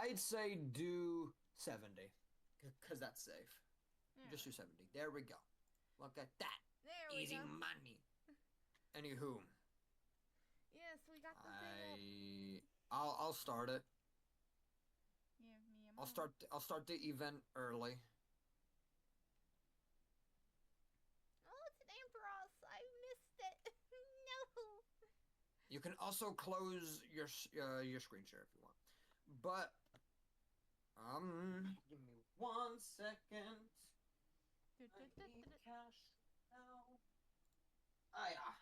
I'd say do 70, because that's safe. Just do 70. There we go. Look at that. There we Easy go. money. Anywho. Yes, we got the thing up. I'll start it. Give me a I'll moment. start the event early. Oh, it's an Ampharos. I missed it. No. You can also close your screen share if you want. But give me 1 second. I need cash now. Ah, yeah.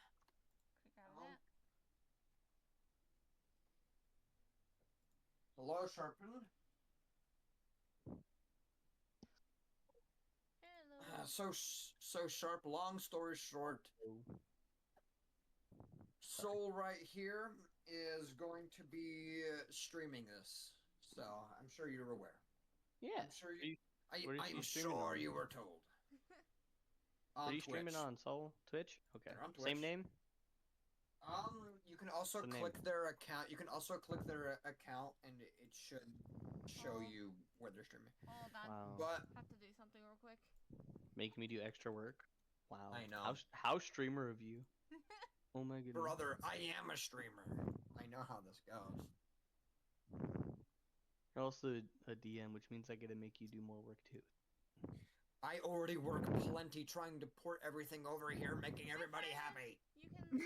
Click out of that. Hello, Sharpen. Hello. So Sharp. Long story short, Soul right here is going to be streaming this, so I'm sure you're aware. Yeah. I'm sure you. I'm streaming sure on? you were told. Are On you streaming Twitch. on Soul? Twitch? Okay. They're on Same Twitch. name? You can also The name. click their account. You can also click their account, and it should show Oh. you where they're streaming. Hold on. Wow. But Have to do something real quick. Make me do extra work? Wow. I know. How streamer of you? Oh my goodness. brother, I am a streamer. I know how this goes. You're also a DM, which means I get to make you do more work too. I already work plenty trying to port everything over here, making everybody happy. You can.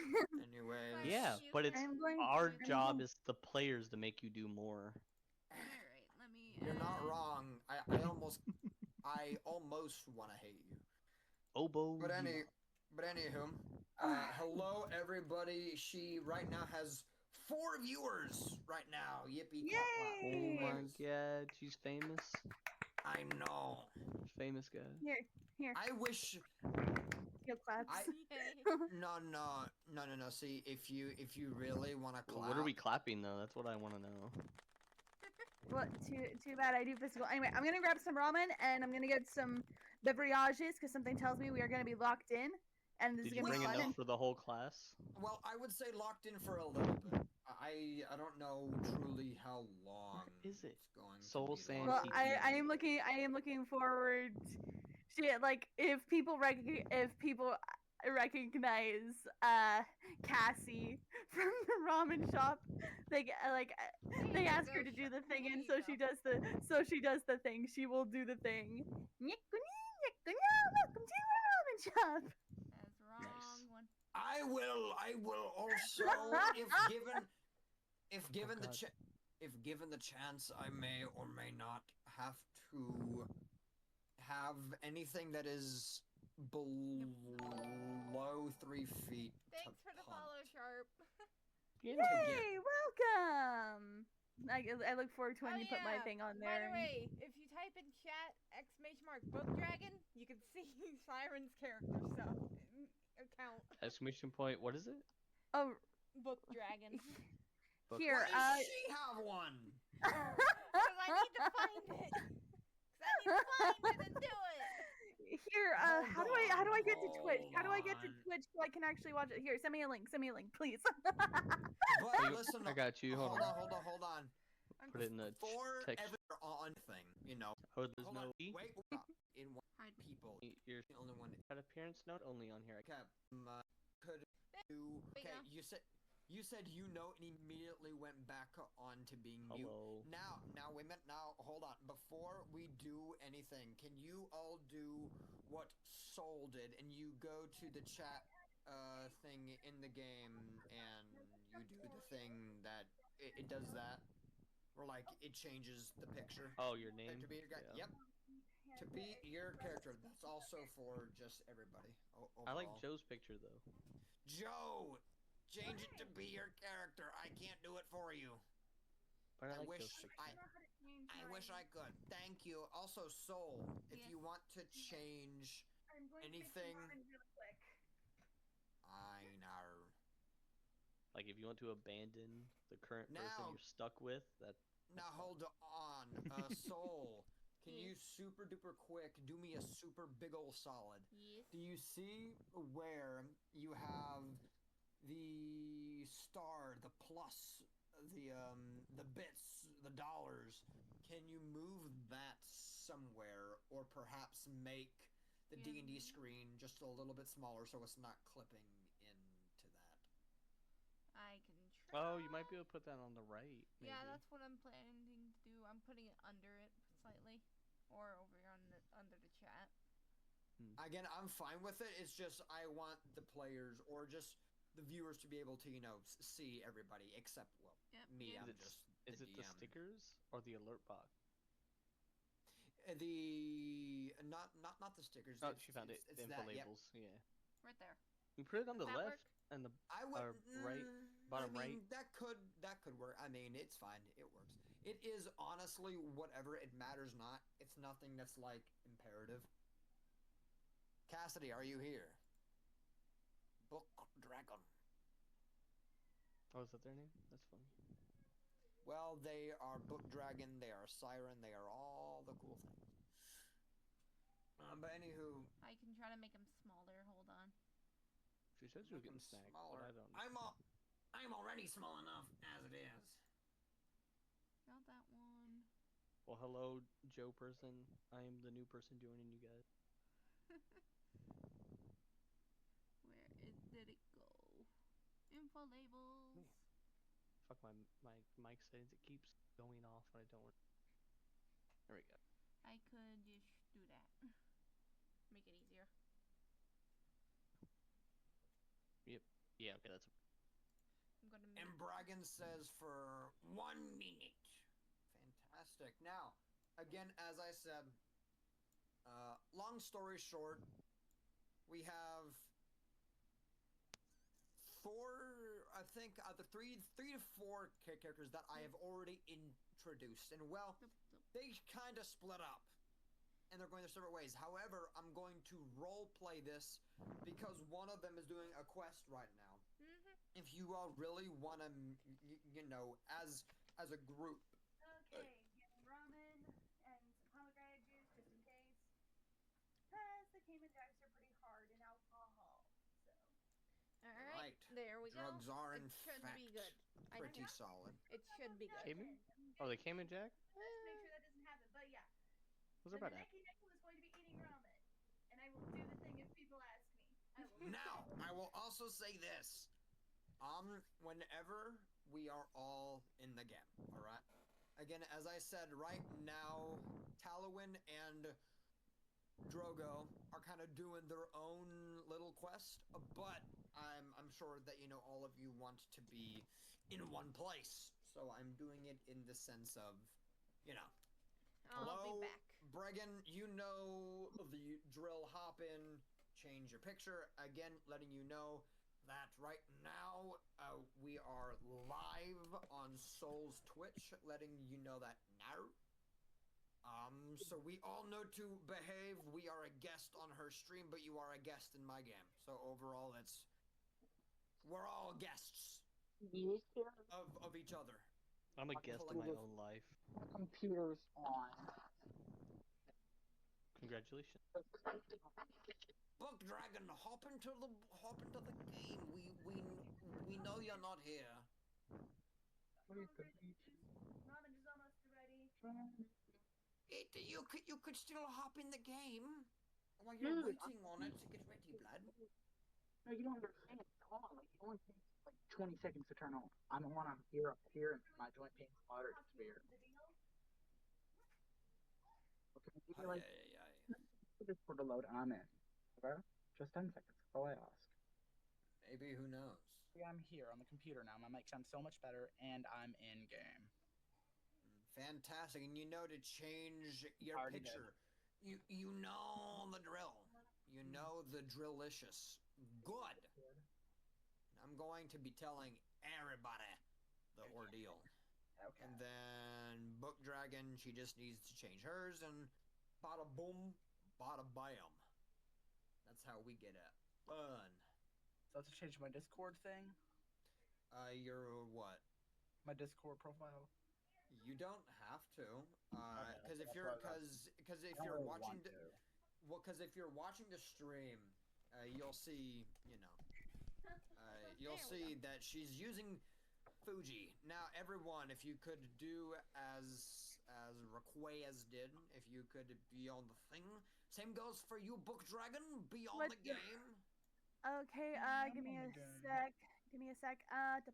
Anyways. Yeah, you but it's I'm going- our I'm job going- is the players to make you do more. Alright, let me. You're not wrong. I almost want to hate you. Obo. But anywho, hello everybody. She right now has 4 viewers right now. Yippee! Yay! Oh my god, she's famous. I know. Famous guy. Here. I wish. Yo, claps. No. See, if you really want to clap. What are we clapping though? That's what I want to know. Well, too bad I do physical. Anyway, I'm gonna grab some ramen and I'm gonna get some beverages because something tells me we are gonna be locked in, and this Did is you gonna bring be fun. enough for the whole class? Well, I would say locked in for a little bit. I don't know truly how long Where is it? it's going Soul to be. Sand Well, TT. I am looking forward. Shit, like if people recognize Cassie from the ramen shop, they they ask her to do the thing, and so she does the thing. She will do the thing. Welcome to the ramen shop. That's the wrong one. I will also if given the chance, I may or may not have to have anything that is below 3 feet. Thanks for the follow, Sharp. Yay! Welcome. I look forward to when you put my thing on there. By the way, if you type in chat *book dragon, you can see Siren's character stuff account. Exclamation point. What is it? Oh, Book dragon. Here, Why does she have one? Because I need to find it. Because I need to find it and do it. Here, how do I get to Twitch? How do I get to Hold on. Twitch so I can actually watch it? Here, send me a link, please. But listen, I got you. Hold on. Put it in the For text. every on thing, you know. Oh, there's Hold no on. E? Wait, in one Hide. people. You're The only one. at appearance note only on here. Okay, could you? Okay, you said you know and immediately went back on to being mute. Hello. Now wait a minute. Now hold on. Before we do anything, can you all do what Soul did and you go to the chat thing in the game and you do the thing that it does that, where like it changes the picture. Oh, your name? To be your guy. Yeah. Yep. To be your character. That's also for just everybody. I like overall. Joe's picture though. Joe, change it to be your character. I can't do it for you. But I like wish Joe's picture. I wish I could. Thank you. Also, Soul, if you want to change anything, I know. Like if you want to abandon the current person Now- you're stuck with, that. Now hold on, Soul. Can you super duper quick do me a super big ol' solid? Yes. Do you see where you have the star, the plus, the bits, the dollars can you move that somewhere, or perhaps make the Yeah. D&D screen just a little bit smaller so it's not clipping into that? I can try. Oh, you might be able to put that on the right. Maybe. Yeah, that's what I'm planning to do. I'm putting it under it slightly, or over here on under the chat. Again, I'm fine with it. It's just I want the players or just the viewers to be able to, see everybody except Yep. me. Yeah. I'm Is it, just is the it the DM. stickers or the alert box? Not the stickers. Oh, she found it. It's The info that, yep. labels. Yeah. Right there. We put it on the Does that left work? and the I would right, bottom I right. mean, that could work. I mean, it's fine. It works. It is honestly whatever. It matters not. It's nothing that's like imperative. Cassidy, are you here? Book Dragon. Oh, is that their name? That's funny. Well, they are Book Dragon. They are Siren. They are all the cool things. But anywho, I can try to make them smaller. Hold on. She says you're getting snack, but I don't. I'm already small enough as it is. Got that one. Well, hello, Joe person. I am the new person joining you guys. Did it go? Info labels. Fuck my mic settings. It keeps going off when I don't. There we go. I could just do that. Make it easier. Yep. Yeah. Okay. That's. I'm gonna. And Bragan says for 1 minute. Fantastic. Now, again, as I said, long story short, we have the three to four characters that I have already introduced, and well, they kind of split up, and they're going their separate ways. However, I'm going to role play this because one of them is doing a quest right now. If you all really want to, as a group. Okay, getting ramen and some pomegranate juice just in case. Because the Cayman Jacks are pretty hard in alcohol, so. Alright, there we Drugs go. are, in It should fact, be good. pretty solid. It should be good. Cayman? Oh, they came in, Jack? Just make sure that doesn't happen, but yeah. What's about that? Neki Neko is going to be eating ramen, and I will do the thing if people ask me. I will. Now, I will also say this. Whenever we are all in the game, alright? Again, as I said, right now, Talwyn and Drogo are kind of doing their own little quest, but I'm sure that, all of you want to be in one place. So I'm doing it in the sense of, I'll hello, be back. Bregan, you know the drill. Hop in, change your picture. Again, letting you know that right now we are live on Soul's Twitch, letting you know that now. So we all know to behave. We are a guest on her stream, but you are a guest in my game. So overall, we're all guests of each other. I'm a guest in my own life. Computer's on. Congratulations. Book Dragon, hop into the game. We know you're not here. Ramen is almost ready. You could still hop in the game while you're waiting on it to get ready, blood. No, you don't understand. It's on. Like, it only takes like 20 seconds to turn on. I'm on. I'm here, up here, and my joint pain's louder. It's weird. Okay, give me like just for the load. I'm in. Okay, just 10 seconds. That's all I ask. Maybe, who knows? Yeah, I'm here on the computer now. My mic sounds so much better, and I'm in game. Fantastic, and you know to change your Already picture. You know the drill. You know the drillicious. Good. I'm going to be telling everybody the ordeal. Okay. And then Book Dragon, she just needs to change hers, and bada boom, bada bam. That's how we get it. Fun. So I have to change my Discord thing? Your what? My Discord profile? You don't have to, because if that's you're what I because if I you're don't really watching want to. because if you're watching the stream, you'll see you'll There we see that she's using Fuji. Now, everyone, if you could do as Quayas did, if you could be on the thing. Same goes for you, Book Dragon. Be on Let's the do- game. Okay, give me a sec. Give me a sec. How do I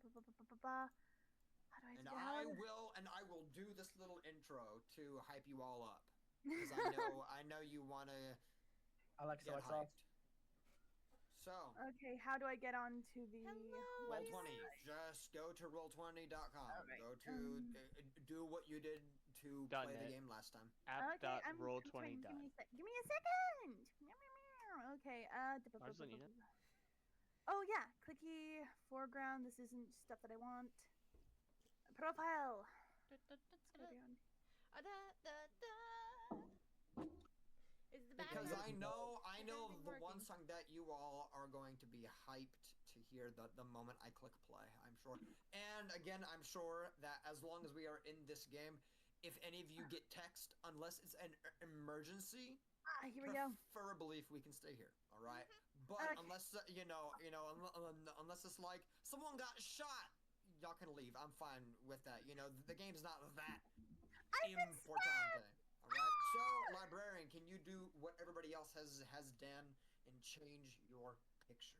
And do I will do this little intro to hype you all up. Because I know you wanna Alexa, get what's off? hyped. So, Okay, how do I get onto the Hello, Roll20. website? Just go to roll20.com. Alright, Go to do what you did to Dot play the net. game last time. Okay, I'm App.roll20. trying. Give me a sec. Give me a second. Okay. Ours don't need it. Oh yeah, clicky foreground. This isn't stuff that I want. Profile. Scroll down. Is the Because background? I know Is the everything one working? song that you all are going to be hyped to hear the moment I click play, I'm sure. And again, I'm sure that as long as we are in this game, if any of you get text, unless it's an emergency, Here we go. preferably if we can stay here, all right? But Okay. unless unless it's like someone got shot, y'all can leave. I'm fine with that. You know, the game's not that I've been importante. All right. So, librarian, can you do what everybody else has done and change your picture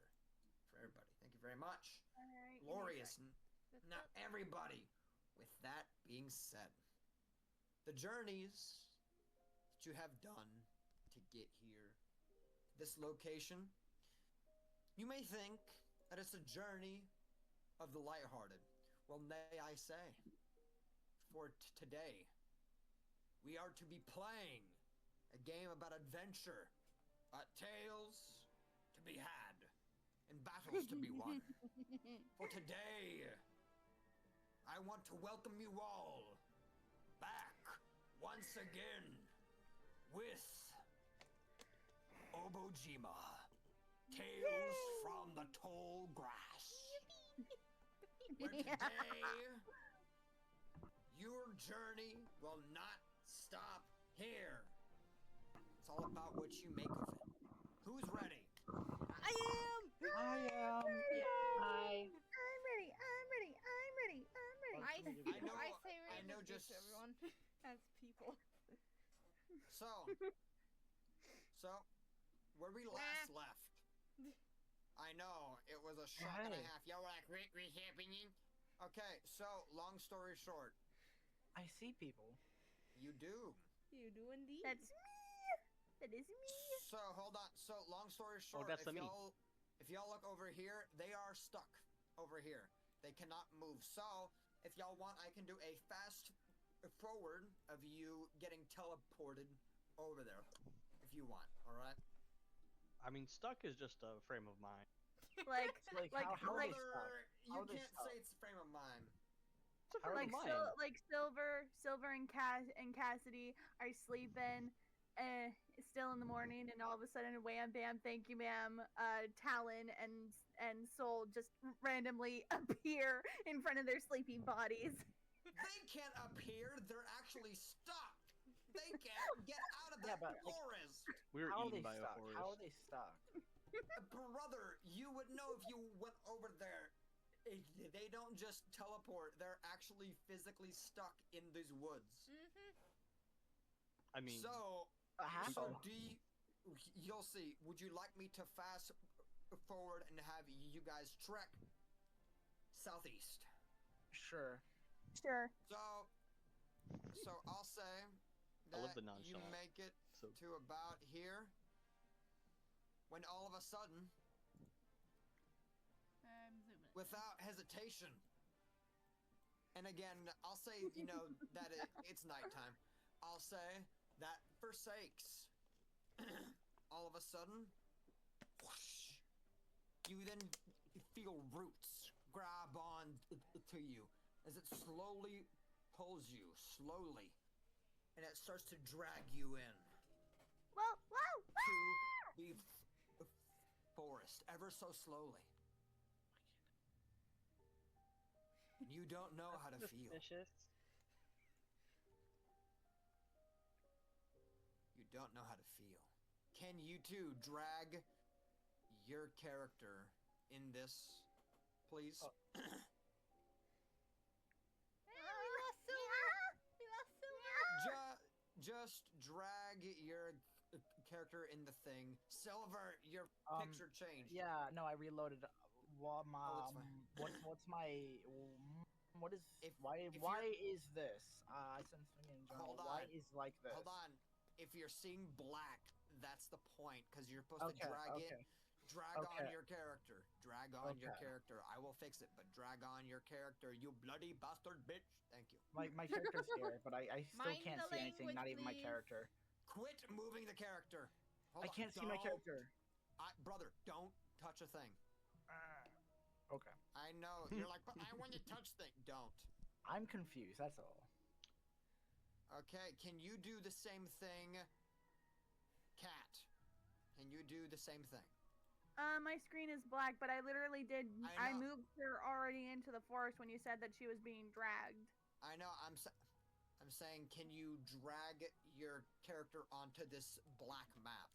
for everybody? Thank you very much. Alright, give me a Glorious. sec. Now, everybody. With that being said, the journeys that you have done to get here, this location, you may think that it's a journey of the lighthearted. Well, nay, I say, for today, we are to be playing a game about adventure, tales to be had, and battles to be won. For today, I want to welcome you all back once again with Obojima, Tales from the Tall Grass. Where today, your journey will not stop here. It's all about what you make of it. Who's ready? I am. I am. I'm ready. I'm ready. I'm ready. I'm ready. I know- say I random know shit just- to everyone as people. So, where we last left, I know it was a shock and a Right. half. Y'all were like, what's happening? Okay, so long story short, I see people. you do. You do indeed. That's me. That is me. So hold on. So long story short, that's if me. y'all look over here, they are stuck over here. They cannot move. So if y'all want, I can do a fast forward of you getting teleported over there, if you want. All right. I mean, stuck is just a frame of mind. Like, Like, like, how are they like, stuck? You How are they can't stuck? say it's a frame of mind. It's a frame like, of mind. like Silver and Cassidy are sleeping, still in the morning, and all of a sudden, wham bam, thank you, ma'am. Talon and Soul just randomly appear in front of their sleeping bodies. They can't appear. They're actually stuck. They can't get out of Yeah, that but, like, forest. We were How are eaten they by a stuck? forest. How are they stuck? Brother, you would know if you went over there. They don't just teleport. They're actually physically stuck in these woods. I mean, So How? you'll see. Would you like me to fast forward and have you guys trek southeast? Sure. Sure. So I'll say I love that the you nonchalant. make it so to about here, when all of a sudden, I'm zooming. without hesitation, and again, I'll say, you know, that it's nighttime. I'll say that forsakes. All of a sudden, whoosh, you then feel roots grab on to you as it slowly pulls you, slowly, and it starts to drag you in Whoa, whoa, to the forest ever so slowly. And you don't know how to feel. suspicious. You don't know how to feel. Can you two drag your character in this, please? Oh. We lost Silver. We lost Silver. just drag your character in the thing. Silver, your picture changed. Yeah, no, I reloaded. What my Oh, it's fine. what's my what is If why is this? I sent something in general. Hold Why on. is like this? Hold on. If you're seeing black, that's the point, because you're supposed to drag okay. on your character. Drag on your Okay. character. I will fix it, but drag on your character, you bloody bastard bitch. Thank you. My character's here, but I still Mind can't the see anything. Not language, even my please. character. Quit moving the character. Hold I on. can't see my Don't- character. Brother, don't touch a thing. Okay. I know. You're like, but I want to touch thing. Don't. I'm confused. That's all. Okay, can you do the same thing, Cat? Can you do the same thing? My screen is black, but I literally did. I I know. moved her already into the forest when you said that she was being dragged. I know. I'm saying, can you drag your character onto this black map?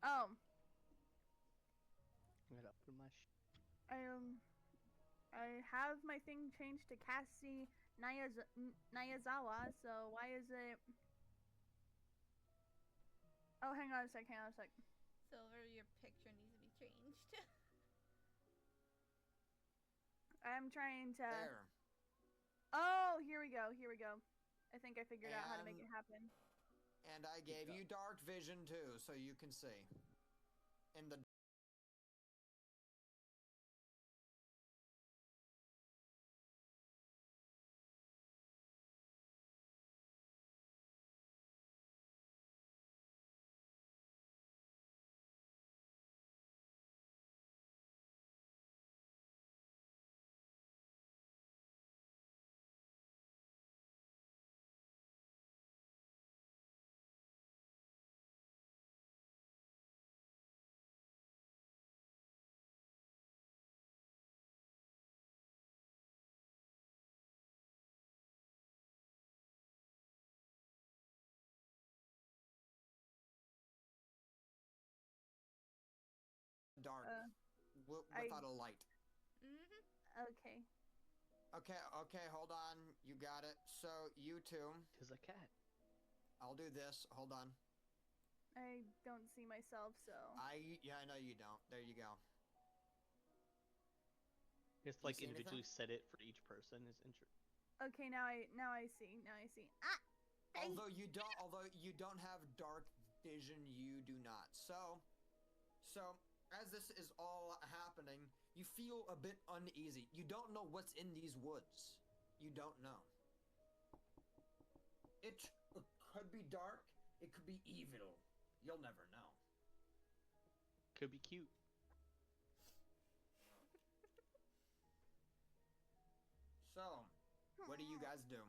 Oh, I'm gonna open my. I have my thing changed to Cassie Nayazawa. So why is it? Oh, hang on a sec. Silver, your picture needs to be changed. I'm trying to. There. Oh, here we go. I think I figured out how to make it happen. And I gave you dark vision too, so you can see. In the dark, without a light. Okay. Okay, hold on. You got it. So, you two. Tis a cat. I'll do this. Hold on. I don't see myself, so. Yeah, I know you don't. There you go. Just You like see anything? individually set it for each person is interesting. Okay, now I see. Ah. Although you don't have dark vision, you do not. So as this is all happening, you feel a bit uneasy. You don't know what's in these woods. You don't know. It could be dark. It could be evil. You'll never know. Could be cute. So, what do you guys do?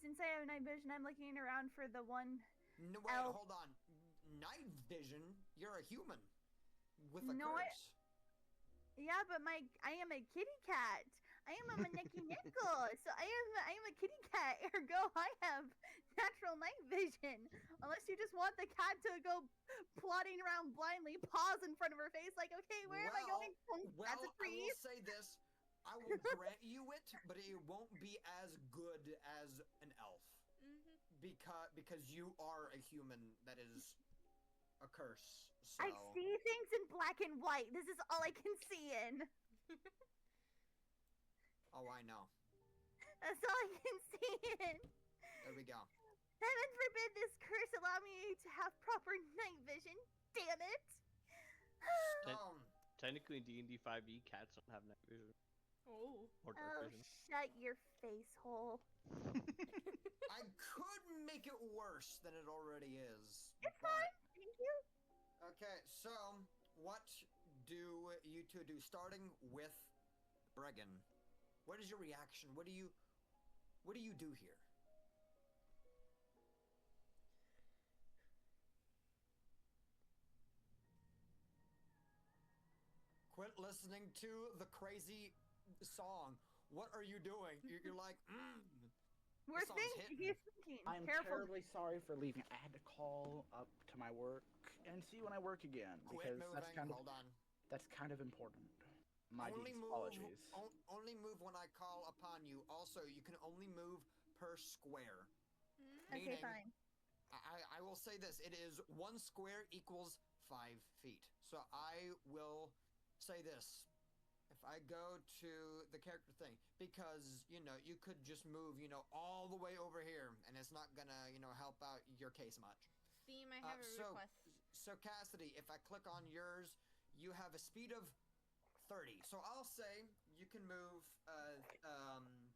Since I have night vision, I'm looking around for the one. No, wait, Elf. hold on. Night vision? You're a human with a No, curse. Yeah, but I am a kitty cat. I am a Maneki Nickel, so I am a kitty cat. Ergo, I have natural night vision. Unless you just want the cat to go plodding around blindly, paws in front of her face, like, okay, where am I going? That's a I tree. will say this. I will grant you it, but it won't be as good as an elf. Because you are a human that is a curse. So. I see things in black and white. This is all I can see in. Oh, I know. That's all I can see in. There we go. Heaven forbid this curse allow me to have proper night vision. Damn it. So, Technically, in D&D 5e, cats don't have night vision Oh. or dark Oh, vision. shut your face hole. I could make it worse than it already is. It's but- fine. Thank you. Okay, so what do you two do? Starting with Bregan. What is your reaction? What do you do here? Quit listening to the crazy song. What are you doing? You're like, We're song's thinking. hitting. He's thinking. I'm Careful. terribly sorry for leaving. I had to call up to my work and see when I work again quit because moving. Hold on. that's kind of important. My Only deepest move. apologies. Only move when I call upon you. Also, you can only move per square. Okay, Meaning, fine. I will say this: it is 1 square equals 5 feet. So I will say this: if I go to the character thing, because you could just move all the way over here, and it's not gonna help out your case much. Steam, I have a request. So Cassidy, if I click on yours, you have a speed of 30. So I'll say you can move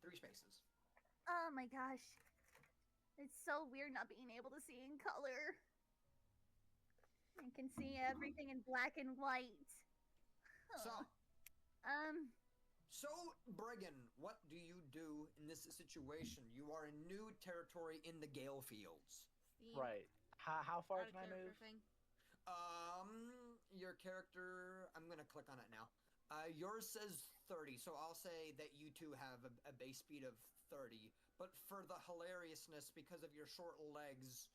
3 spaces. Oh my gosh. It's so weird not being able to see in color. I can see everything in black and white. So, Um, Briggan, what do you do in this situation? You are in new territory in the Gale Fields. Steam, Right. How far add a can I character move? thing. Your character, I'm gonna click on it now. Yours says 30, so I'll say that you two have a base speed of 30. But for the hilariousness, because of your short legs,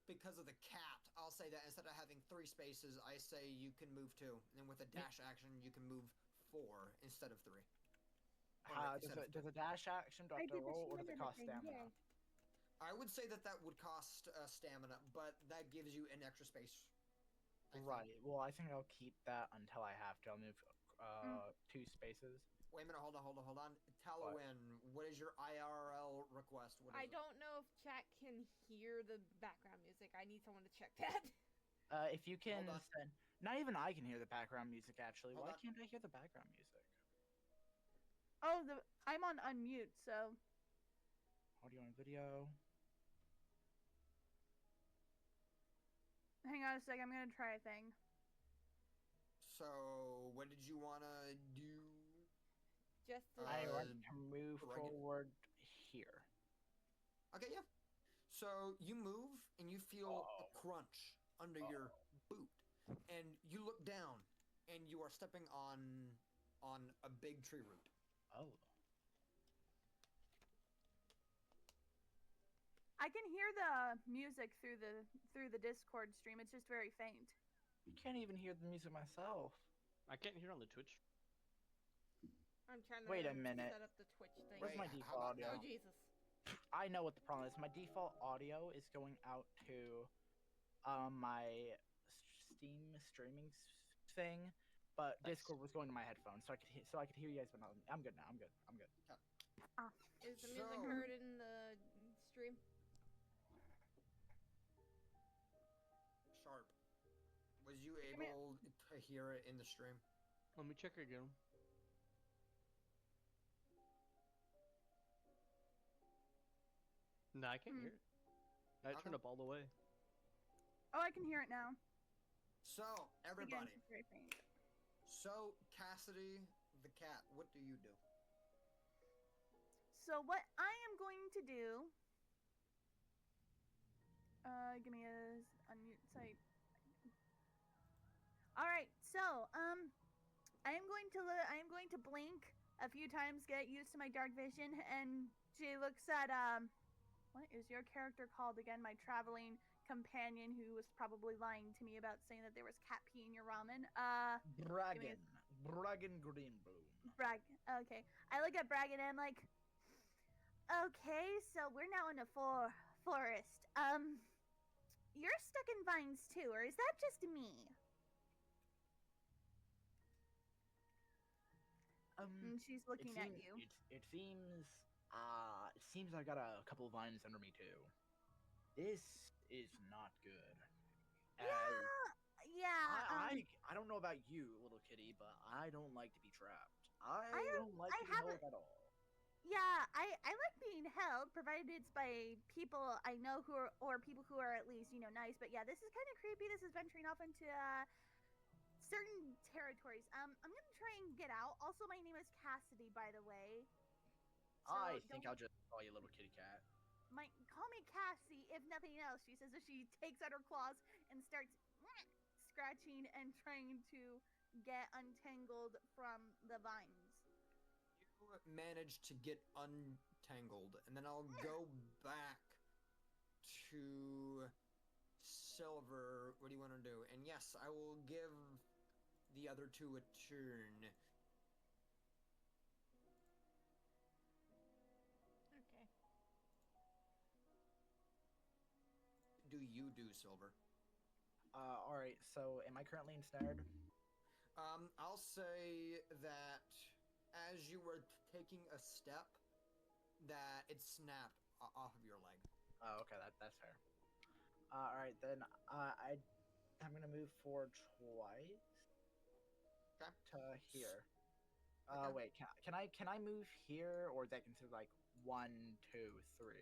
because of the cat, I'll say that instead of having 3 spaces, I say you can move 2. And then with a dash action, you can move 4 instead of 3. Does a dash action do I have to roll, or does it cost stamina? I would say that would cost stamina, but that gives you an extra space. I think. Right. Well, I think I'll keep that until I have to. I'll move 2 spaces. Wait a minute, hold on. Talowin, what is your IRL request? What is I it? don't know if chat can hear the background music. I need someone to check that. If you can Hold on. send... Not even I can hear the background music, actually. Hold Why on. can't I hear the background music? oh, I'm on unmute, so. Audio and video. Hang on a sec, I'm gonna try a thing. So, what did you want to do? Just to I Uh, want to move Briggan? forward here. Okay, yeah. So, you move, and you feel a crunch under your boot. And you look down, and you are stepping on a big tree root. Oh. I can hear the music through the Discord stream. It's just very faint. I can't even hear the music myself. I can't hear on the Twitch. I'm trying to Wait a minute. set up the Twitch thing. Where's Wait, my how default about audio? Oh now? Jesus. I know what the problem is. My default audio is going out to my Steam streaming thing, but Nice. Discord was going to my headphones, so I could hear you guys. But I'm good now. I'm good. Is the music So- heard in the stream? Sharp. Was you able to hear it in the stream? Let me check again. No, I can't hear it. I turned Okay. up all the way. Oh, I can hear it now. So, Again, everybody. it's very faint. So, Cassidy the cat, what do you do? So what I am going to do, give me a unmute site. All right, so I am going to blink a few times, get used to my dark vision, and she looks at what is your character called again? My traveling companion who was probably lying to me about saying that there was cat pee in your ramen. Braggin Greenbloom. Brag. Okay, I look at Bragg and I'm like, okay, so we're now in a forest. You're stuck in vines too, or is that just me? And she's looking at you. It seems I got a couple of vines under me too. This is not good. Yeah. I don't know about you, little kitty, but I don't like to be trapped. I don't like I to be held haven't- at all. Yeah, I like being held, provided it's by people I know who are, or people who are at least, nice. But yeah, this is kind of creepy. This is venturing off into certain territories. I'm gonna try and get out. Also, my name is Cassidy, by the way. So I think don't- I'll just call you little kitty cat. call me Cassie, if nothing else. She says as she takes out her claws and starts scratching and trying to get untangled from the vines. You managed to get untangled, and then I'll go back to Silver. What do you want to do? And yes, I will give the other two a turn. you do, Silver? All right. So, am I currently ensnared? I'll say that as you were taking a step, that it snapped off of your leg. Oh, okay. That's fair. All right then. I'm gonna move forward twice Okay. to here. Okay. Wait. Can I move here, or is that considered like 1, 2, 3?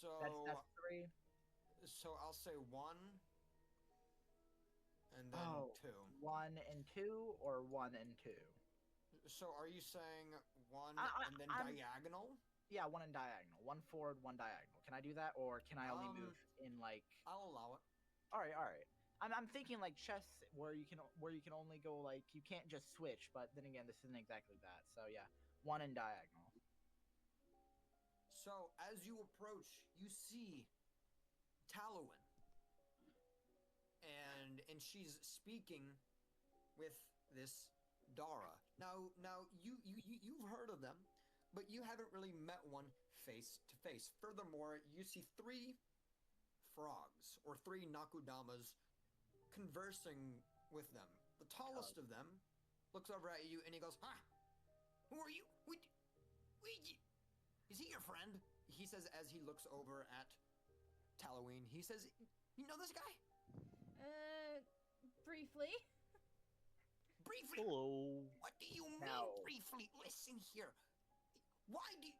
So That's 3. so I'll say 1, and then Oh, 2. 1 and 2, or 1 and 2. So are you saying 1 I'm- and then diagonal? Yeah, 1 and diagonal. 1 forward, 1 diagonal. Can I do that, or can I only move in like? I'll allow it. All right, all right. I'm thinking like chess, where you can only go like you can't just switch. But then again, this isn't exactly that. So yeah, 1 and diagonal. So as you approach, you see Talwyn, and she's speaking with this Dara. Now you've heard of them, but you haven't really met one face to face. Furthermore, you see 3 frogs or 3 Nakudamas conversing with them. The tallest of them looks over at you and he goes, "Huh? Who are you? Is he your friend?" He says as he looks over at Talwyn. He says, "You know this guy?" Briefly. Briefly. Hello. What do you mean, Now- briefly? Listen here. Why do you...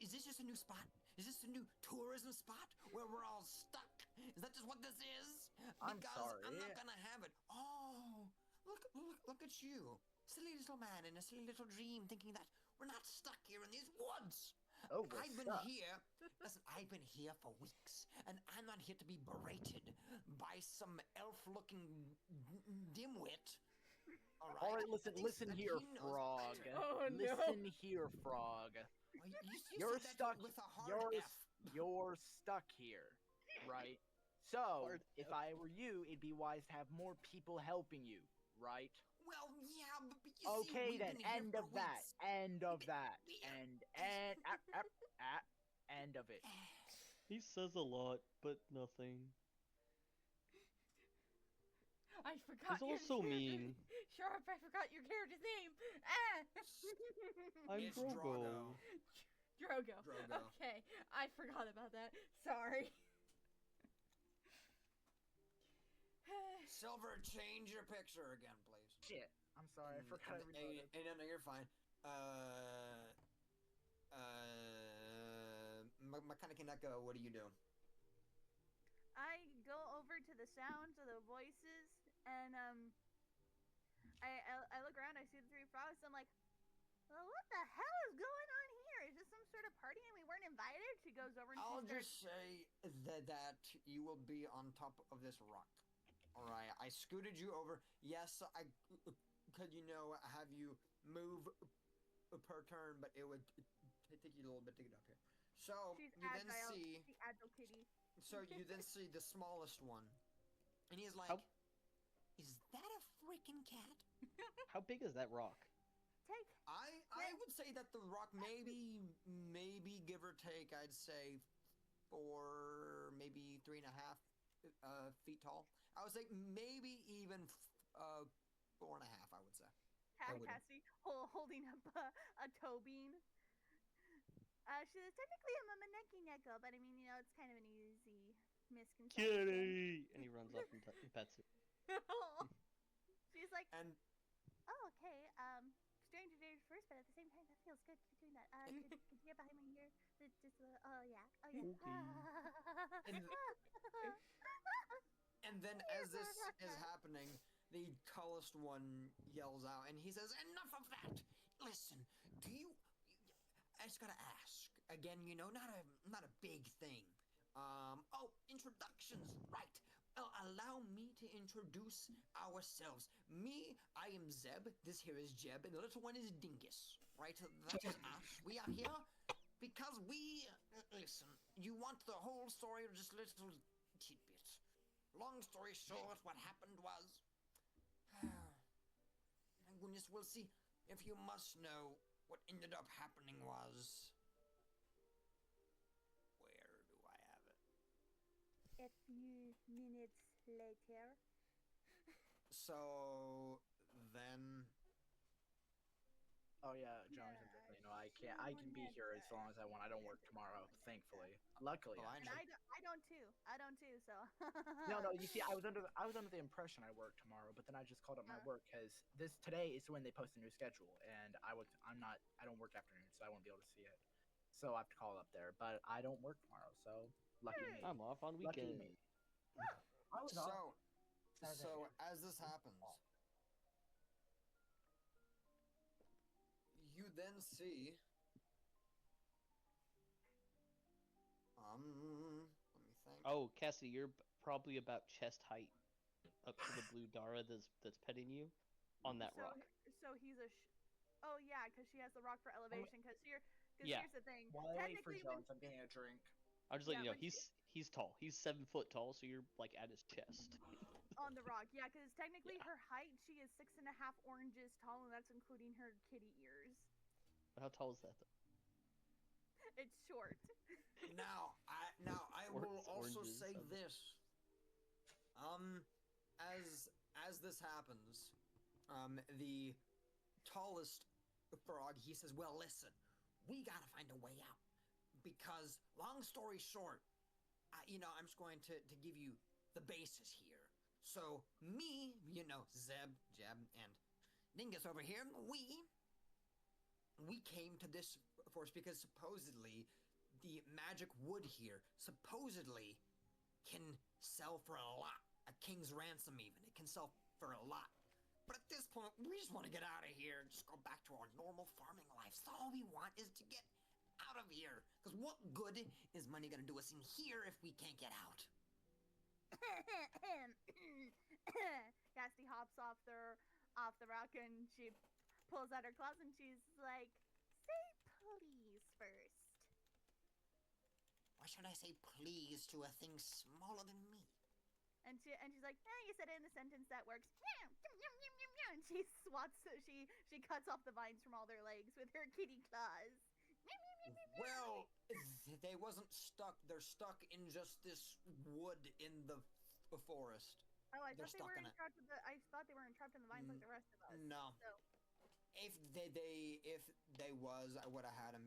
Is this just a new spot? Is this a new tourism spot where we're all stuck? Is that just what this is? I'm Because sorry. I'm not gonna have it. Oh, look at you. Silly little man in a silly little dream thinking that we're not stuck here in these woods. Oh, we're I've been stuck. here. Listen, I've been here for weeks, and I'm not here to be berated by some elf-looking dimwit. All right, listen Thinks listen that here, he knows frog. better. Oh, no. Listen here, frog. Well, you You're said that stuck. with a hard F. You're stuck here, right? So, Hard if F. I were you, it'd be wise to have more people helping you, right? Well, yeah, but you see, Okay, we've then. been here End for of that. weeks. End of that. we- End of it. He says a lot, but nothing. I forgot. He's also mean. Sharp, I forgot your character's name. Ah! I'm It's Drogo. Drogo. Drogo. Okay, I forgot about that. Sorry. Silver, change your picture again, please. Shit. I'm sorry. I forgot I reloaded. No, you're fine. Mechanic Neko, what do you do? I go over to the sounds of the voices, and I look around. I see the 3 frogs. I'm like, well, what the hell is going on here? Is this some sort of party and we weren't invited? She goes over and I'll she starts. just say that you will be on top of this rock. Alright, I scooted you over. Yes, I could, have you move per turn, but it would take you a little bit to get up here. So, She's you then agile. see... The agile kitty. So you then see the smallest one, and he's like, How- "Is that a freaking cat?" How big is that rock? Take. I would say that the rock maybe give or take, I'd say 4, maybe 3.5 feet tall. I would say maybe even 4.5. I would say. I wouldn't. Cassie holding up a toe bean. She says, technically I'm a Maneki Neko, but I mean, it's kind of an easy misconception. Kitty! And he runs up and pets it. She's like, And oh, okay, stranger danger first, but at the same time, that feels good to be doing that. Could you get behind my ear? Just a little, oh yeah. and then as this is happening, the tallest one yells out, and he says, "Enough of that! Listen, do you? I just gotta ask again. Not a big thing. Introductions, right? Allow me to introduce ourselves. Me, I am Zeb. This here is Jeb, and the little one is Dingus. Right? That is us. We are here because we listen. You want the whole story or just little tidbits? Long story short, what happened was, my goodness, we'll see. If you must know, what ended up happening was, where do I have it? A few minutes later. So then, Oh yeah, Jones, I can't. I can be here as long as I want. I don't work tomorrow, thankfully. Luckily, Oh, I And know. I don't too. I don't too. So. no. You see, I was under the impression I work tomorrow, but then I just called up my work because today is when they post a new schedule, and I don't work afternoons, so I won't be able to see it. So I have to call up there, but I don't work tomorrow, so lucky me. I'm off on Lucky weekend. me. I was off. So as this happens, you then see. Let me think. Oh, Cassidy, you're probably about chest height up to the blue Dara that's petting you on that rock. So he's a. Oh yeah, because she has the rock for elevation. Because Yeah. here's the thing. While I wait for Technically, Jones, I'm getting a drink. I'll just let Yeah, you know, when he's tall. He's 7 foot tall, so you're like at his chest. on the rock, yeah, because technically Yeah. her height, she is 6.5 oranges tall, and that's including her kitty ears. How tall is that though? It's short. Now I will also Oranges, say okay. this. As this happens, the tallest frog, he says, "Well, listen, we gotta find a way out because, long story short, I'm just going to give you the basis here. So me, Zeb, Jeb, and Dingus over here, we came to this force because supposedly the magic wood here supposedly can sell for a lot. A king's ransom even. It can sell for a lot. But at this point, we just want to get out of here and just go back to our normal farming lives. All we want is to get out of here. Because what good is money going to do us in here if we can't get out? Cassidy hops off the rock and she pulls out her claws and she's like, "Say please first." Why should I say please to a thing smaller than me? And she's like, you said it in a sentence that works. And she cuts off the vines from all their legs with her kitty claws. Well, they wasn't stuck. They're stuck in just this wood in the forest. Oh, I They're thought they stuck were in it. entrapped in the. I thought they were entrapped in the vines like the rest of us. No. So. If they was, I would have had them,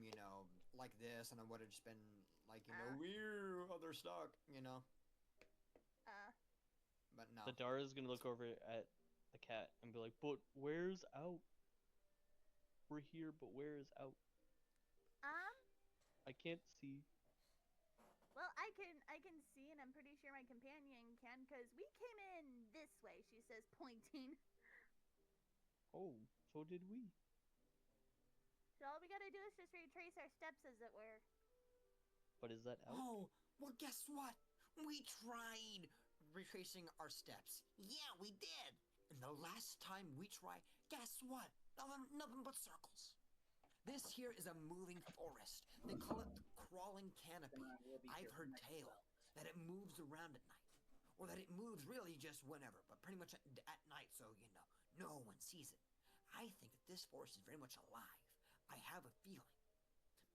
like this, and I would have just been like, they're stuck, But no. The Dara's gonna look over at the cat and be like, "But where's out? We're here, but where is out? I can't see." Well, I can see, and I'm pretty sure my companion can, because we came in this way. She says, pointing. Oh, so did we. So all we gotta do is just retrace our steps, as it were. But is that out? Oh, well, guess what? We tried retracing our steps. Yeah, we did. And the last time we tried, guess what? Nothing but circles. This here is a moving forest. They call it the crawling canopy. I've heard tales that it moves around at night. Or that it moves really just whenever, but pretty much at night, so, no one sees it. I think that this forest is very much alive. I have a feeling.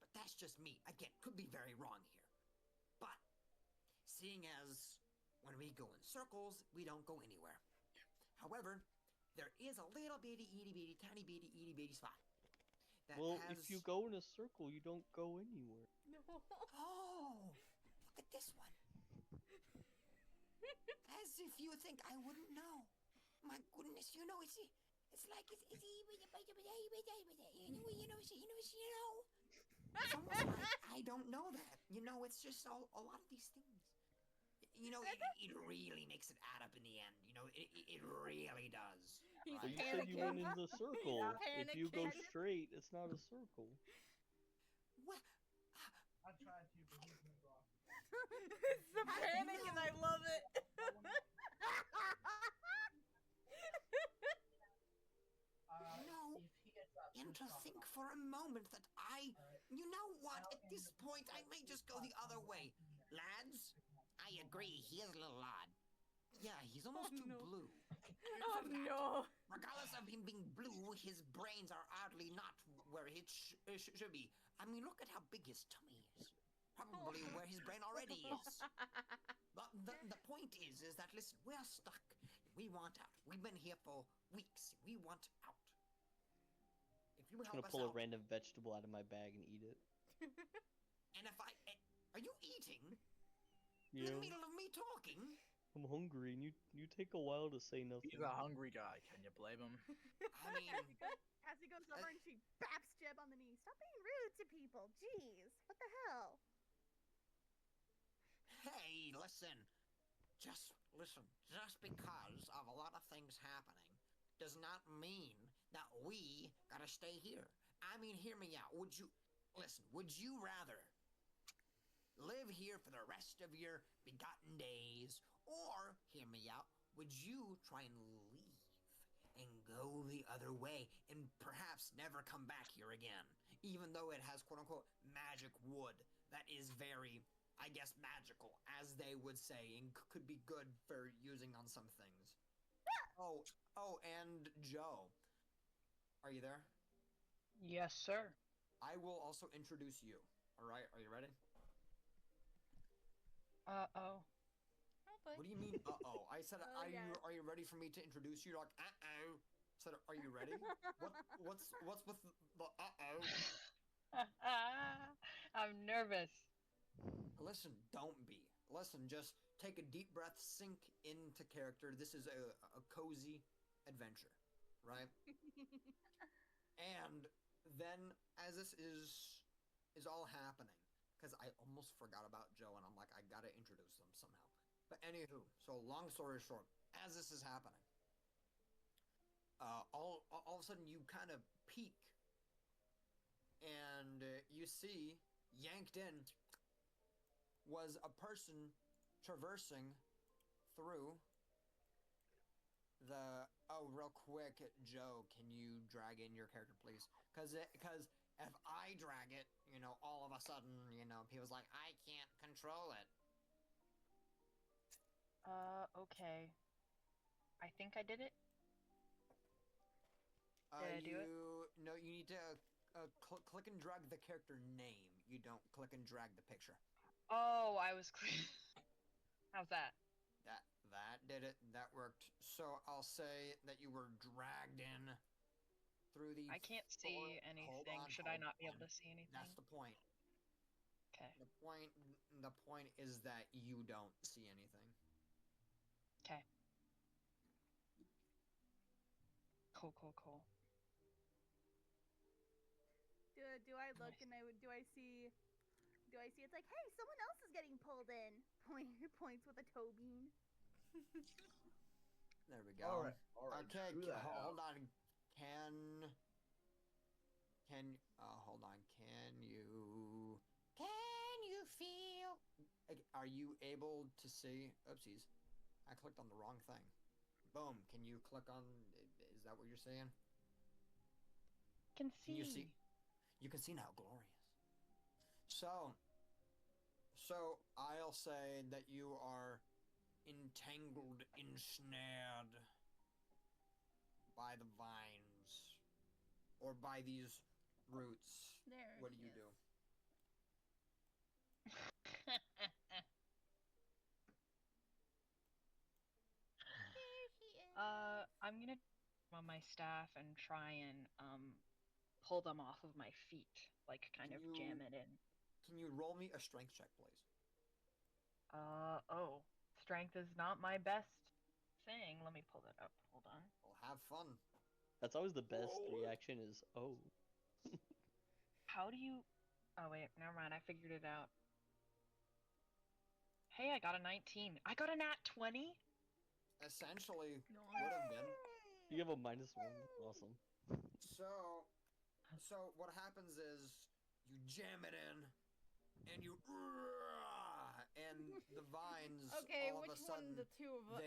But that's just me. Again, could be very wrong here. But, seeing as when we go in circles, we don't go anywhere. However, there is a little bitty, itty bitty, tiny bitty, itty bitty spot. Well, if you go in a circle, you don't go anywhere. No. Oh, look at this one. As if you think I wouldn't know. My goodness, it's like it's almost like I don't know that. It's just a lot of these things. It really makes it add up in the end. It really does. He's But you Right? said you went in the circle. If you go panicking. straight, it's not a circle. Well, I tried to, but he's not wrong. It's the panic, and I love it. no. If he gets up, And to think for a moment that you know what? At this point, I may just go the other way. Lads, I agree. He is a little odd. Yeah, he's almost too no. blue. Oh no. Regardless of him being blue, his brains are oddly not where it should be. I mean, look at how big his tummy is. Probably where his brain already is. The point is that listen, we're stuck. We want out. We've been here for weeks. We want out. If you I'm help gonna us pull a out, random vegetable out of my bag and eat it. and if are you eating? In Yeah, the middle of me talking? I'm hungry, and you take a while to say nothing. He's a hungry guy. Can you blame him? I mean, Cassie goes over and she baps Jeb on the knee. Stop being rude to people. Jeez, what the hell? hey, listen. Just listen. Just because of a lot of things happening does not mean that we gotta stay here. I mean, hear me out. Would you rather live here for the rest of your begotten days, or hear me out, would you try and leave and go the other way and perhaps never come back here again, even though it has quote unquote magic wood that is very, I guess, magical, as they would say, and could be good for using on some things. Oh, and Joe, are you there? Yes, sir. I will also introduce you. All right, are you ready? Uh-oh. Oh, boy. What do you mean, uh-oh? I said, Oh, are yeah. you ready for me to introduce you? You're like, uh-oh. I said, are you ready? What's with the uh-oh? I'm nervous. Listen, don't be. Listen, just take a deep breath, sink into character. This is a cozy adventure, right? And then, as this is all happening, because I almost forgot about Joe, and I'm like, I gotta introduce them somehow. But anywho, so long story short, as this is happening, all of a sudden you kind of peek, and you see yanked in was a person traversing through the. Oh, real quick, Joe, can you drag in your character, please? Because if I drag it, all of a sudden, people's like, I can't control it. Okay. I think I did it. Did I do it? No, you need to click and drag the character name. You don't click and drag the picture. Oh, I was clear. How's that? That did it. That worked. So I'll say that you were dragged in through the. I can't see anything. Should I not be able to see anything? That's the point. Okay. The point is that you don't see anything. Okay. Cool. Do I look and do I see it's like, hey, someone else is getting pulled in. Points with a toe bean. There we go. All right. Okay, screw that hold out. on. Hold on. Can you feel? Are you able to see? Oopsies, I clicked on the wrong thing. Boom. Can you click on? Is that what you're saying? Can see. Can you see? You can see now. Glorious. So I'll say that you are entangled, ensnared by the vines, or by these roots. There. What do you do? I'm gonna on my staff and try and pull them off of my feet, like kind of jam it in. Can you roll me a strength check, please? Oh, strength is not my best thing. Let me pull that up. Hold on. Well, have fun. That's always the best reaction is, oh. How do you... Oh, wait, never mind. I figured it out. Hey, I got a 19. I got a nat 20? Essentially, would have been. You have a -1. Awesome. So what happens is you jam it in, and and the vines Okay, all of which a sudden one? The two of us.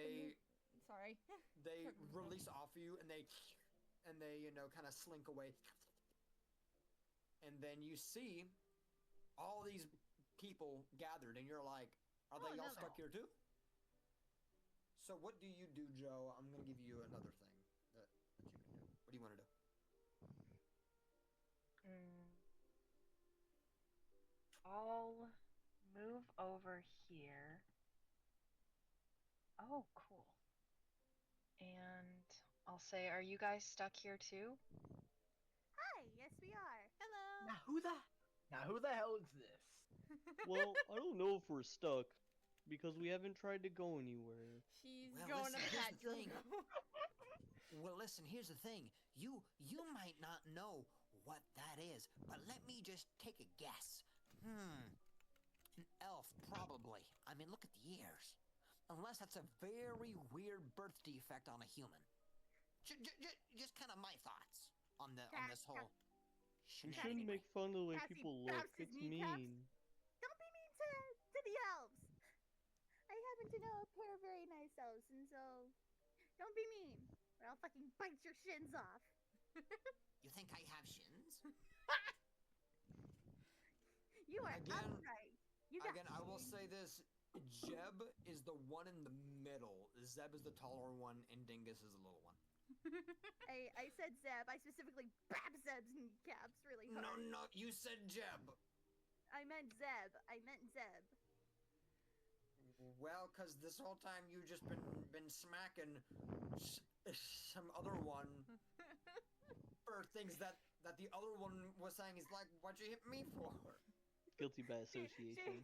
Sorry. they release off of you, and they kind of slink away. And then you see all these people gathered, and you're like, are they all stuck here too? So what do you do, Joe? I'm gonna give you another thing that you can do. What do you want to do? I'll move over here. Oh, cool. And I'll say, are you guys stuck here too? Hi, yes we are. Hello. Now who the hell is this? Well, I don't know if we're stuck because we haven't tried to go anywhere. She's Well, going listen, up here's that the thing. Drogo. Well, listen, here's the thing. You might not know what that is, but let me just take a guess. An elf, probably. I mean, look at the ears. Unless that's a very weird birth defect on a human. Just kind of my thoughts on this whole You shenanigan. shouldn't make fun of the way Cassie people look. grabs his It's kneecaps. mean. Don't be mean to the elves. I happen to know a pair of very nice elves, and so don't be mean, or I'll fucking bite your shins off. You think I have shins? You are Again- upright. You got Again, I will shins. say this. Jeb is the one in the middle. Zeb is the taller one, and Dingus is the little one. I said Zeb. I specifically bab Zeb's kneecaps really hard. No, you said Jeb. I meant Zeb. I meant Zeb. Well, cause this whole time you just been smacking some other one for things that the other one was saying. He's like, "What'd you hit me for?" Guilty by association.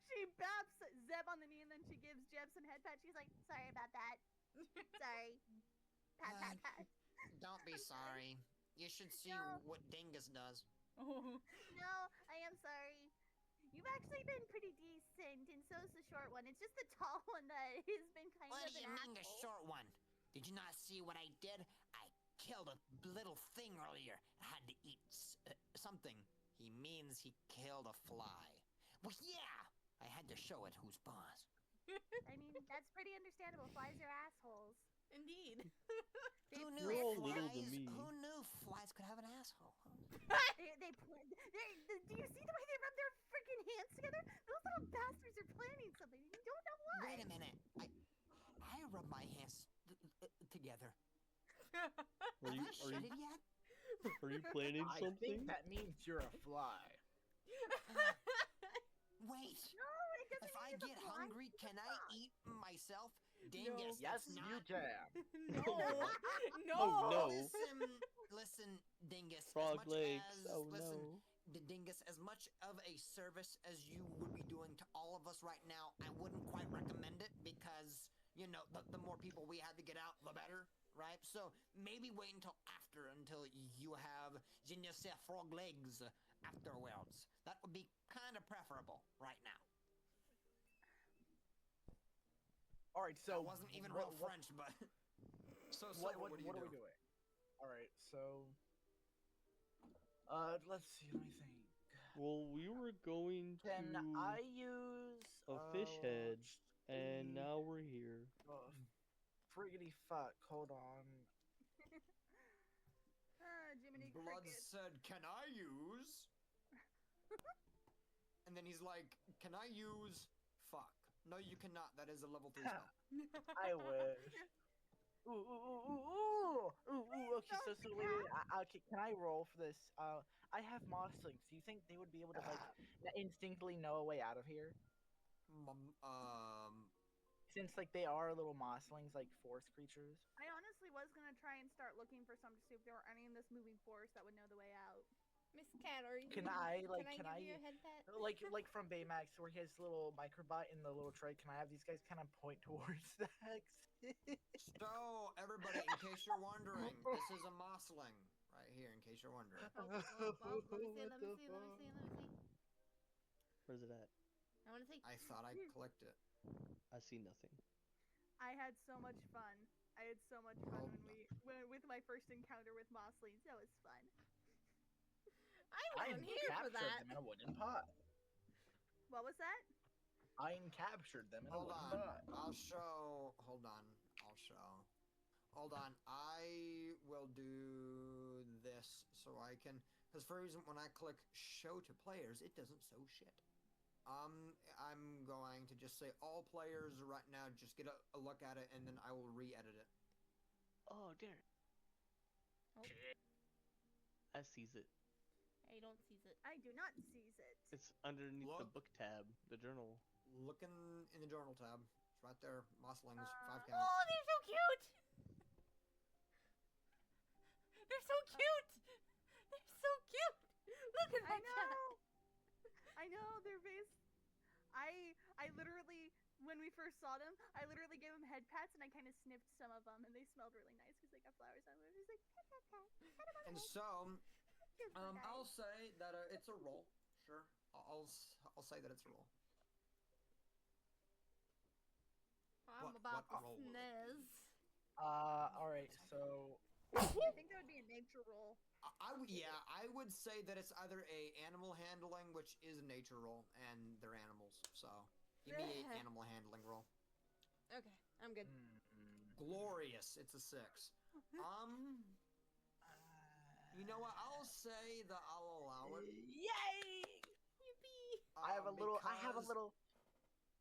She baps Zeb on the knee and then she gives Jeb some head pats. She's like, sorry about that. Sorry. Pat. Don't be sorry. You should see No. what Dingus does. Oh. No, I am sorry. You've actually been pretty decent, and so's the short one. It's just the tall one that has been kind What of do an you mean the asshole. short one? Did you not see what I did? I killed a little thing earlier. I had to eat something. He means he killed a fly. Well, yeah! I had to show it who's boss. I mean, that's pretty understandable. Flies are assholes. Indeed. Who You're knew all little to flies? me. Who knew flies could have an asshole? Do you see the way they rub their freaking hands together? Those little bastards are planning something. You don't know what. Wait a minute. I rub my hands together. Are Have you I shut it yet? are you planning I something? think that means you're a fly. Wait. No, it doesn't If mean I it's a get fly. hungry, It's a can I frog. eat myself? Dingus, Yes, that's you not... can. No. No. Oh, no. Listen, Dingus. Frog as much legs. as, Oh listen, no. Dingus, as much of a service as you would be doing to all of us right now, I wouldn't quite recommend it because, you know, the more people we have to get out, the better, right? So maybe wait until you have frog legs afterwards. That would be kind of preferable right now. All right, So so it wasn't even what- real what- French, but so What Silver, are we doing? All right, so let's see. Let me think. Well, we were going to Can I use a fish head, let's and see. now we're here. Friggity fuck! Hold on. Jiminy Blood Cricket. said, "Can I use?" And then he's like, "Can I use?" Fuck. No, you cannot. That is a level 3 spell. I wish. Ooh. Okay, so wait. Okay, can I roll for this? I have mosslings. Do you think they would be able to like instinctively know a way out of here? Since like they are little mosslings, like forest creatures. I honestly was gonna try and start looking for some to see if there were any in this moving forest that would know the way out. Miss Cat, are you? Can I Can I give you a head pat? like from Baymax where he has the little microbot in the little tray? Can I have these guys kind of point towards that? So, everybody, in case you're wondering, this is a mossling right here. In case you're wondering. Let me see. Where's it at? I want to see. I thought I clicked it. I see nothing. I had so much fun. I had so much fun Oh, with my first encounter with mosslings. That was fun. I wasn't here for captured that. them in a wooden pot. What was that? I captured them in a Hold wooden on. pot. I'll show. Hold on. I'll show. Hold on. I will do this so I can. Because for reason, when I click show to players, it doesn't show shit. I'm going to just say all players right now. Just get a look at it, and then I will re-edit it. Oh, dear. Oh. I sees it. I don't see it. I do not seize it. It's underneath the Look. book tab, the journal. look in the journal tab. It's right there. Mosslings, 5 count. Oh, they're so cute! They're so cute! They're so cute! Look at I that chat! know. I know their face. I literally, when we first saw them, I literally gave them head pats and I kind of sniffed some of them and they smelled really nice because they got flowers on them. It was like pat pat pat. Pat them on And the head. so, Good boy, guys. I'll say that it's a roll. Sure, I'll say that it's a roll. I'm What about to roll will it be? sniz. All right. So I think that would be a nature roll. I would say that it's either a animal handling, which is a nature roll, and they're animals. So give me an animal handling roll. Okay, I'm good. Glorious. It's a 6. You know what? I'll say that I'll allow it. Yay! Yippee! I have a little. Because-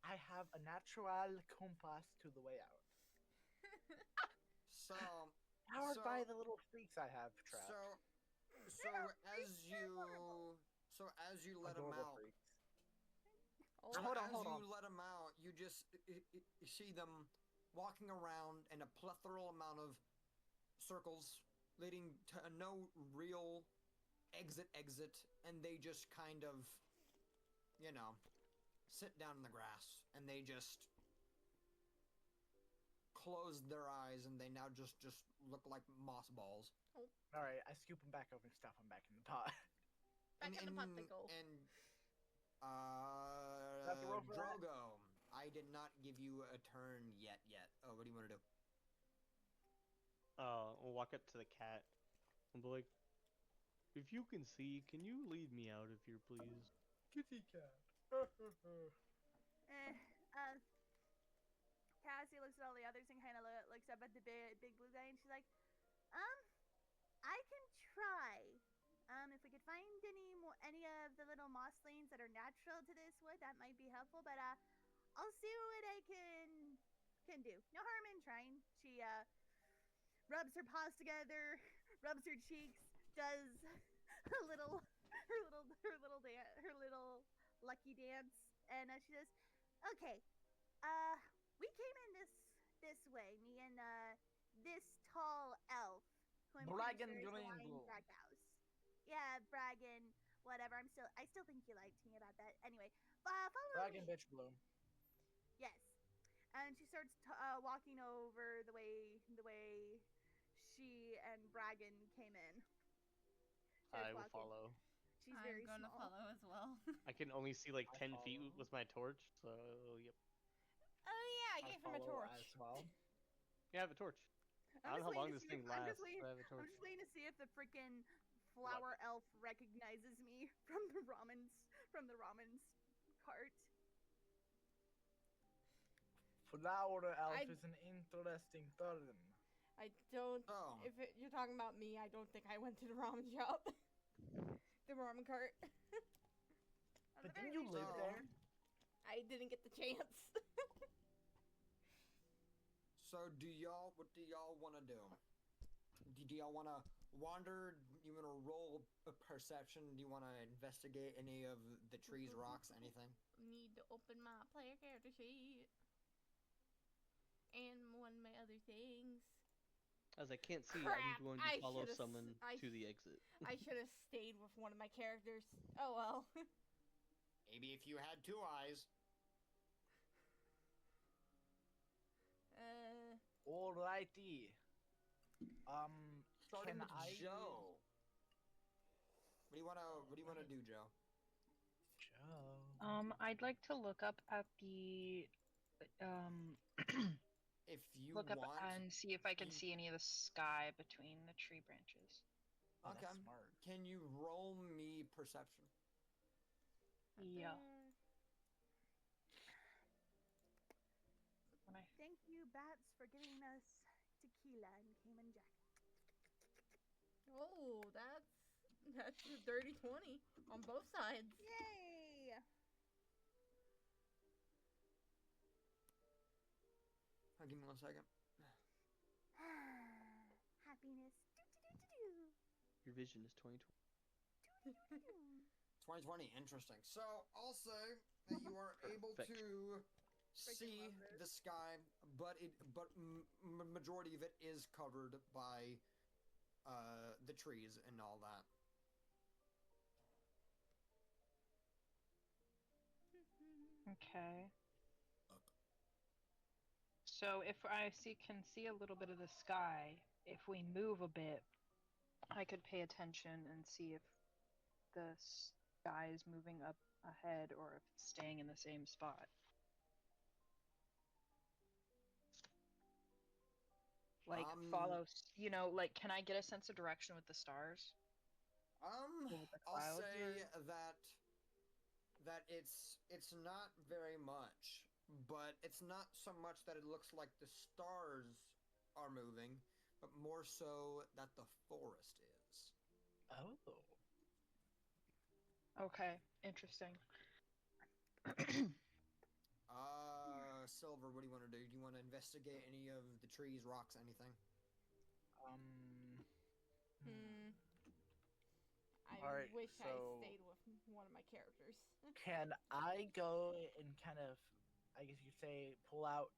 I have a natural compass to the way out. So Powered So- by the little freaks I have trapped. So as you let them Adorable out, freaks. Oh, Hold on, as hold you on. let them out, you just see them walking around in a plethora amount of circles leading to no real exit, and they just kind of, sit down in the grass, and they just close their eyes, and they now just look like moss balls. All right, I scoop them back up and stuff them back in the pot. Back in the pot they go. And Have to roll for that. Drogo, I did not give you a turn yet. Oh, what do you want to do? We'll walk up to the cat and be like, if you can see, can you lead me out of here, please? Kitty cat. Cassie looks at all the others and kind of looks up at the big blue guy and she's like, I can try. If we could find any of the little mosslings that are natural to this wood, that might be helpful. But I'll see what I can do. No harm in trying. She rubs her paws together, rubs her cheeks, does her little lucky dance, and she says, "Okay, we came in this way. Me and this tall elf who I'm pretty Braggin' sure is the Green Lion Blue. Braghouse. Yeah, bragging, whatever. I still think you liked me about that. Anyway, follow Dragon me. bitch bloom. Yes, and she starts walking over the way she and Braggin came in. Starts I will walking. follow. She's I'm very gonna small. follow as well. I can only see like I 10 feet follow. with my torch, so yep. Oh yeah, I gave him a follow torch. as well. Yeah, I have a torch. I don't know how long this thing lasts, but I have a I'm torch. just waiting to see if the freaking flower elf recognizes me from the ramen cart. Flower elf I- is an interesting term. I don't. Oh. If you're talking about me, I don't think I went to the ramen shop. The ramen cart. At the But very didn't you least, live So- there? I didn't get the chance. So what do y'all want to do? Do y'all want to wander? You want to roll a perception? Do you want to investigate any of the trees, rocks, anything? Need to open my player character sheet. And one of my other things. As I can't see, Crap, I'm going to I follow should've someone I to the exit. I should have stayed with one of my characters. Oh well. Maybe if you had 2 eyes. Alrighty. Starting Can with I Joe. What do you want to do, Joe? Joe. I'd like to look up at the If you look up want, and see if I can you- see any of the sky between the tree branches. Oh, okay. that's smart. Can you roll me perception? Yeah. When I thank you, Bats, for giving us tequila and Cayman Jack. Oh, that's a dirty 20 on both sides. Yay! Give me 1 second. Happiness. Your vision is 2020. 2020, interesting. So I'll say that you are able Perfection. to see love this. the sky, but majority of it is covered by the trees and all that. Okay. So if I can see a little bit of the sky, if we move a bit, I could pay attention and see if the sky is moving up ahead or if it's staying in the same spot. Like follow, like can I get a sense of direction with the stars? Or the I'll clouds say or... that it's not very much, but it's not so much that it looks like the stars are moving, but more so that the forest is. Oh. Okay, interesting. Silver, what do you want to do? Do you want to investigate any of the trees, rocks, anything? I Alright, wish I so- stayed with one of my characters. Can I go and kind of, I guess you could say, pull out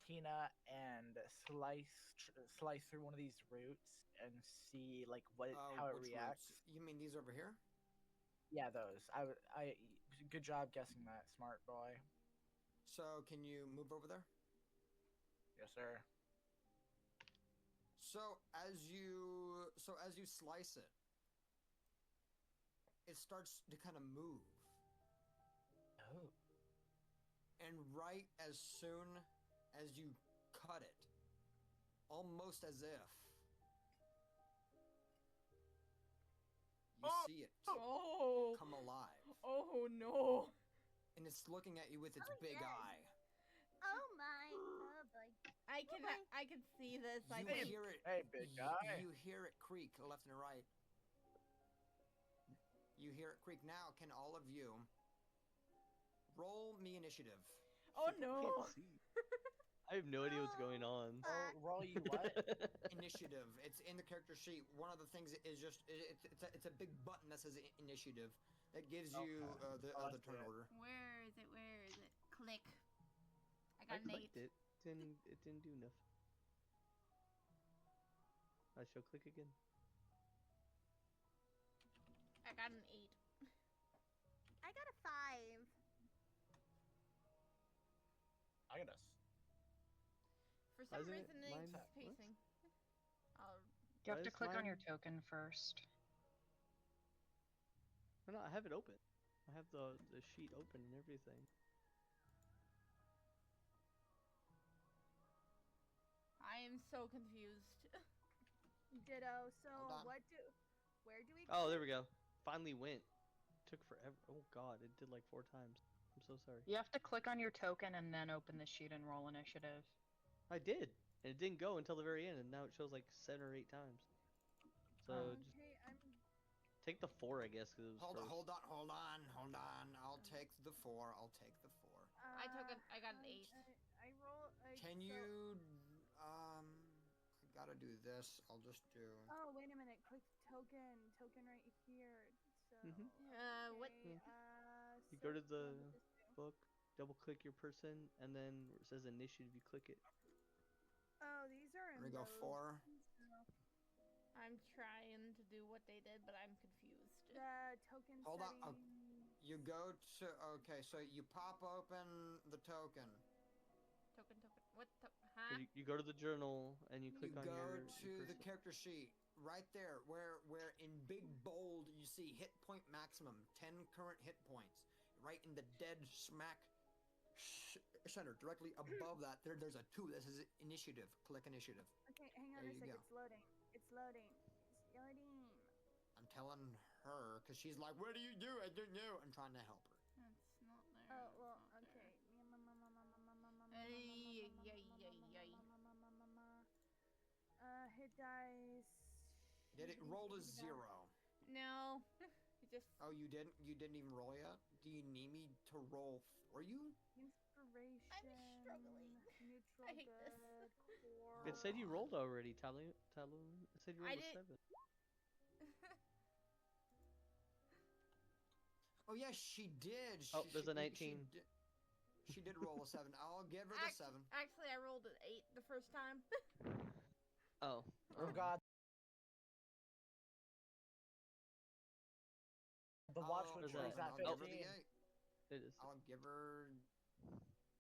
Tina and slice through one of these roots and see like how it Which reacts? roots? You mean these over here? Yeah, those. Good job guessing that, smart boy. So, can you move over there? Yes, sir. So as you slice it, it starts to kind of move. Oh. And right as soon as you cut it, almost as if you see it Oh! come alive. Oh no! And it's looking at you with its big yes. eye. Oh my. Oh boy. I can see this. I You can. hear it. Hey, big guy. You hear it creak left and right. You hear it creak. Now, can all of you roll me initiative? Oh no! Can't see. I have no idea what's going on. Roll you what? Initiative. It's in the character sheet. One of the things is just it's a big button that says initiative that gives you the Oh, I other see turn it. order. Where is it? Where is it? Click. I I got an 8. clicked it. It didn't do nothing. I shall click again. I got an 8. I got a 5. I got us. For some Hasn't it? reason, Mine- it's what? pacing. I'll You have Why to is click on your mine- token first. No, I have it open. I have the sheet open and everything. I am so confused. Ditto. So Hold on. where do we? Oh, there we go. Finally went. Took forever. Oh god, it did like 4 times. I'm so sorry. You have to click on your token and then open the sheet and roll initiative. I did. And it didn't go until the very end, and now it shows like 7 or 8 times. So just Okay, I'm. take the 4, I guess, because it was Hold first. on. I'll take the 4. I got an 8. I roll. Can so- you? I gotta do this. I'll just do. Oh wait a minute! Click token right here. So. Mhm. What? Okay, You go to so the what would this do? book, double click your person, and then where it says initiative, you click it. Oh, these are in We're gonna go rows, 4. so I'm trying to do what they did, but I'm confused. the token Hold on, settings. You go to. Okay, so you pop open the token. Token. What? Or Huh? You go to the journal and you You click on go your to the person. character sheet right there, where in big bold you see hit point maximum, 10 current hit points. Right in the dead smack center, directly above that, there's a 2 that says initiative. Click initiative. Okay, hang on There a you sec. go. It's loading. I'm telling her because she's like, "What do you do? I don't know." I'm trying to help her. That's not there. Oh that's well, not okay. Hit dice. Did it roll to 0? No. It just. Oh, you didn't. You didn't even roll yet. Do you need me to roll for you? Inspiration. struggling. Neutral I hate this. good. Core. It said you rolled already, Talon. It said you I rolled a did- 7. Oh yeah, she did. Oh, there's a 19. She did roll a 7. I'll give her the 7. Actually, I rolled an 8 the first time. Oh. Oh God. The watch I'll which give is her- at I'll give her 15. the 8. It is. I'll give her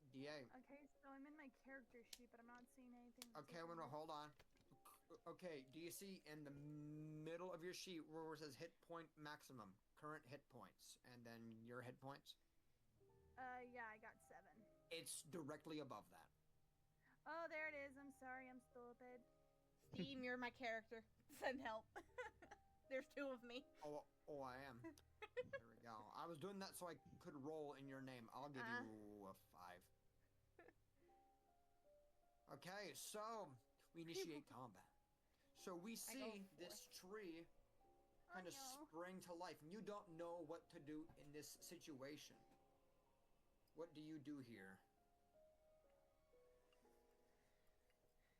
D8. Okay, so I'm in my character sheet, but I'm not seeing anything. Okay, I'm gonna hold on. Okay, do you see in the middle of your sheet where it says hit point maximum, current hit points, and then your hit points? Yeah, I got 7. It's directly above that. Oh, there it is. I'm sorry, I'm stupid. Steam, you're my character. Send help. There's 2 of me. Oh, I am. There we go. I was doing that so I could roll in your name. I'll give you a 5. Okay, so we initiate combat. So we I go see for this tree kind of no. spring to life, and you don't know what to do in this situation. What do you do here?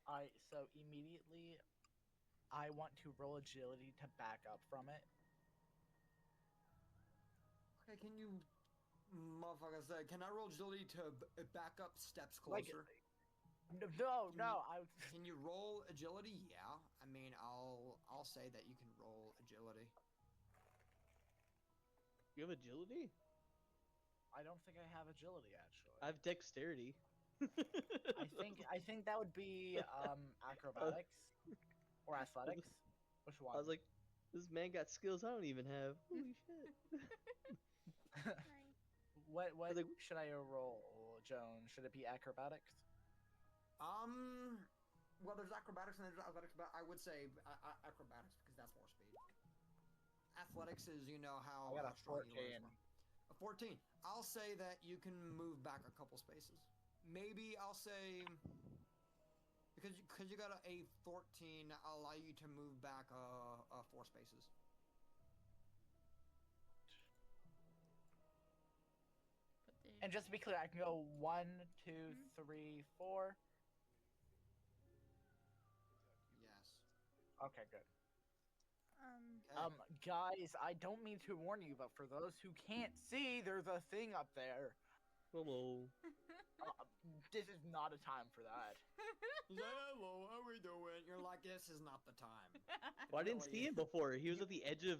Alright, so immediately I want to roll agility to back up from it. Okay, can you, motherfucker, say, can I roll agility to back up steps Like, closer? No, I Can you roll agility? Yeah. I mean, I'll say that you can roll agility. You have agility? I don't think I have agility actually. I have dexterity. I think that would be acrobatics or athletics. Which one? I was like, this man got skills I don't even have. Holy shit. what was like- should I roll, Joan? Should it be acrobatics? Well, there's acrobatics and there's athletics, but I would say acrobatics because that's more speed. Athletics is, you know, how, I got how a strong you 14. are. A 14. I'll say that you can move back a couple spaces. Maybe I'll say because you got a 14, I'll allow you to move back 4 spaces. And just to be clear, I can go 1, 2, 3, 4. Yes. Okay, good. Okay. Guys, I don't mean to warn you, but for those who can't see, there's a thing up there. Hello. This is not a time for that. Hello, how we doing? You're like, this is not the time. Well, I didn't see him before. He was at the edge of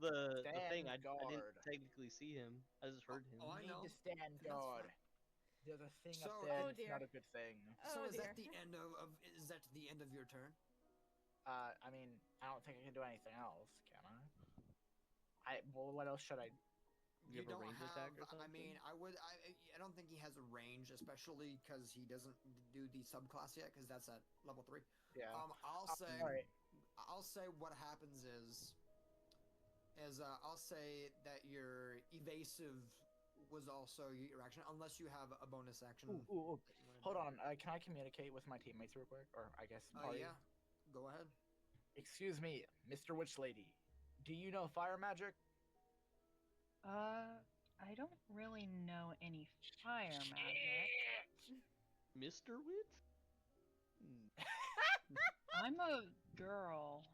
the thing. I didn't guard. technically see him. I just heard him. Oh, I You need know. to stand That's guard. fine. There's a thing So, up there. oh and it's dear. not a good thing. So Oh, is dear. that the end is that the end of your turn? I mean, I don't think I can do anything else, can I? Well, what else should I? You have a don't range have. attack or something? I mean, I don't think he has a range, especially because he doesn't do the subclass yet, because that's at level 3. Yeah. I'll say. Alright. I'll say what happens is I'll say that your evasive was also your action, unless you have a bonus action. Ooh. that you wanna Hold do. on. Can I communicate with my teammates real quick, or I guess party? Yeah. Go ahead. Excuse me, Mr. Witch Lady. Do you know fire magic? I don't really know any fire magic. Mr. Witch? I'm a girl.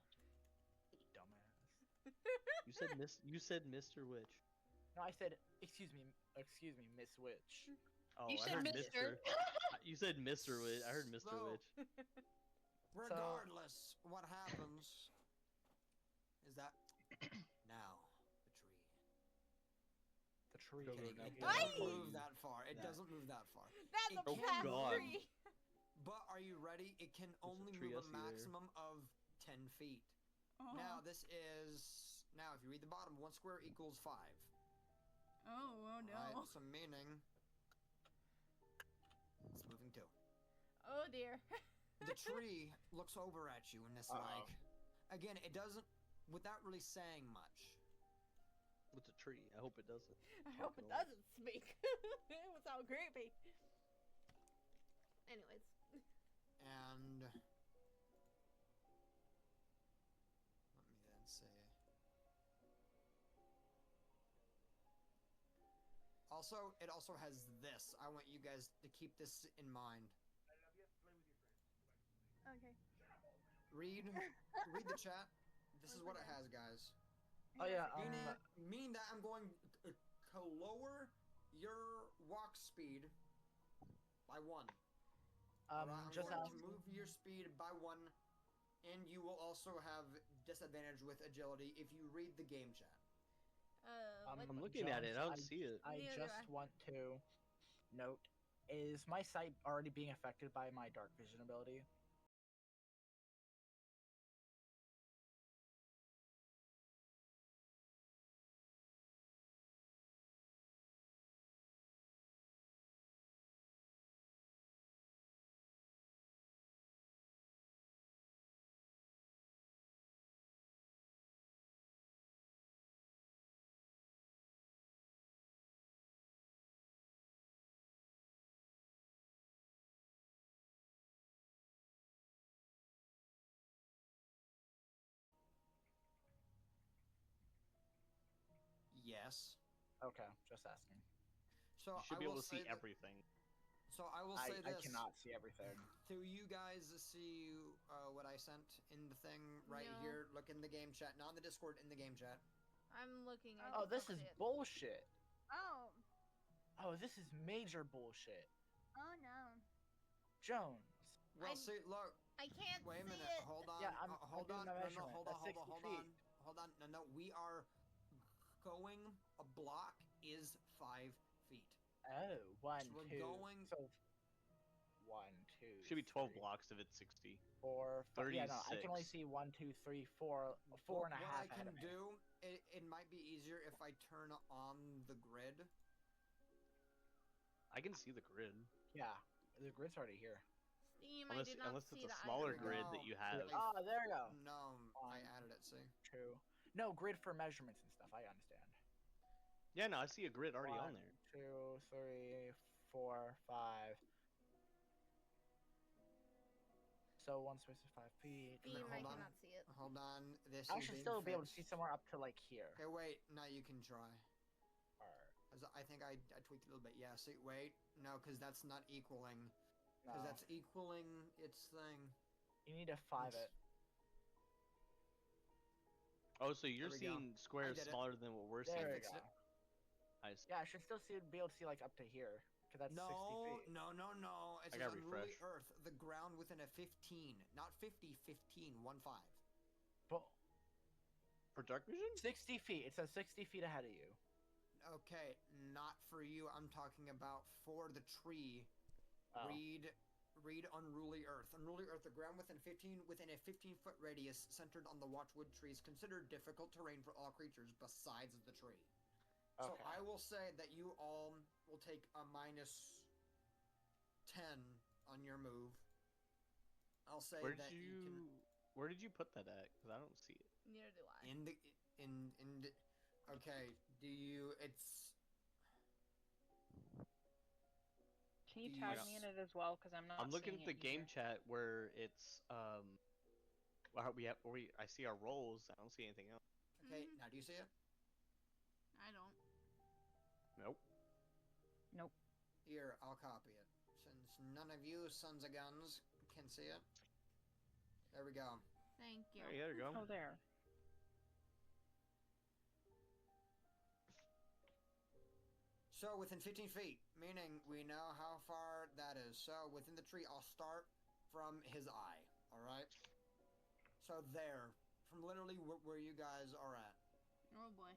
Dumbass. You said Mr. Witch. No, I said, excuse me, Miss Witch. Oh, You I said heard Mr. You said Mr. Witch. I heard Mr. So- Witch. Regardless, what happens is that now The tree. Go, it go, go. doesn't Aye! move that far. It That. doesn't move that far. That's It a can fat God. tree. But are you ready? It can a only tree, move I a see there. maximum of 10 feet. Now this is if you read the bottom, 1 square equals 5. Oh no. Right? So meaning it's moving 2. Oh dear. The tree looks over at you and it's like, again, it doesn't, without really saying much. What's a tree? I hope it doesn't. I hope it doesn't speak. It would sound creepy. Anyways. And let me then say. Also, it also has this. I want you guys to keep this in mind. Okay. Read the chat. This is what it has, guys. Oh yeah. Meaning that I'm going lower your walk speed by 1. Alright, I'm Just going ask. to move your speed by 1, and you will also have disadvantage with agility if you read the game chat. I'm looking at it. I don't see it. I Neither just do I. want to note: is my sight already being affected by my dark vision ability? Yes. Okay, just asking. So You should I be will able to see say that, everything. So I will I say this. cannot see everything. Do you guys see what I sent in the thing right No. here? Look in the game chat, not in the Discord, in the game chat. I'm looking. I Oh, just this don't is see it. bullshit. Oh. Oh, this is major bullshit. Oh no. Jones. Well, I- see, look. I can't Wait a see minute. it. Hold on. Yeah, I'm hold doing on. my No, measurement. hold on. That's Hold on. 60 Hold feet. on. Hold on. No. We are going. A block is 5 feet. Oh, one, So we're two. going- So 1, 2. Should be 12 3, blocks if it's 60. 4, 5. Yeah, no, I can only 36. see 1, 2, 3, 4, 4 and a What half I ahead can of me. do, it might be easier if I turn on the grid. I can see the grid. Yeah, the grid's already here. Steam, Unless, I did not unless see it's a the smaller item. grid No. that you have. Oh, there you go. No, I One. added it. See. 2. No, grid for measurements and stuff. I understand. Yeah, no, I see a grid already on 1, there. 2, 3, 4, 5. So 1 space is 5 feet. Steam, I hold on. cannot see it. Hold on. This I is should being still be able to see fixed. somewhere up to like here. Okay, wait. No, you can try. Or, 'Cause I think I tweaked a little bit. Yeah. See, wait. No, because that's not equaling. no. Because that's equaling its thing. You need to 5 it. Oh, so you're There we go. seeing squares did it. smaller than what we're There seeing. we fixed go. it. I see. Yeah, I should still be able to see like up to here. Because that's 60 feet. No. It I says gotta unruly refresh. Earth, the ground within a 15, not 50, 15, 1-5. But For dark vision? 60 feet. It says 60 feet ahead of you. Okay, not for you. I'm talking about for the tree. Oh. Read Unruly Earth. Unruly Earth, the ground within a 15-foot radius centered on the watchwood trees, considered difficult terrain for all creatures besides the tree. So Okay. I will say that you all will take a -10 on your move. I'll say Where did that you Where did you put that at? Because I don't see it. Neither do I. can in the okay. Do you? It's Can you Do you tag s- me in it as well? Because I'm not. I'm looking seeing at the it game either. chat where it's I see our roles. I don't see anything else. okay. Mhm. Now do you see it? I don't. Nope. Nope. Here, I'll copy it. Since none of you sons of guns can see it. There we go. Thank you. There you go. Oh, there. So within 15 feet, meaning we know how far that is. So within the tree, I'll start from his eye. All right. So there, from literally where you guys are at. Oh boy.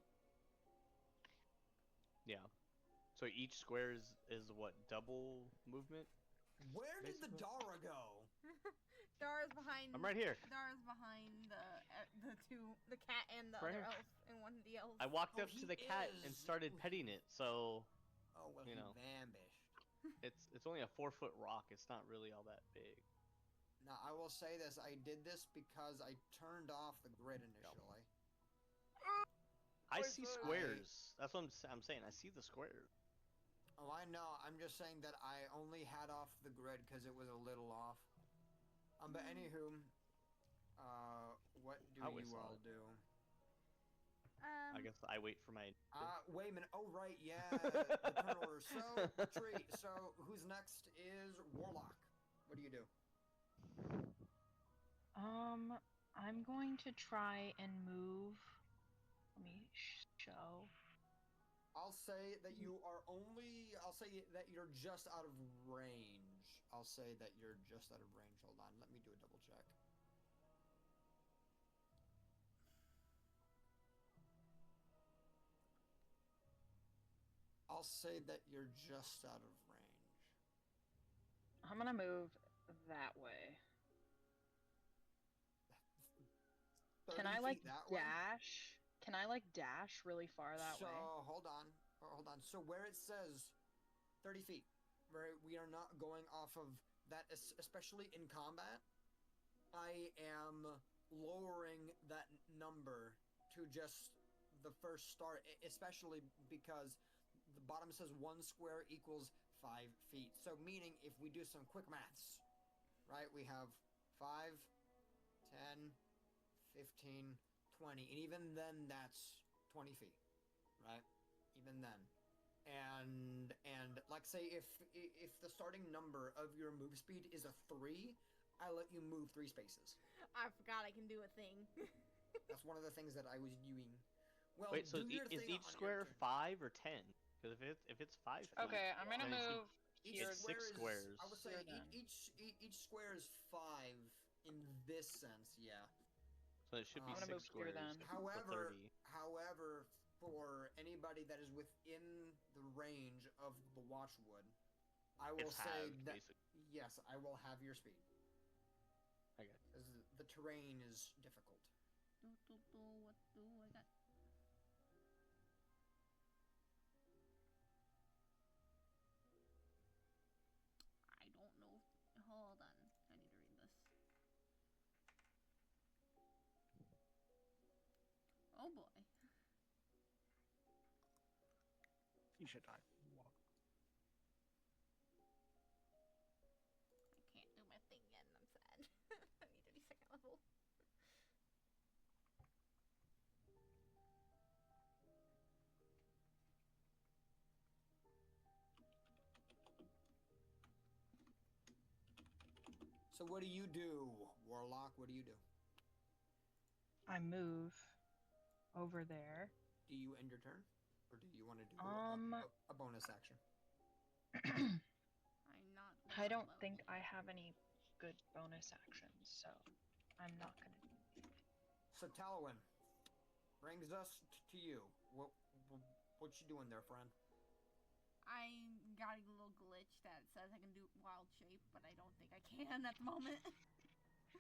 Yeah. So each square is what, double movement? Where did the Basically. Dara go? Dara's behind. I'm right here. Dara's behind the cat and the Right other here. elf, and one of the elves. I walked Oh, up to he the cat and is- started petting it. So Oh well, You he know. vanished. it's only a 4-foot rock. It's not really all that big. Now I will say this: I did this because I turned off the grid initially. I Wait, see so- squares. That's what I'm saying. I see the squares. Oh, I know. I'm just saying that I only had off the grid because it was a little off. But anywho, what do I always you saw all it. do? I guess I wait for my. Wait a minute. Oh, right. Yeah, the turn order. So, tree. So, who's next is Warlock. What do you do? I'm going to try and move. Let me show. I'll say that you are only. I'll say that you're just out of range. I'll say that you're just out of range. Hold on, let me do a double check. I'll say that you're just out of range. I'm gonna move that way. 30 Can I like feet that way? dash? Can I like dash really far that so, way? hold on. So where it says 30 feet, where we are not going off of that, especially in combat, I am lowering that number to just the first start, especially because the bottom says 1 square equals 5 feet. So meaning if we do some quick maths, right, we have 5, 10, 15, 20, and even then that's 20 feet, right? Even then. And like say if the starting number of your move speed is a 3, I let you move 3 spaces. I forgot I can do a thing. That's one of the things that I was doing. Well, Wait, so do your is thing each on square your turn. 5 or 10? Because if it's 5 feet, Okay, I'm gonna then it's move Each here. It's square 6 is, squares. I would say Here then. each square is 5 in this sense, yeah. So it should be I'm gonna 6 move here squares then. for 30. However, for anybody that is within the range of the Watchwood, I will It's say halved, that basically. yes, I will have your speed. Okay. Because the terrain is difficult. What do I got? I don't know. Hold on. I need to read this. Oh boy. You should die. I can't do my thing yet, and I'm sad. I need to be second level. So what do you do, Warlock? What do you do? I move over there. Do you end your turn, or do you want to do a bonus action? I'm not. I don't think I have any good bonus actions, so I'm not gonna. So Talwyn, brings us to you. What you doing there, friend? I got a little glitch that says I can do wild shape, but I don't think I can at the moment.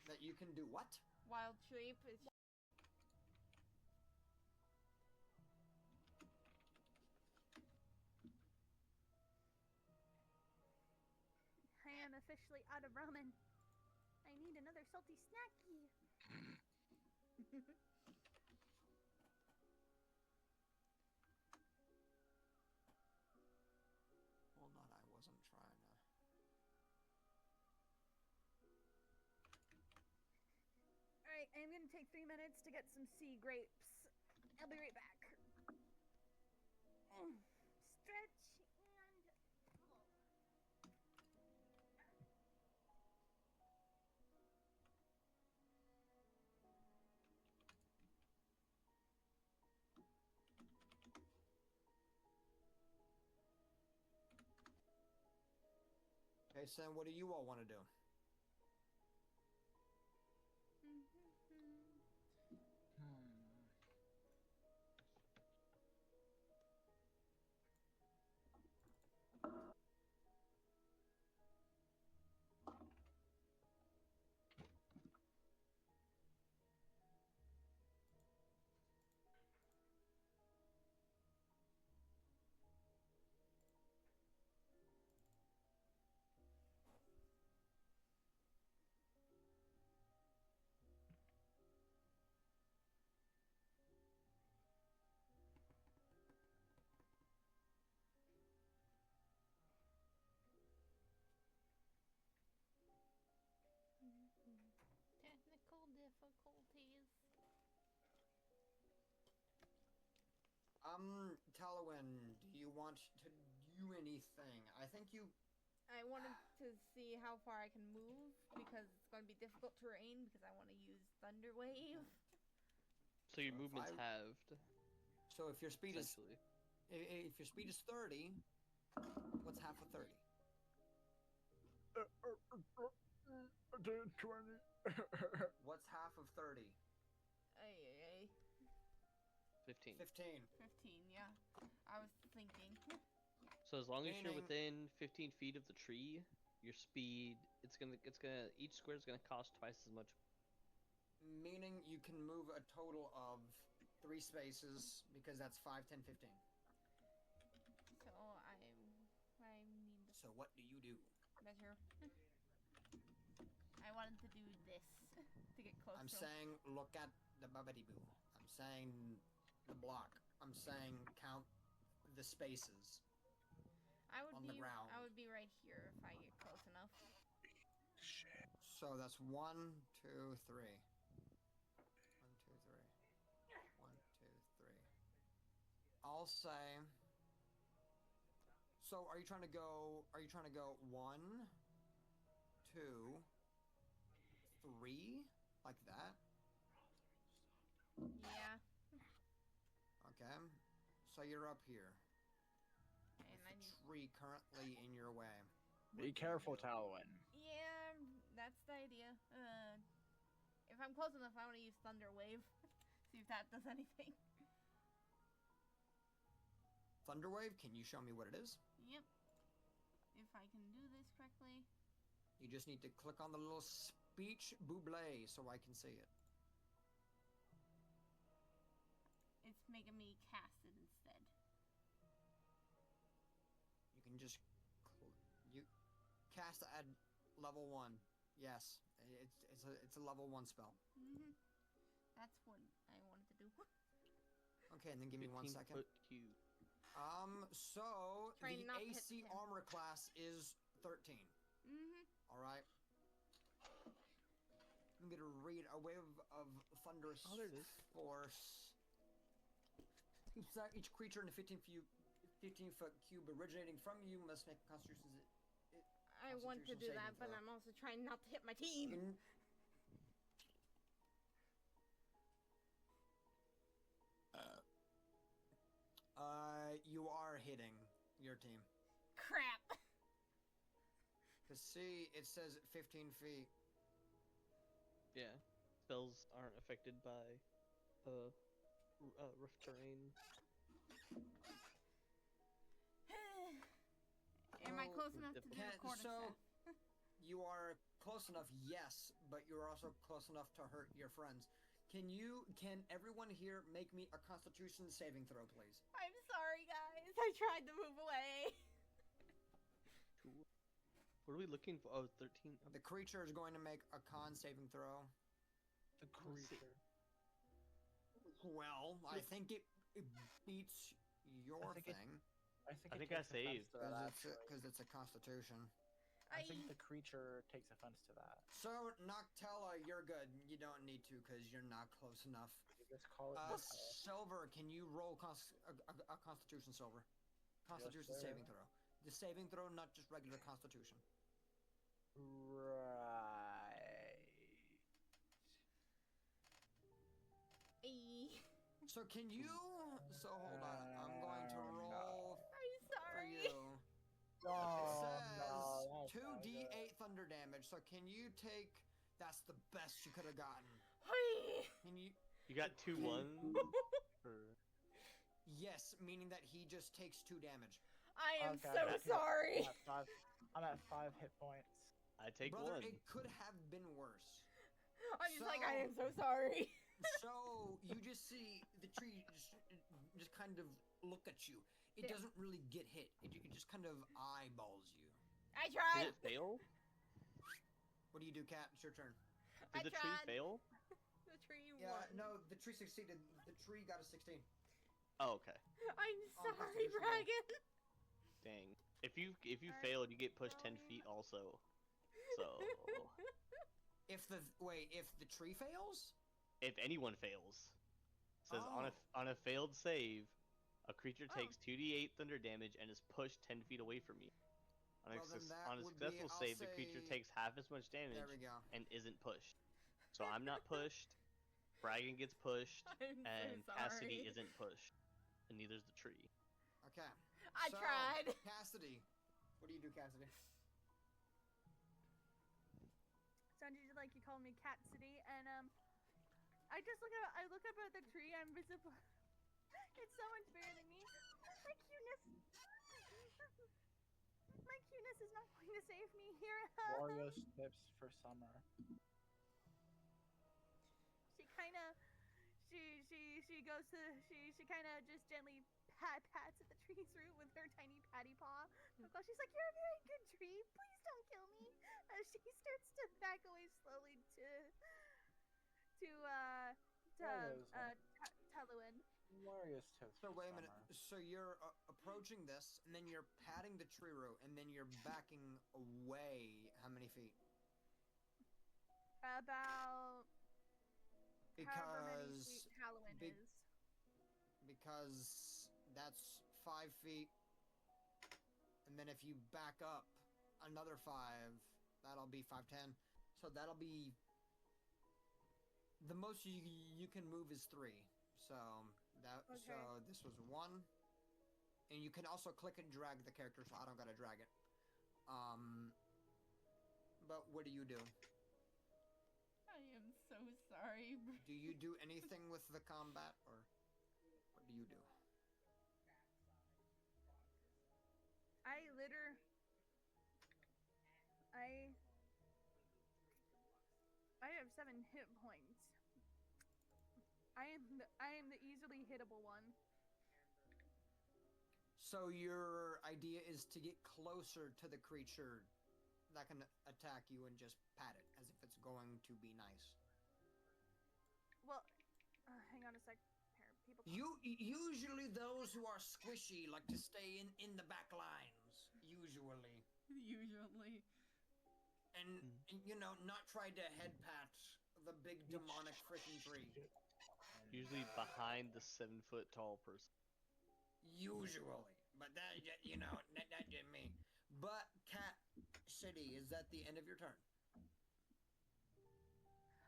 That you can do what? Wild shape is. I am officially out of ramen. I need another salty snacky. Hold on, I wasn't trying to. Alright, I'm gonna take 3 minutes to get some sea grapes. I'll be right back. Stretch and pull. Okay, Sam, what do you all want to do? Technical difficulties. Talwyn, do you want to do anything? I think you. I wanted to see how far I can move because it's going to be difficult terrain because I want to use Thunder Wave. So your So if movement's I- halved, So if your speed is essentially. If your speed is 30, what's half of 30? 20. What's half of 30? Ay, ay, ay. 15. 15. 15, yeah. I was thinking. So as long as you're Meaning- within 15 feet of the tree, your speed each square is gonna cost twice as much. Meaning you can move a total of 3 spaces because that's 5, 10, 15. So I need So what do you do? to measure. I wanted to do this to get close I'm to him. saying look at the babidi boo. I'm saying the block. I'm saying count the spaces. I would On the be ground. I would be right here if I get close enough. So that's 1, 2, 3. 1, 2, 3. 1, 2, 3. I'll say. So are you trying to go? Are you trying to go 1, 2, 3, like that? Yeah. Okay. So you're up here. And I need Tree currently in your way. Be careful, Talwyn. Yeah, that's the idea. If I'm close enough, I want to use Thunder Wave. See if that does anything. Thunderwave, can you show me what it is? Yep. If I can do this correctly. You just need to click on the little speech buble so I can see it. It's making me cast it instead. You can just you cast at level 1. Yes, it's a level 1 spell. That's what I wanted to do. Okay, and then give me 1 second. 15-foot cube. So Try the not to hit AC him. armor class is 13. All right. I'm gonna read a wave of thunderous Oh, there it is. force. Each creature in a 15-foot cube originating from you must make a Constitution. I want to do Constitution that, saving but throw. I'm also trying not to hit my team. You are hitting your team. Crap. Cause see, it says 15 feet. Yeah. Spells aren't affected by rough terrain. Am I Oh, close enough to do Can, the quarter so staff? you are close enough, yes, but you're also close enough to hurt your friends. Can everyone here make me a Constitution saving throw, please? I'm sorry, guys. I tried to move away. Cool. What are we looking for? Oh, 13. The creature is going to make a con saving throw. The creature. Well, I think it beats your think it- thing I think I saved. because it's a Constitution. I think the creature takes offense to that. So Noctella, you're good. You don't need to because you're not close enough. You just call it Silver, can you roll a Constitution, Silver? Constitution sir. saving throw. The saving throw, not just regular Constitution. Right. So can you? So hold on. I'm going to roll I'm for sorry. you. Oh, It no, says that's not 2d8 thunder damage. So can you take? That's the best you could have gotten. Can you? You got 2 1s? Or... Yes, meaning that he just takes 2 damage. I am Okay, so okay. sorry. I'm at 5 hit points. I take Brother, 1. it could have been worse. I'm just like, I am so sorry. So you just see the tree just kind of look at you. It Yeah. doesn't really get hit. It just kind of eyeballs you. I Did tried. it fail? What do you do, Kat? It's your turn. Did I the tree tried. fail? The tree Yeah, won. no, the tree succeeded. The tree got a 16. Oh, okay. I'm Oh, sorry, Constitution roll. Dragon. Dang. If you failed, you get pushed 10 feet also. So If the tree fails, if anyone fails, it says Oh. on a failed save, a creature Oh. takes 2d8 thunder damage and is pushed 10 feet away from you. On a, Well, then that on a would be- successful I'll save, the creature say- takes half as much damage there we go. and isn't pushed. So I'm not pushed. Bragan gets pushed, I'm and so Cassidy sorry. isn't pushed, and neither's the tree. Okay. I so, tried. Cassidy. What do you do, Cassidy? Sounded like you called me Cat City, and I look up at the tree. I'm visible. It's so much bigger than me. My cuteness. My cuteness is not going to save me here. Wario's tips for summer. She kind of, she goes to, she kind of just gently pats at the tree's root with her tiny patty paw. She's like, "You're a very good tree. Please don't kill me." As she starts to back away slowly to Taluin. Wario's tips So for wait a summer. minute. So you're approaching this, and then you're patting the tree root, and then you're backing away. How many feet? About however many Because feet Taluin big- is. because that's 5 feet, and then if you back up another 5, that'll be 5, 10. So that'll be the most you can move is 3. So so Okay. this was 1, and you can also click and drag the character, so I don't gotta drag it. But what do you do? I am so sorry. Do you do anything with the combat, or what do you do? I have 7 hit points. I am the easily hittable one. So your idea is to get closer to the creature that can attack you and just pat it as if it's going to be nice. Well, hang on a sec. People. Usually those who are squishy like to stay in the back lines. Usually. Usually. And you know, not try to head pat the big demonic freaking tree. Usually behind the 7-foot tall person. Usually, but that you know that didn't me. But Cat City, is that the end of your turn?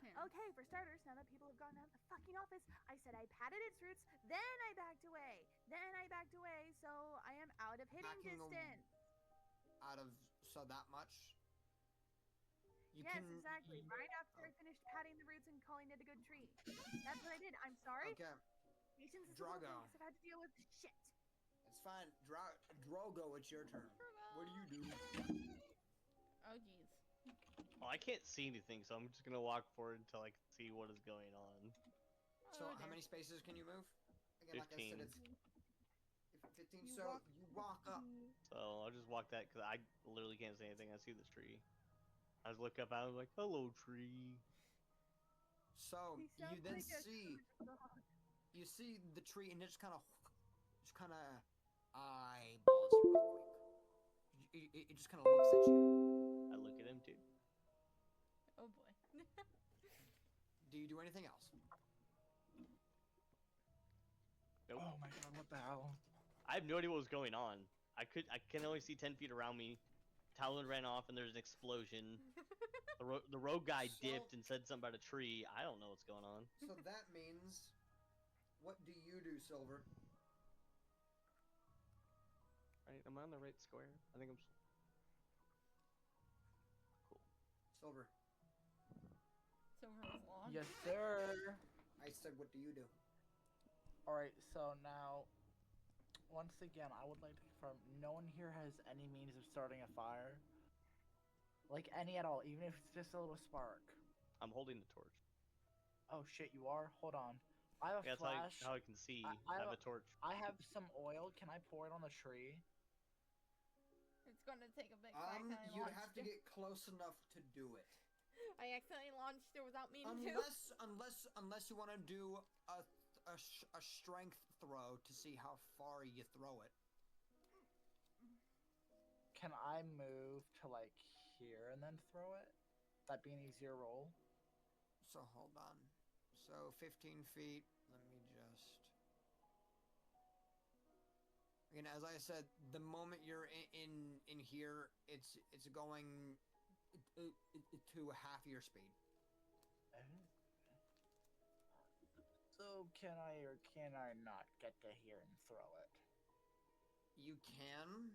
Okay, for starters, now that people have gotten out of the fucking office, I said I patted its roots, then I backed away. So I am out of hitting Backing distance. Out of that much? Yes, exactly. Right after I finished patting the roots and calling it a good tree. That's what I did. I'm sorry. Okay, Patience is a little thing Drago. 'cause I've had to deal with shit. it's fine. Drogo, it's your turn. What do you do? Oh jeez. Well, I can't see anything, so I'm just gonna walk forward until I can see what is going on. So, Oh, how dear. many spaces can you move? Again, like I said, 15. it's 15. You So walk you walk up. So I'll just walk that because I literally can't see anything. I see this tree. I just look up out and I'm like, "Hello, tree." So He you sounds then like a see you see the tree, and it just kind of eyeballs you real quick. It just kind of looks at you. I look at him too. Oh boy. Do you do anything else? Nope. Oh my god, what the hell? I have no idea what was going on. I can only see 10 feet around me. Talon ran off and there's an explosion. The rogue guy So- dipped and said something about a tree. I don't know what's going on. So that means, what do you do, Silver? Right? Am I on the right square? I think I'm. Cool. Silver. Silver was long. Yes, sir. I said, what do you do? Alright, so now, once again, I would like to confirm, no one here has any means of starting a fire? Like, any at all, even if it's just a little spark. I'm holding the torch. Oh shit, you are? Hold on. I have a Yeah, that's flash. how I can see. I I have have a torch. I have some oil. Can I pour it on the tree? It's gonna take a bit. 'cause I accidentally You launched have to it. get close enough to do it. I accidentally launched it without meaning to. Unless you want to do a strength throw to see how far you throw it. Can I move to like here and then throw it? That be an easier roll? So hold on. So 15 feet. Let me just. Again, as I said, the moment you're in here, it's going to half your speed. So can I or can I not get to here and throw it? you can.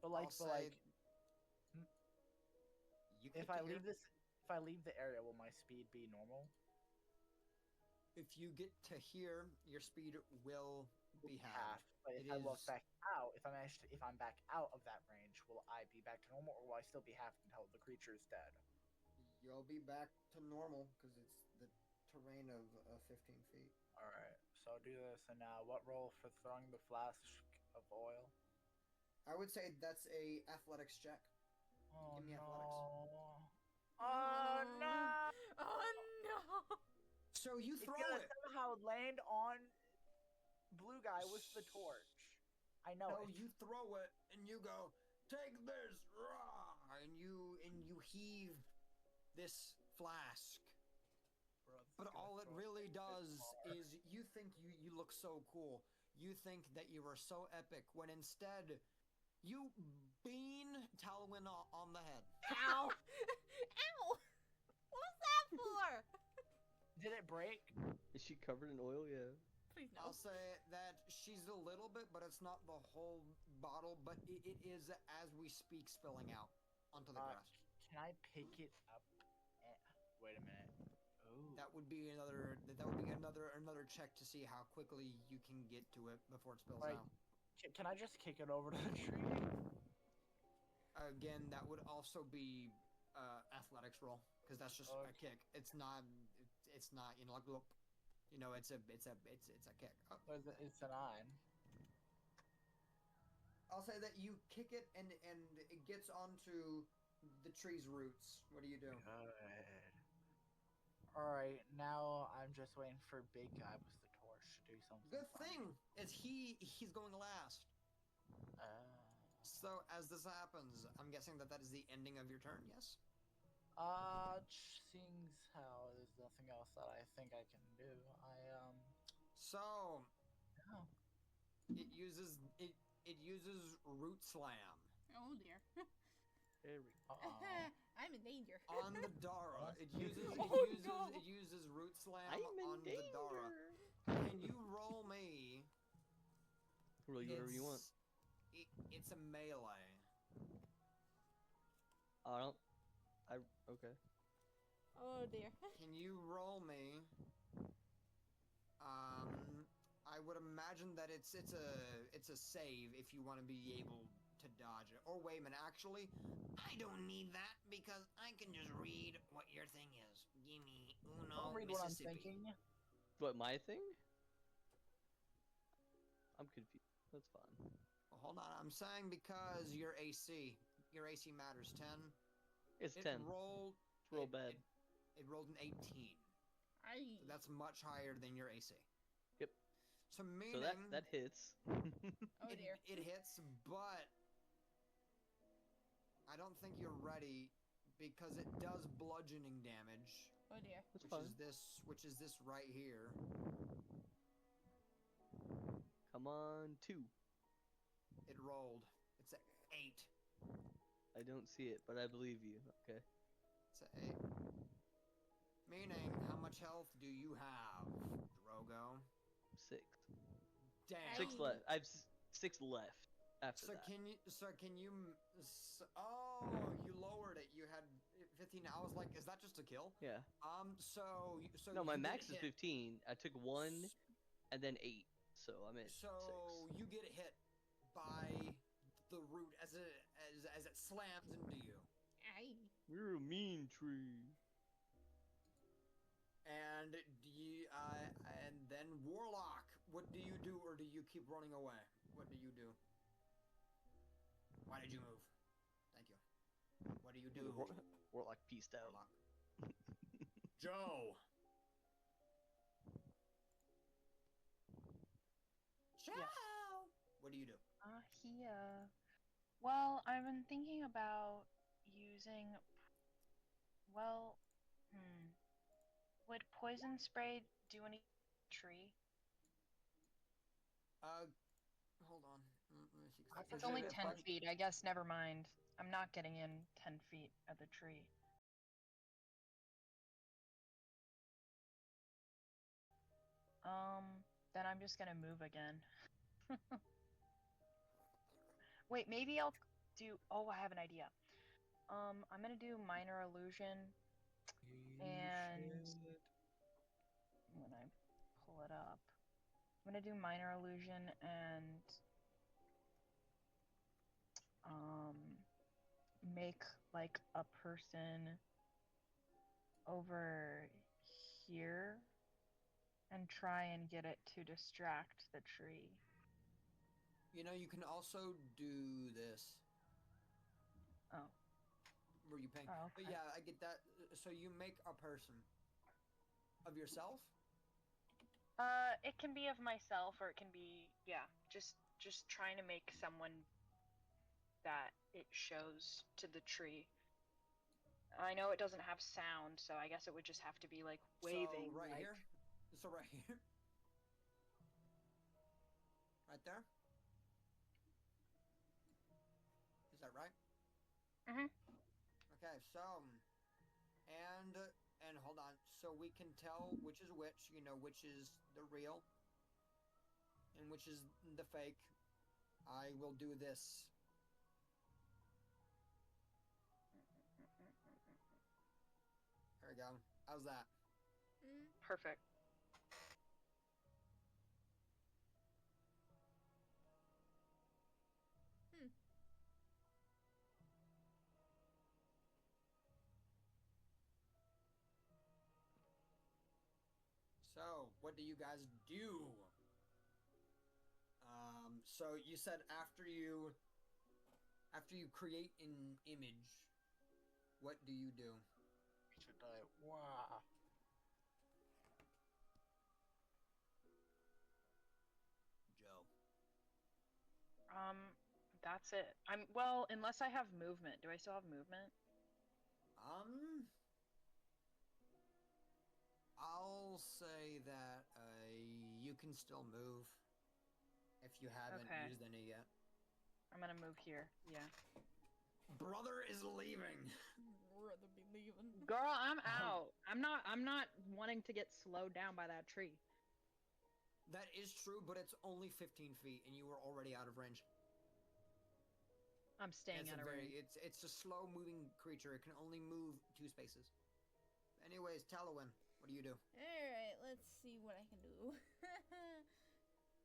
But like, I'll but like, say you if get I to here. if I leave the area, will my speed be normal? If you get to here, your speed will be half. But if It I look is- back out, if I'm back out of that range, will I be back to normal, or will I still be half until the creature is dead? You'll be back to normal because it's the terrain of 15 feet. All right, so do this, and now what roll for throwing the flask of oil? I would say that's a athletics check. Oh Give me no! athletics. Oh no! Oh no! So you It's throw gonna it. somehow land on blue guy with the torch. I know No, it. you throw it and you go, take this, rah! And you heave this flask. Bro, this is But gonna all it throw really this does far. is you think you look so cool. You think that you are so epic when instead you bean Talwyn on the head. Ow! Ow! What was that for? Did it break? Is she covered in oil? Yeah. Please no. I'll say that she's a little bit, but it's not the whole bottle, but it is as we speak spilling out onto the grass. Can I pick it up? Wait a minute. Ooh. That would be another check to see how quickly you can get to it before it spills Like, out. Can I just kick it over to the tree? Again, that would also be athletics roll because that's just a kick. It's not you know like look, you know it's a kick. Oh. It's a 9. I'll say that you kick it and it gets onto the tree's roots. What do you do? Good. Alright, now I'm just waiting for big guy with the torch to do something. Good for thing me. is he's going last. So as this happens, I'm guessing that is the ending of your turn. Yes. Seeing how there's nothing else that I think I can do, So Oh. it uses root slam Oh dear. There we go. I'm in danger. on the Dara. It uses Oh, no. it uses root slam I'm on in the Dara. danger. Can you roll me? Roll you whatever you want. It's a melee. Okay. Oh dear. Can you roll me? I would imagine that it's a save if you want to be able to dodge it. Or wait a minute, actually, I don't need that because I can just read what your thing is. Give me uno I'll read what I'm Mississippi. thinking. What, my thing? I'm confused. That's fine. Well, hold on, I'm saying because your AC matters 10. It's It 10. rolled. It's real it- bad. It rolled an 18. So that's much higher than your AC. Yep. So meaning So that hits. Oh it, dear. it hits, but I don't think you're ready because it does bludgeoning damage, Oh dear. That's which fine. is this right here. Come on, 2. It rolled. It's a 8. I don't see it, but I believe you. Okay. It's a 8. Meaning, how much health do you have, Drogo? 6. Damn. 6 left. I have 6 left after So that. can you? Oh, you lowered it. You had 15. I was like, is that just a kill? Yeah. So No, my you max get is hit. 15. I took 1 and then 8, so I'm at So 6. you get hit by the root as it slams into you, Aye. We're a mean tree. and and then Warlock. What do you do, or do you keep running away? What do you do? Why did you move? Thank you. What do you do, Warlock peaced out. Warlock? Joe. Joe. What do you do? Well, I've been thinking about using. Well, would poison spray do any tree? Hold on. Let me see. I It's Is only it a 10 question? feet. I guess never mind. I'm not getting in 10 feet of the tree. Then I'm just gonna move again. Wait, maybe I'll do. Oh, I have an idea. I'm gonna do minor illusion, and when I pull it up, I'm gonna do minor illusion and make like a person over here and try and get it to distract the tree. You know, you can also do this. Oh. Were you paying? Oh, But okay. yeah, I get that. So you make a person of yourself. It can be of myself, or it can be, yeah, just trying to make someone that it shows to the tree. I know it doesn't have sound, so I guess it would just have to be like waving. So right like... here. So right here. Right there. Is that right? Mhm. Okay, so and hold on. So we can tell which is which, you know, which is the real and which is the fake. I will do this. There we go. How's that? Perfect. So, what do you guys do? So you said after you create an image, what do you do? Wow. Joe. That's it. Well, unless I have movement. Do I still have movement? I'll say that you can still move if you haven't Okay. used any yet. I'm gonna move here. Yeah. Brother is leaving. Rather be leaving. Girl, I'm out. I'm not wanting to get slowed down by that tree. That is true, but it's only 15 feet, and you were already out of range. I'm staying out of range. It's a slow-moving creature. It can only move 2 spaces. Anyways, Talowin, what do you do? Alright, let's see what I can do.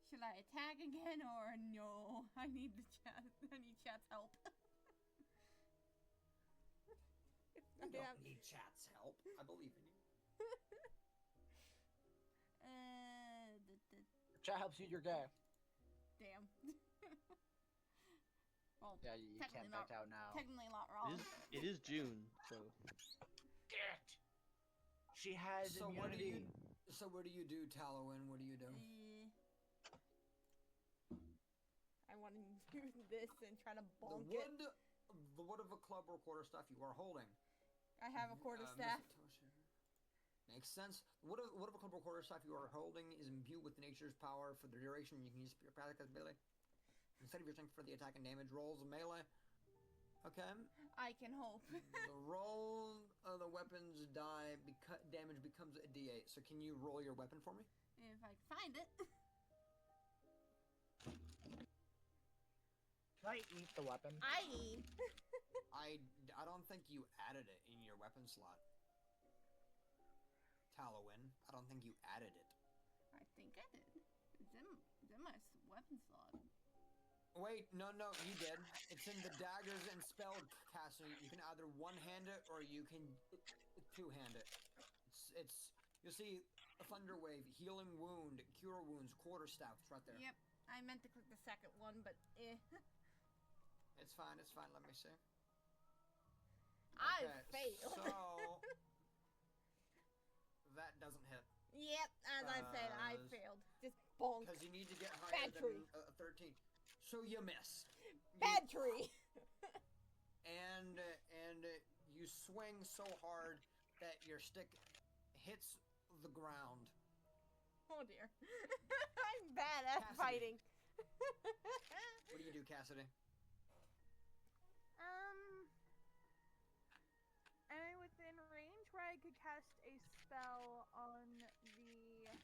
Should I attack again or no? I need chat's help. You don't need chat's help. I believe in you. Chat helps you, you're gay. Damn. Well, Yeah, you can't technically back not- out now. Technically not wrong. It is June, so Damn it! She has So what do immunity. you do, Talowin? What do you do? I want to do this and try to The bonk it. wood of a club or quarterstaff you are holding. I have a quarterstaff. Makes sense. What of a club or quarterstaff you are holding is imbued with nature's power for the duration. You can use your passive as melee instead of your strength for the attack and damage rolls of melee. Okay. I can hope. The roll of the weapon's die damage becomes a D8. So can you roll your weapon for me? If I can find it. Can I eat the weapon? I don't think you added it in your weapon slot. Talowin, I don't think you added it. I think I did. It's in my weapon slot. Wait, no, you did. It's in the daggers and spell casting. You can either one-hand it or you can two-hand it. It's you'll see a thunder wave, healing wound, cure wounds, quarterstaff. It's right there. Yep, I meant to click the second one, but It's fine. It's fine. Let me see. I Okay, failed. So that doesn't hit Yep, as I said, I failed. Just bonk. because you need to get higher Bad tree. than 13. So you miss. Bad tree. And you swing so hard that your stick hits the ground. Oh dear. I'm bad at Cassidy. fighting. What do you do, Cassidy? Am I within range where I could cast a spell on the...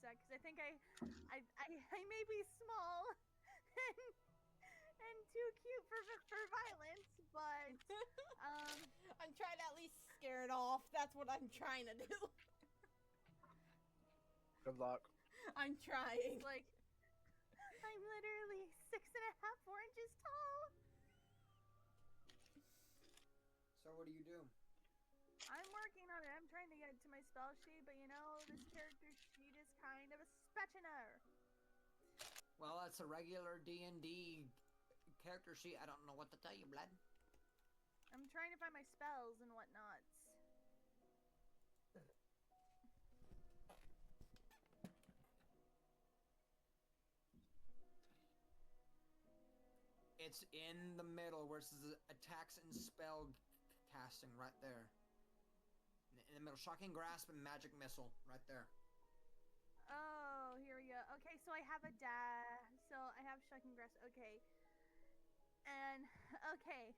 sec, because I think I may be small and too cute for violence, but I'm trying to at least scare it off. That's what I'm trying to do. Good luck. I'm trying. like I'm literally 6.5, 4 inches tall. So what do you do? I'm working on it. I'm trying to get to my spell sheet, but you know, this character sheet is kind of a spatchiner. Well, that's a regular D&D character sheet. I don't know what to tell you, blood. I'm trying to find my spells and whatnots. It's in the middle where it says attacks and spell casting right there. In the middle, shocking grasp and magic missile right there. Oh, here we go. Okay, so I have a so I have shocking grasp. Okay. And okay.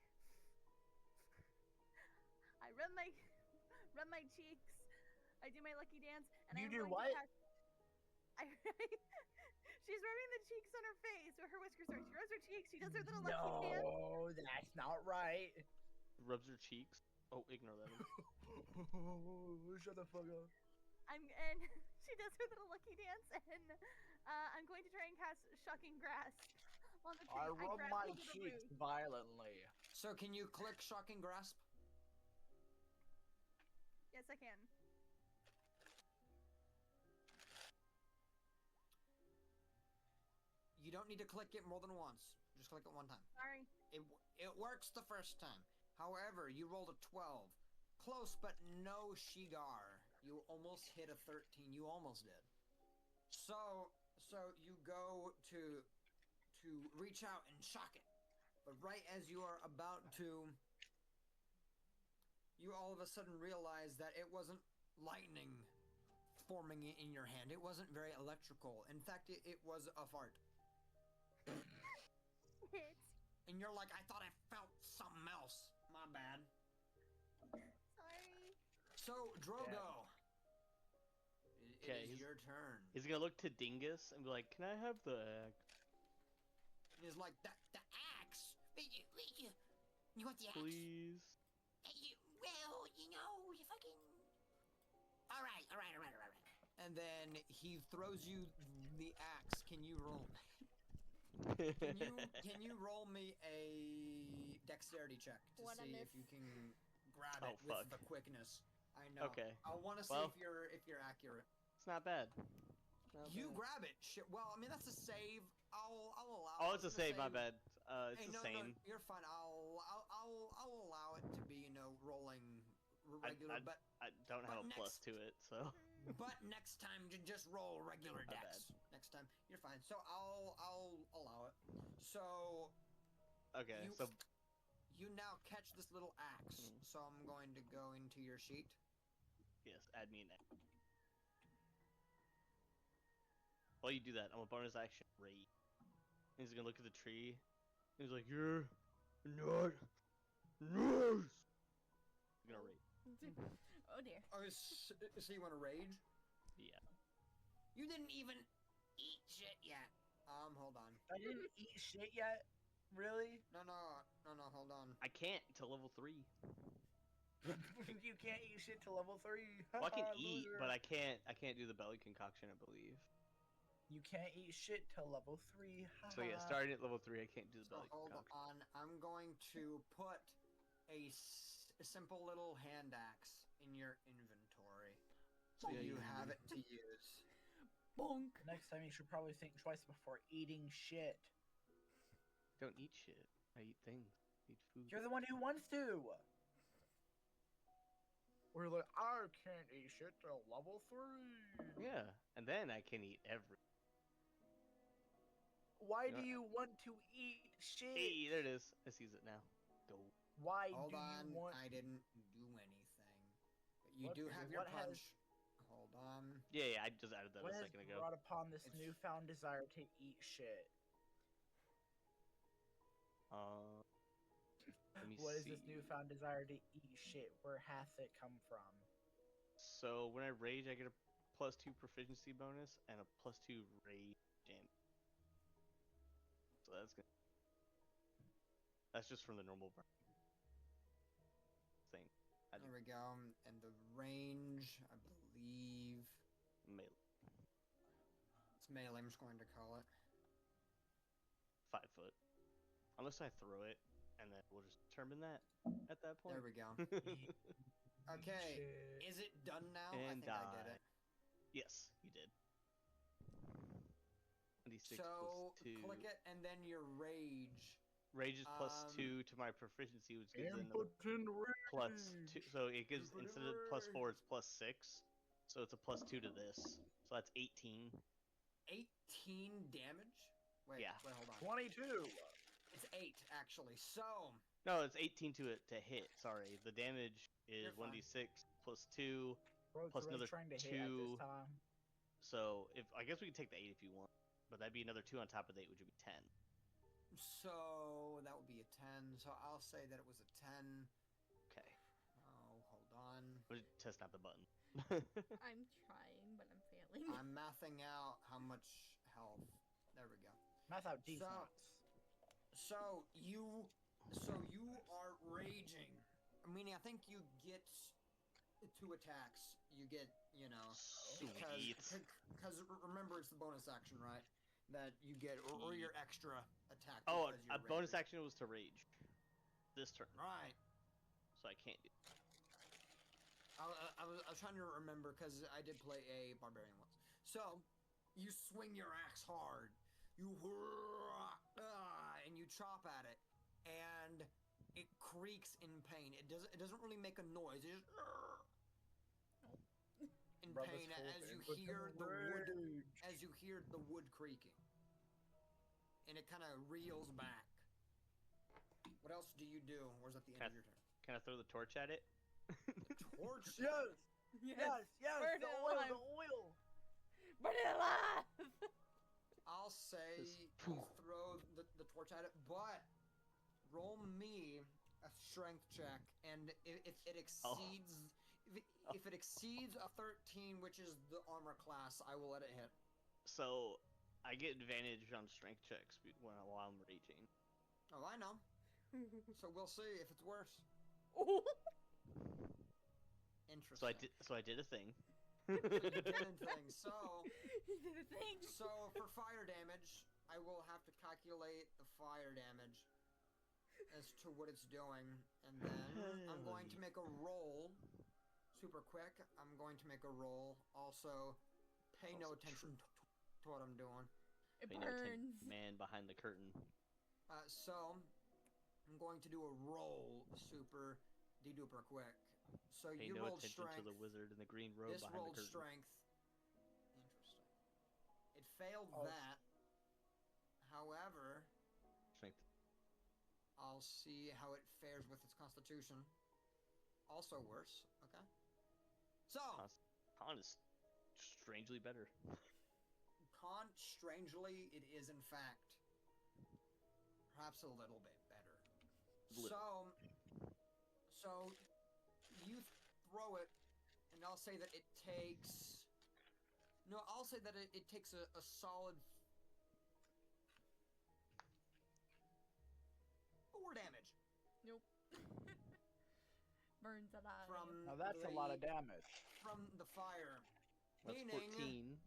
I rub my cheeks. I do my lucky dance, and You I'm do going what? to cast, she's rubbing the cheeks on her face where her whiskers are. She rubs her cheeks. She does her little lucky dance. No, that's not right. Rubs her cheeks. Oh, ignore that one. Shut the fuck up. And she does her little lucky dance, and I'm going to try and cast shocking grasp on the tree. I rub grab my hold of the cheeks root. violently. So can you click shocking grasp? Yes, I can. You don't need to click it more than once. Just click it one time. Sorry. It works the first time. However, you rolled a 12. Close, but no Shigar. You almost hit a 13. You almost did. So you go to reach out and shock it. But right as you are about to, you all of a sudden realize that it wasn't lightning forming in your hand. It wasn't very electrical. In fact, it was a fart. And you're like, I thought I felt something else. My bad. Sorry. So, Drogo. Okay, It is your turn. He's gonna look to Dingus and be like, "Can I have the axe?" He's like, the axe? You want the axe? Please. Well, you know, you fucking... Alright. And then he throws you the axe. Can you roll? Can you roll me a dexterity check to What a see if miss. you can grab Oh, it with fuck. the quickness? I know. Okay. I want to see Well. if you're accurate. It's not bad. Not You bad. grab it. Shit. Well, I mean that's a save. I'll allow. Oh, I it's was a gonna save. My say- bad. It's Hey, the no, same. No, you're fine. I'll allow it to be, rolling regular, but I don't have a but plus next- to it, so. but next time just roll regular My dex. Next time you're fine. So I'll allow it. So Okay, you, so you now catch this little axe. Mhm. So I'm going to go into your sheet. yes, add me an axe. While you do that, I'm a bonus action rage. He's gonna look at the tree. He's like, "You're not nice." He's gonna rage. Oh dear. Oh, so you want to rage? Yeah. You didn't even eat shit yet. Hold on. I didn't eat shit yet. Really? No, hold on. I can't until level 3. You can't eat shit till level 3. Well, I can Haha, eat, loser. but I can't do the belly concoction, I believe. You can't eat shit till level 3. So yeah, starting at level 3, I can't do the So belly hold concoction. on. I'm going to put a simple little hand axe in your inventory, so Yeah, you you have do. it to use. Bonk. Next time you should probably think twice before eating shit. Don't eat shit. I eat things. I eat food. You're the one who wants to. We're like, I can't eat shit till level 3. Yeah, and then I can eat every. Why You know- do you want to eat shit? Hey, there it is. I sees it now. Go. Why Hold do on, you want? I didn't do anything. But you What- do have your what has- punch. Hold on. Yeah, I just added that What a has second ago. brought upon this It's- newfound desire to eat shit? Let me What is see. this newfound desire to eat shit? Where hath it come from? So when I rage, I get a +2 proficiency bonus and a +2 rage damage. So that's good. That's just from the normal thing. There we go. And the range, I believe. Melee. It's melee, I'm just going to call it. 5 foot. Unless I throw it, and then we'll just determine that at that point. There we go. Okay, is it done now? And I think I did it. Yes, you did. 26 So, plus 2. click it, and then your rage. Rage is +2 to my proficiency, which gives it Input another in +2. So it gives, Input in instead of +4, it's +6. So it's a +2 to this. So that's 18. 18 damage? Wait, Yeah. wait, hold on. 22. It's 8, actually. So, No, it's 18 to it to hit. Sorry, the damage is You're fine. 1d6 +2. Bro's Plus really another trying to hit at 2. this time. So if I guess we can take the 8 if you want, but that'd be another 2 on top of the 8, which would be 10. so that would be a 10. So I'll say that it was a 10. Okay, Oh, hold on. we're testing out the button. I'm trying, but I'm failing. I'm mathing out how much health. There we go. Math out these So- nuts. So you are raging. Meaning, I think you get 2 attacks. You get, Sweet. because remember it's the bonus action, right? That you get, or your extra attack. Oh, because a you're bonus raging. action was to rage. This turn, Right. so I can't do. I was trying to remember because I did play a barbarian once. So you swing your axe hard, and you chop at it, and it creaks in pain. It doesn't really make a noise. It just in Brothers pain full as you input in hear the wood rage. creaking, and it kind of reels back. What else do you do? Or is that the end of your turn? Can I throw the torch at it? Torch. Yes! Yes. Yes! Burn The it oil! alive. The oil! Burn it alive! I'll say Just you poof. throw the torch at it, but roll me a strength check, and if it exceeds if it exceeds a 13, which is the armor class, I will let it hit. So I get advantage on strength checks while I'm raging. Oh, I know. So we'll see if it's worse. Interesting. So I did a thing. So you did a thing. So He did a thing. for fire damage, I will have to calculate the fire damage as to what it's doing, and then I'm going to make a roll. Super quick. I'm going to make a roll. Also, pay no attention to what I'm doing. It Pay no attention, burns. man behind the curtain. So I'm going to do a roll super de-duper quick. So Pay you no rolled attention strength. to the wizard in the green robe This behind the rolled curtain. strength. Interesting. It failed Oh. that. However, Strength. I'll see how it fares with its constitution. Also worse. Okay. So, Con is strangely better. con, strangely, it is in fact perhaps a little bit better. Little. So you throw it, and I'll say that it takes. No, I'll say that it takes a solid 4 damage Nope. Burns alive. from. Now that's a lot of the- damage. From the fire. That's Meaning, 14.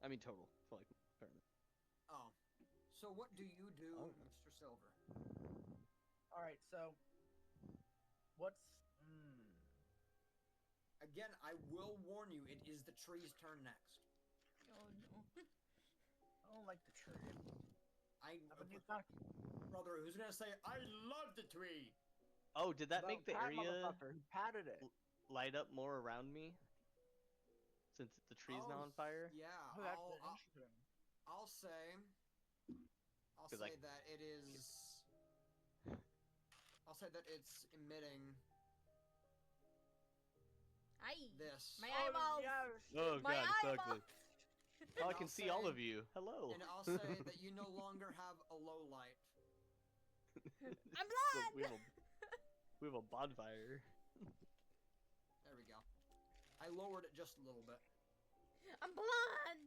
I mean total. For like tournament. Oh. So what do you do, Oh. Mr. Silver? Alright, so. What's. Again, I will warn you, it is the tree's turn next. Oh no. I don't like the tree. But you Brother, who's gonna say, I love the tree? Oh, did that make the area Motherfucker, he patted it. light up more around me? Since the tree's now Oh, on fire? Yeah, Oh, that's I'll interesting. say 'Cause, like- that it is. I'll say that it's emitting Aye. this. My eyeballs. Oh My god, it's eyeballs. ugly. Oh, I And can I'll see all say- of you. Hello. And I'll say that you no longer have a low light. I'm So blood. we have a bonfire. I lowered it just a little bit. I'm blonde.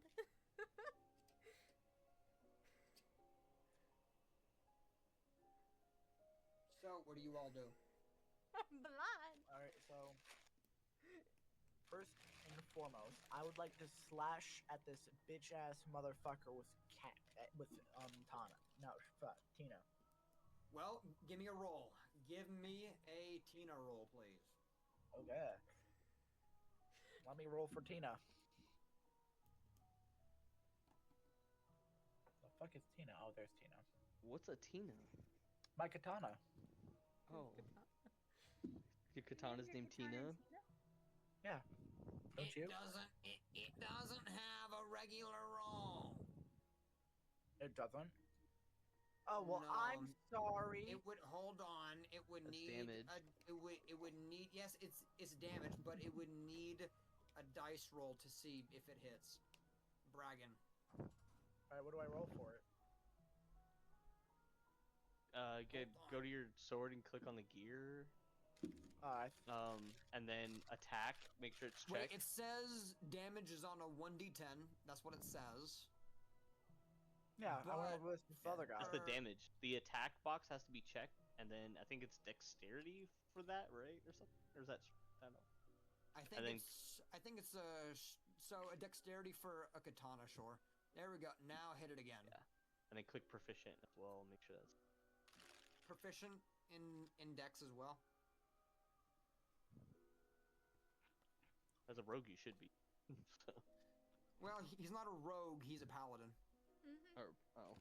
So, what do you all do? I'm blonde. Alright, so first and foremost, I would like to slash at this bitch ass motherfucker with Tana. No, fuck, Tina. Well, give me a roll. Give me a Tina roll, please. Okay. Let me roll for Tina. The fuck is Tina? Oh, there's Tina. What's a Tina? My katana. Oh. Your katana's named Tina? Yeah. Don't you? It doesn't have a regular roll. It doesn't. Oh well, No. I'm sorry. It would hold on. It would That's need damage. it would need yes, it's damage, but it would need a dice roll to see if it hits. Bragging. Alright, what do I roll for it? Go to your sword and click on the gear. And then attack. Make sure it's Wait, checked. it says damage is on a 1d10. That's what it says. Yeah, I went But- over this with the other guy. That's the damage. The attack box has to be checked, and then I think it's dexterity for that, right, or something. Or is that? I don't know. I think And then- I think it's a a dexterity for a katana, sure. There we go. Now hit it again. Yeah. And then click proficient as well. Make sure that's. Proficient in dex as well. As a rogue, you should be. So, Well, he's not a rogue. He's a paladin. Mm-hmm. or oh.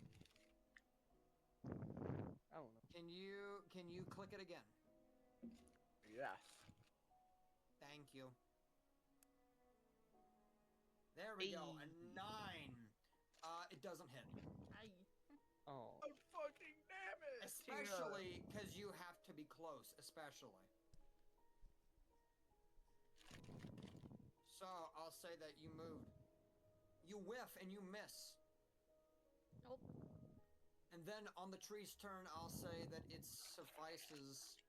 I don't know. Can you click it again? Yes. Thank you. There we go. A 9. It doesn't hit. Oh. Oh fucking damn it! Especially because you have to be close. Especially. So I'll say that you moved. You whiff and you miss. Nope. And then on the tree's turn, I'll say that it suffices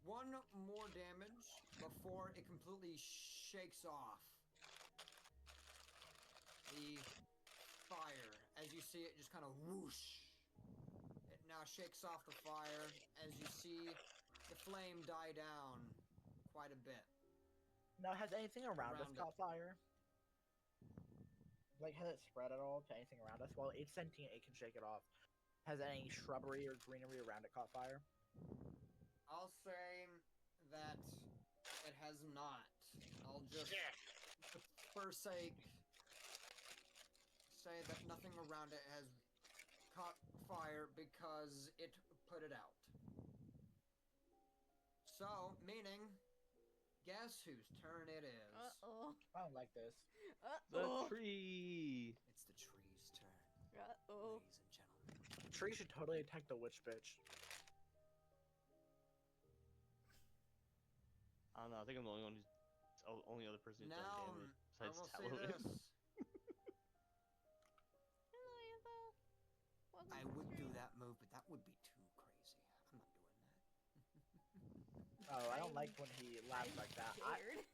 one more damage before it completely shakes off the fire. As you see it just kind of whoosh. It now shakes off the fire as you see the flame die down quite a bit. Now, has anything around us Around caught fire? Like, has it spread at all to anything around us? Well, it's sentient, it can shake it off. Has any shrubbery or greenery around it caught fire? I'll say that it has not. I'll just, for sake, say that nothing around it has caught fire because it put it out. So, meaning, guess whose turn it is? Uh-oh. I don't like this. The Uh-oh. tree. It's the tree's turn, Uh-oh. ladies and gentlemen. Tree should totally attack the witch bitch. I don't know. I think I'm the only one who's only other person who's Now, done damage I besides will say Talon. this. Hello, Annabelle. Welcome I to the would do stream. that move, but that would be too crazy. I'm not doing that. Oh, I don't like when he laughs like that. Scared.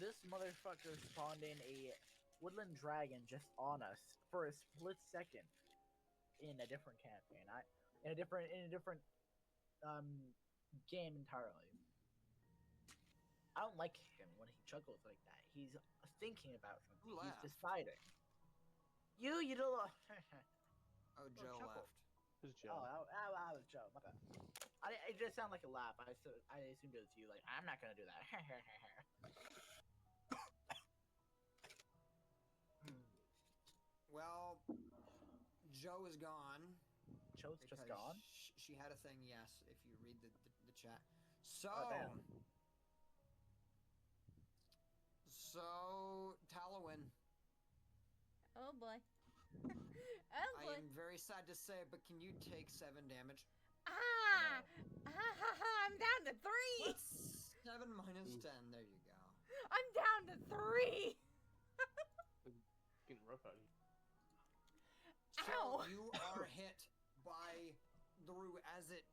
This motherfucker spawned in a woodland dragon just on us for a split second in a different campaign. In a different game entirely. I don't like him when he chuckles like that. He's thinking about something. Who He's laughed? deciding. You little. Oh, Oh, Joe chuckle. left. Who's Oh, Joe? that was Joe. My bad. It just sounded like a laugh. I assumed it was you. Like, I'm not gonna do that. Well, Joe is gone. Joe's just because gone. She had a thing, yes, if you read the chat. So, damn. Talowin, Oh boy. Oh I boy. am very sad to say, but can you take 7 damage? Ah! I'm down to 3! 7 minus 10, there you go. I'm down to 3! Getting rough out here. So, Ow! you are hit by the rue as it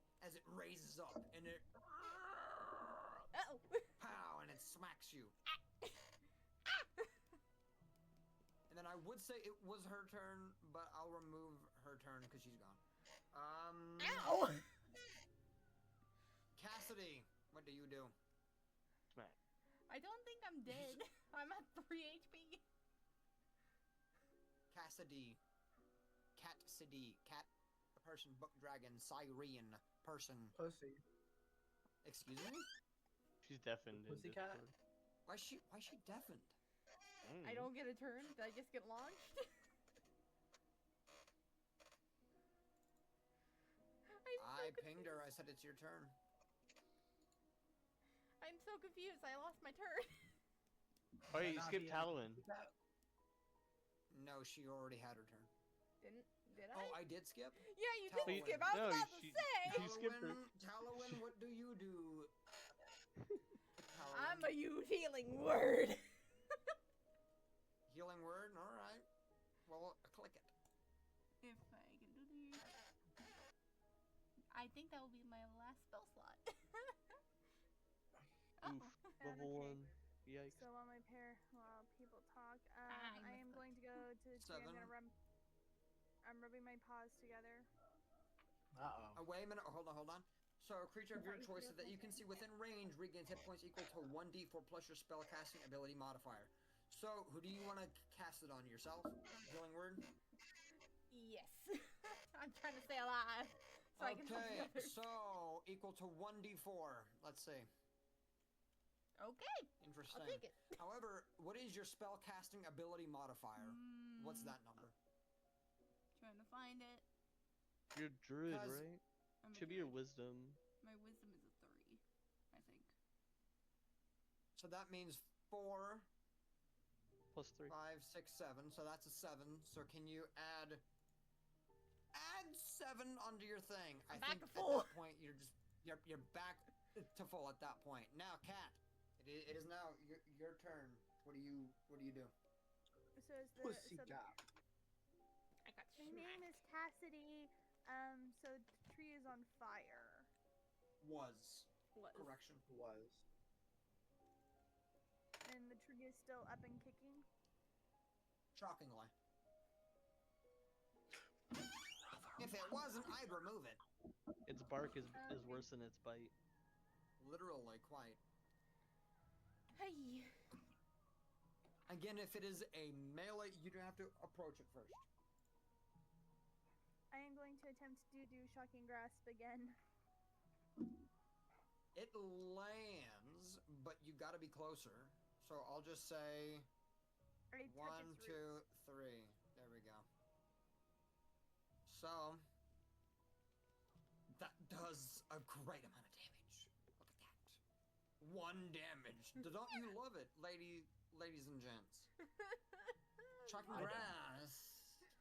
raises up, and it Uh-oh. pow, and it smacks you. I would say it was her turn, but I'll remove her turn because she's gone. Ow! Cassidy, what do you do? Smack. I don't think I'm dead. I'm at 3 HP. Cassidy. Cat, a person, book dragon, siren, person. Pussy. Excuse me? She's deafened. in Pussycat? Discord. Why is she deafened? I don't get a turn. Did I just get launched? I pinged her. I said it's your turn. I'm so confused. I lost my turn. Oh, you Not skipped be a- Halloween. No, she already had her turn. Did I? Oh, I did skip? Yeah, you Tell did me- skip. I was no, about to she- say. You skipped her. Talowin, what do you do? I'm a use healing word. Healing word? Alright. Well, click it. If I can do this. I think that will be my last spell slot. Oof. Level Okay. 1. Yikes. So while people talk, I I am messed up. going to go to the tree. Seven. I'm rubbing my paws together. Uh-oh. Wait a minute. Hold on. So, a creature of your Sorry, choice feel that you can see within range regains hit points equal to 1d4 plus your spellcasting ability modifier. So, who do you want to cast it on? Yourself? Healing word? Yes. I'm trying to stay alive. So I can help the Okay, others. so, equal to 1d4. Let's see. Okay. Interesting. I'll take it. However, what is your spellcasting ability modifier? What's that number? Trying to find it. You're a druid, 'Cause- right? I'm a Should be your druid. wisdom. My wisdom is a 3, I think. So that means 4, Plus 3. 5, 6, 7. So that's a 7. So can you add 7 onto your thing? I back think to full. at that point you're back to full at that point. Now, Kat, it is now your turn. What do you do? So is the Pussycat. I got my name is Cassidy. So the tree is on fire. Was What? correction. Was. And the tree is still up and kicking. Shockingly. If it wasn't, I'd remove it. Its bark is worse than its bite. Literally, quite. Hey. Again, if it is a melee, you do have to approach it first. I am going to attempt to do shocking grasp again. It lands, but you gotta be closer. So I'll just say I touch 1, its 2, roots. 3. There we go. So that does a great amount of damage. Look at that. 1 damage. Don't you love it, ladies and gents? Shocking I don't. grasp.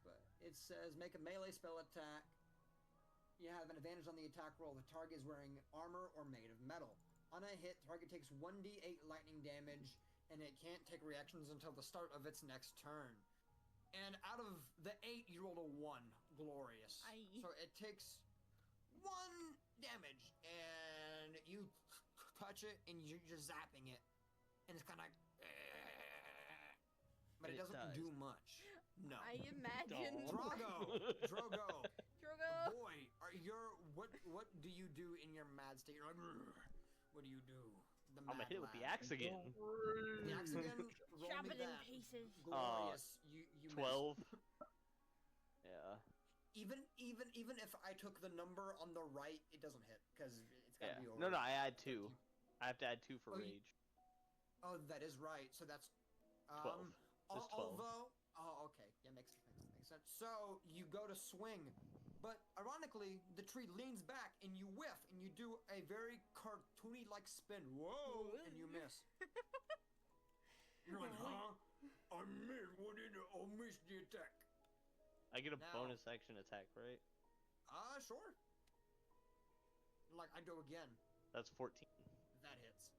But it says make a melee spell attack. You have an advantage on the attack roll. The target is wearing armor or made of metal. On a hit, target takes 1d8 lightning damage, and it can't take reactions until the start of its next turn. And out of the 8, you rolled a 1. Glorious. Aye. So it takes 1 damage, and you touch it, and you're just zapping it. And it's kind of... But And it it doesn't dies. do much. No. I imagine. Drogo. Drogo. Boy, what do you do in your mad state? You're like, "Grr." What do you do? The I'm gonna mad hit it with the lad. axe again. The axe again. Roll Chop me it in that. pieces. Glorious. You 12. missed. Yeah. Even if I took the number on the right, it doesn't hit because it's gotta Yeah. be over. No, I add 2. I have to add 2 for Oh, rage. Oh, that is right. So that's 12. Just 12. Although, okay, yeah, makes sense. So you go to swing, but ironically, the tree leans back and you whiff and you do a very cartoony-like spin. Whoa! And you miss. You're like, huh? I missed. What did I miss the attack? I get a Now- bonus action attack, right? Sure. Like I do again. That's 14. That hits.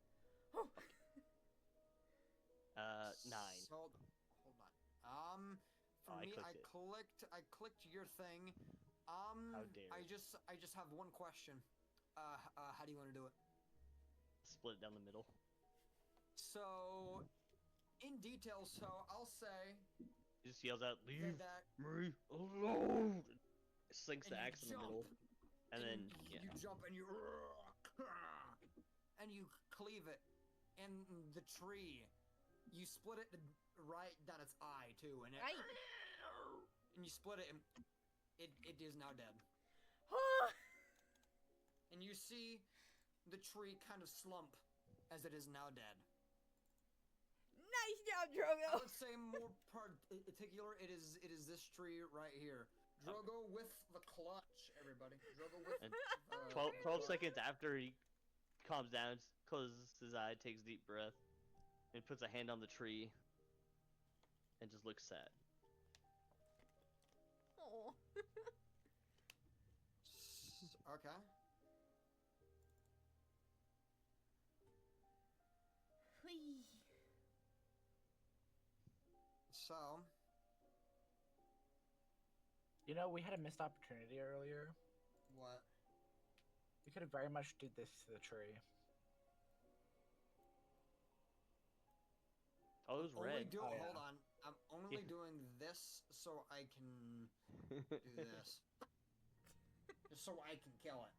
9. So, hold on. For Oh, I me, clicked it. I clicked your thing. How dare. I just have one question. How do you want to do it? Split it down the middle. So, in detail, so I'll say, He just yells out, Say "Leave that, me alone!" Sinks the and you axe in the middle, jump, and then yeah. you jump and you and you cleave it, and the tree, you split it right down its eye too, and Right. and you split it, and it is now dead. And you see the tree kind of slump as it is now dead. Nice job, I Drogo. would say more particular, it is this tree right here. Drogo with the clutch, everybody. Drogo with And 12 clutch. seconds after he calms down, closes his eye, takes a deep breath, and puts a hand on the tree, and just looks sad. Oh. Okay. Whee. So, You know, we had a missed opportunity earlier. what? We could have very much did this to the tree. Oh, it was red. Oh, yeah. Hold on. I'm only doing this so I can do this. Just so I can kill it.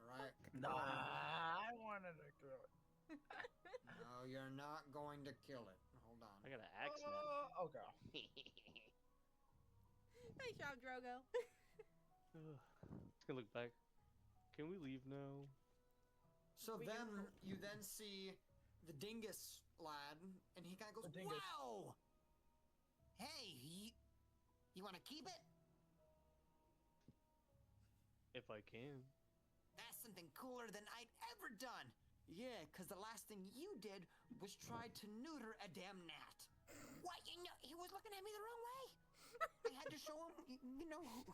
Alright? Nah, I wanted to kill it. No, you're not going to kill it. Hold on. I got an axe now. Okay. Nice job, Drogo. Just gonna look back. Can we leave now? So We then, can- you then see the dingus lad, and he kind of goes, The dingus. "Wow! Hey, you want to keep it? If I can. That's something cooler than I'd ever done. Yeah, because the last thing you did was try to neuter a damn gnat. What? You know, he was looking at me the wrong way. I had to show him,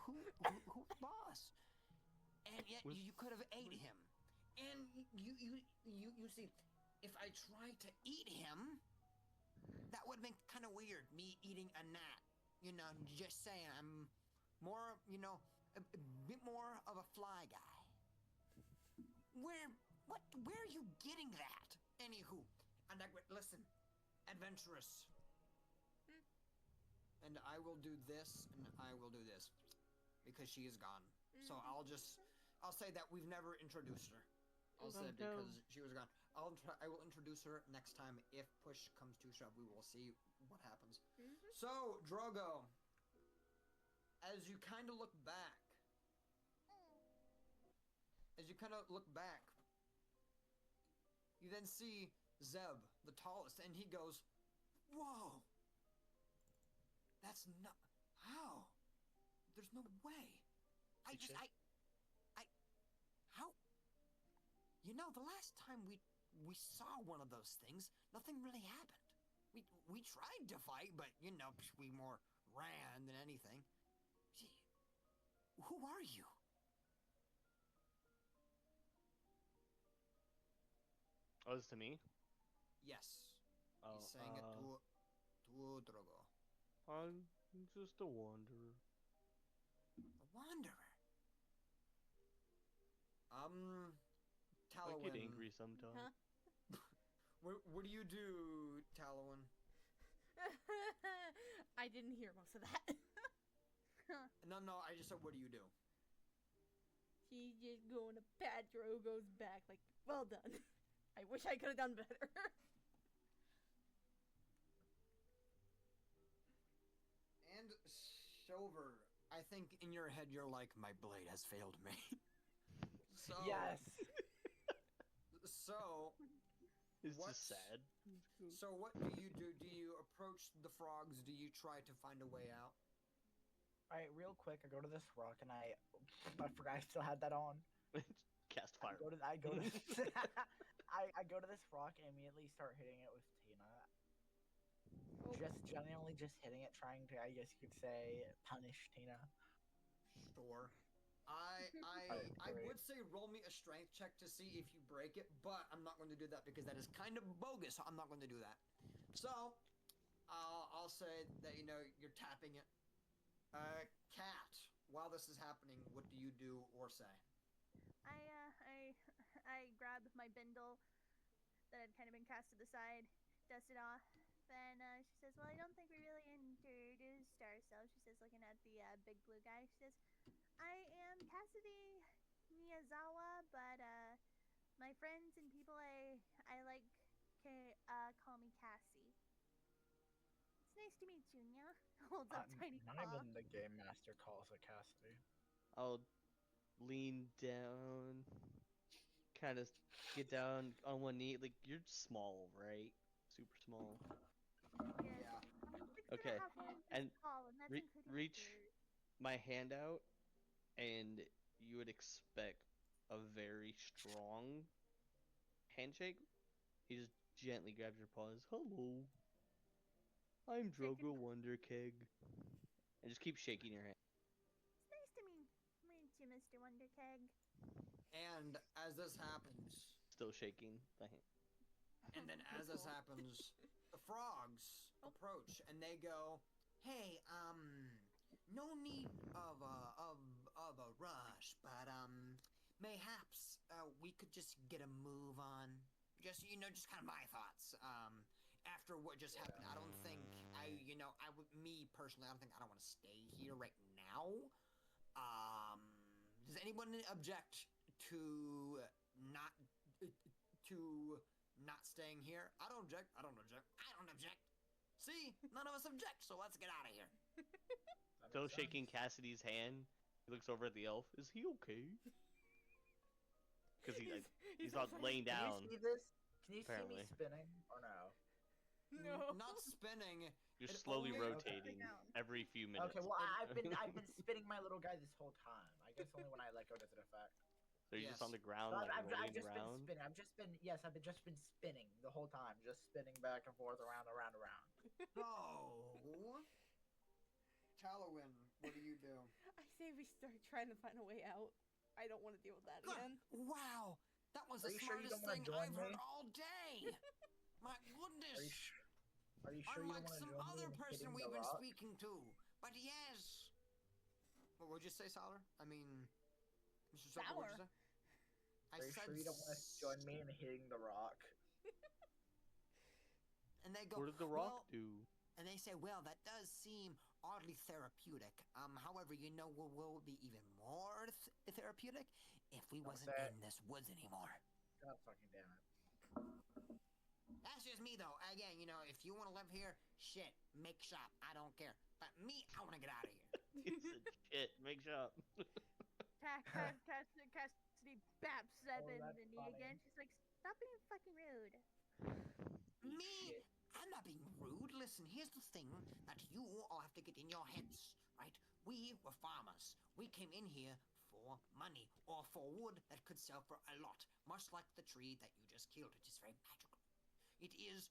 who's boss. And yet Was- you could have ate him. And you see, if I tried to eat him, that would have been kind of weird. Me eating a gnat. You know, just saying. I'm more, a bit more of a fly guy. Where are you getting that? Anywho, and listen, adventurous. And I will do this, and I will do this, because she is gone. So I'll say that we've never introduced her. I'll say because she was gone. I will introduce her next time if push comes to shove. We will see what happens. So Drogo, as you kind of look back, you then see Zeb, the tallest, and he goes, "Whoa! That's not how. There's no way. How? You know, the last time we saw one of those things, nothing really happened. We tried to fight, but we more ran than anything. Gee, who are you?" Oh, it's to me? Yes. Oh, He's saying it to Drogo. I'm just a wanderer. A wanderer. I Talwyn. get angry sometimes. Huh? What do you do, Talwyn? I didn't hear most of that. No, I just said, what do you do? She's just going to pat Drogo's back like, well done. I wish I could have done better. And Silver, I think in your head you're like, my blade has failed me. So Yes. So It's what's- just sad. So what do you do? Do you approach the frogs? Do you try to find a way out? All right, real quick, I go to this rock and I forgot I still had that on. Cast I fire. go to I go to this rock and immediately start hitting it with Tina. Just genuinely just hitting it, trying to, I guess you could say, punish Tina. Sure. I Great. would say roll me a strength check to see if you break it, but I'm not going to do that because that is kind of bogus. So I'm not going to do that. So I'll say that you're tapping it. Cat, while this is happening, what do you do or say? I grab my bindle that had kind of been cast to the side, dust it off, and she says, "Well, I don't think we really introduced ourselves." She says, looking at the big blue guy. She says, "I am Cassidy Miyazawa, but my friends and people I like call me Cassie. It's nice to meet you, Nya." Holds up tiny Not paw. even the game master calls it Cassidy. I'll lean down, kind of get down on one knee. Like, you're small, right? Super small. Yes. Yeah. I'm 6 Okay, and a half inches and tall, and that's including reach ears. my hand out, and you would expect a very strong handshake. He just gently grabs your paws. Hello, I'm Shaking- Drogo Wonderkeg. And just keep shaking your hand. It's nice to meet you, Mr. Wonderkeg. And as this happens, Still shaking the hand. and then as this happens, the frogs approach and they go, "Hey, no need of a rush, but mayhaps we could just get a move on. Just just kind of my thoughts. After what just happened, I don't think me personally, I don't want to stay here right now. Does anyone object to not staying here? I don't object. I don't object. I don't object. See, none of us object, so let's get out of here." Still shaking Cassidy's hand. He looks over at the elf. Is he okay? Because he's not laying Can down. you see this? Can you apparently. see me spinning or no? No. Not spinning. You're It slowly only- rotating every few minutes. Okay, well I've been spinning my little guy this whole time. I guess only when I let go does it affect. So you're just Yes. on the ground, So like I've rolling just around. been spinning. I've just been spinning the whole time, just spinning back and forth, around. Oh. Talowin, what do you do? I say we start trying to find a way out. I don't want to deal with that again. Wow, that was Are the you sure you smartest don't wanna thing join I've heard me? all day. My goodness. Are you sure you don't Unlike want to some join me other in person hitting we've the been rock? speaking to. But yes. What would you say, Solar? I mean, Mr. Solar, what'd you say? I Are you said sure you don't want to join me in hitting the rock? And they go, What did the rock "Well," do? and they say, "Well, that does seem oddly therapeutic. However, what will be even more therapeutic if we Don't wasn't say it. in this woods anymore." God fucking damn it. That's just me, though. Again, if you want to live here, shit, make shop. I don't care. But me, I want to get out of here. He said, "Shit, make shop." Cassidy baps Zeb in that's the knee funny. again. She's like, "Stop being fucking rude." Me? I'm not being rude. Listen, here's the thing that you all have to get in your heads, right? We were farmers. We came in here for money or for wood that could sell for a lot, much like the tree that you just killed. It is very magical. It is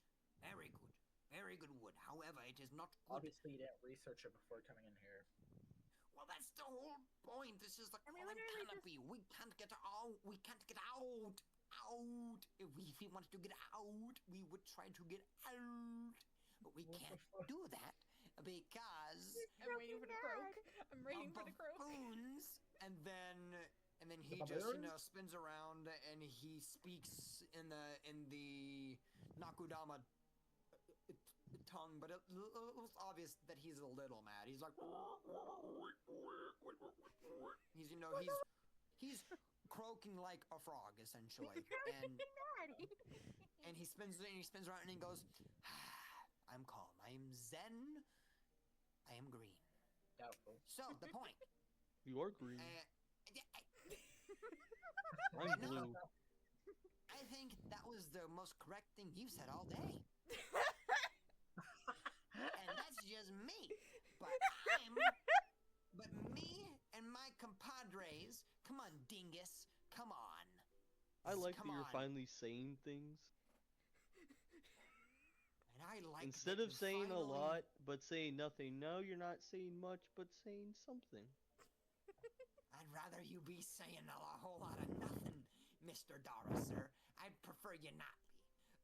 very good wood. However, it is not good. Obviously, you didn't research it before coming in here. Well, that's the whole point. This is the And we calling literally canopy. We can't get out. We can't get out. If we wanted to get out, we would try to get out. But we What the can't fuck? do that because I'm waiting for the croak. I'm waiting for the croak. buffoons. And then he The just baboons? spins around and he speaks in the Nakudama tongue, but it was obvious that he's a little mad. He's like, he's croaking like a frog essentially, and he spins around and he goes, "I'm calm. I am zen. I am green." Doubtful. So the point. You are green. I'm No. blue. I think that was the most correct thing you said all day. And that's just me. But me and my compadres, come on, dingus, come on. I like Come that you're on. finally saying things. And I like Instead that of you saying a finally- lot, but saying nothing. No, you're not saying much, but saying something. I'd rather you be saying a whole lot of nothing, Mr. Dara, sir. I'd prefer you not be.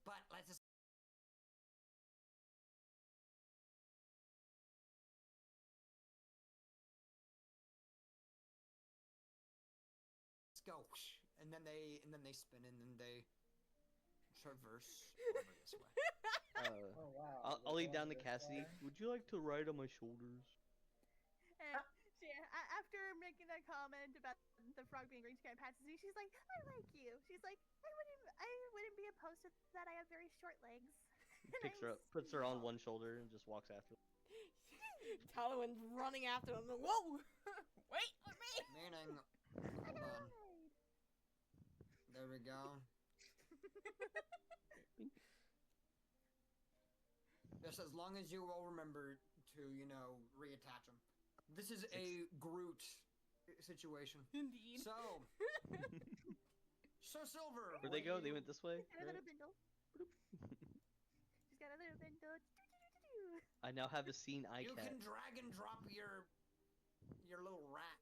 But let's just go. And then they spin and then they traverse over this way. Oh wow. I'll we're lead down going to this Cassidy. way? Would you like to ride on my shoulders? After making that comment about the frog being green, she kind of passes me. She's like, "I like you." She's like, I wouldn't be opposed to that. I have very short legs." And Picks her up, puts her on one shoulder, and just walks after. Talon's running after him. Whoa! Wait for me! Meaning, I hold can on. ride. There we go. Just as long as you all remember to, reattach them. This is a Groot situation. Indeed. So Silver. Where'd what they do go? They you- went this way. She's got a right? little bindle. She's got a little bindle. I now have a scene eye You cat. can drag and drop your little rat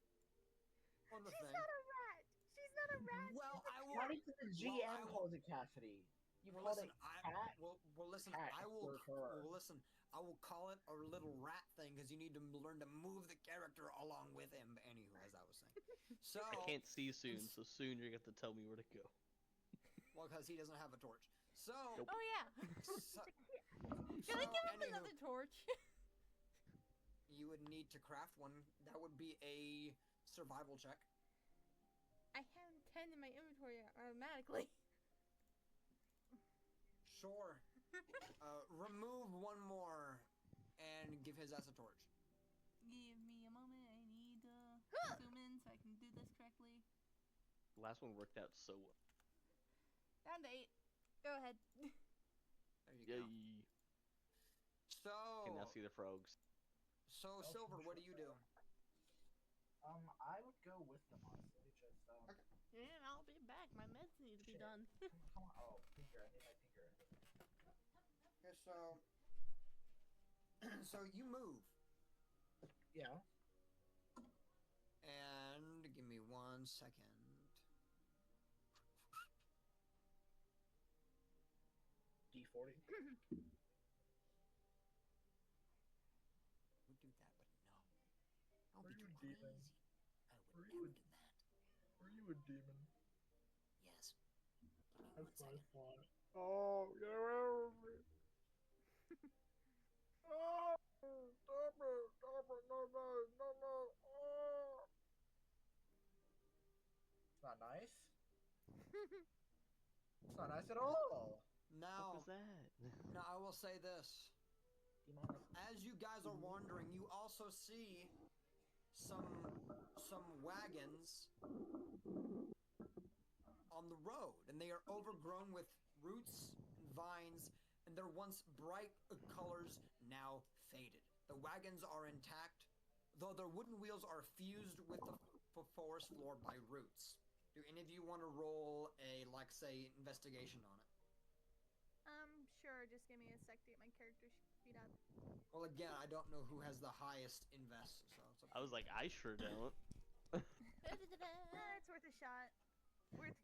on the She's thing. not a rat. She's not a rat. Well, I will. Not even the GM I will- calls it Cassidy. You Well, called listen, it cat. listen. cat I will. for her. Well, listen. I will call it a little rat thing because you need to learn to move the character along with him. Anywho, as I was saying. So I can't see soon, so soon you're gonna have to tell me where to go. well, because he doesn't have a torch. So. Nope. Oh yeah. so Can I give him anywho, another torch? You would need to craft one. That would be a survival check. I have 10 in my inventory automatically. Sure. Remove one more and give his ass a torch. Give me a moment. I need to zoom in so I can do this correctly. The last one worked out so well. Down to 8. Go ahead. There you Yay. go. So. Can now see the frogs. So Silver, what do you do? I would go with them honestly. Just Okay. And I'll be back. My meds need to be Shit. done. come on. Oh, finger. I need my finger. Okay, so. So you move. Yeah. And give me 1 second. D40. Would do that, but no. Don't Are be you a crazy. demon? I would Are you never a- do that. Are you a demon? Yes. Give me 1 second. thought. Oh, get away from me. Oh, stop it. Stop it. No, no, no, no. Oh. It's not nice. It's not nice at all. What Now, was that? now I will say this. Demonic. As you guys are wandering, you also see some wagons on the road, and they are overgrown with roots and vines, and their once bright colors now faded. The wagons are intact, though their wooden wheels are fused with the forest floor by roots. Do any of you want to roll a, like, say, investigation on it? Sure. Just give me a sec to get my character sheet up. Well, again, I don't know who has the highest invest, so it's up to I was like, I sure don't. It's worth a shot. Worst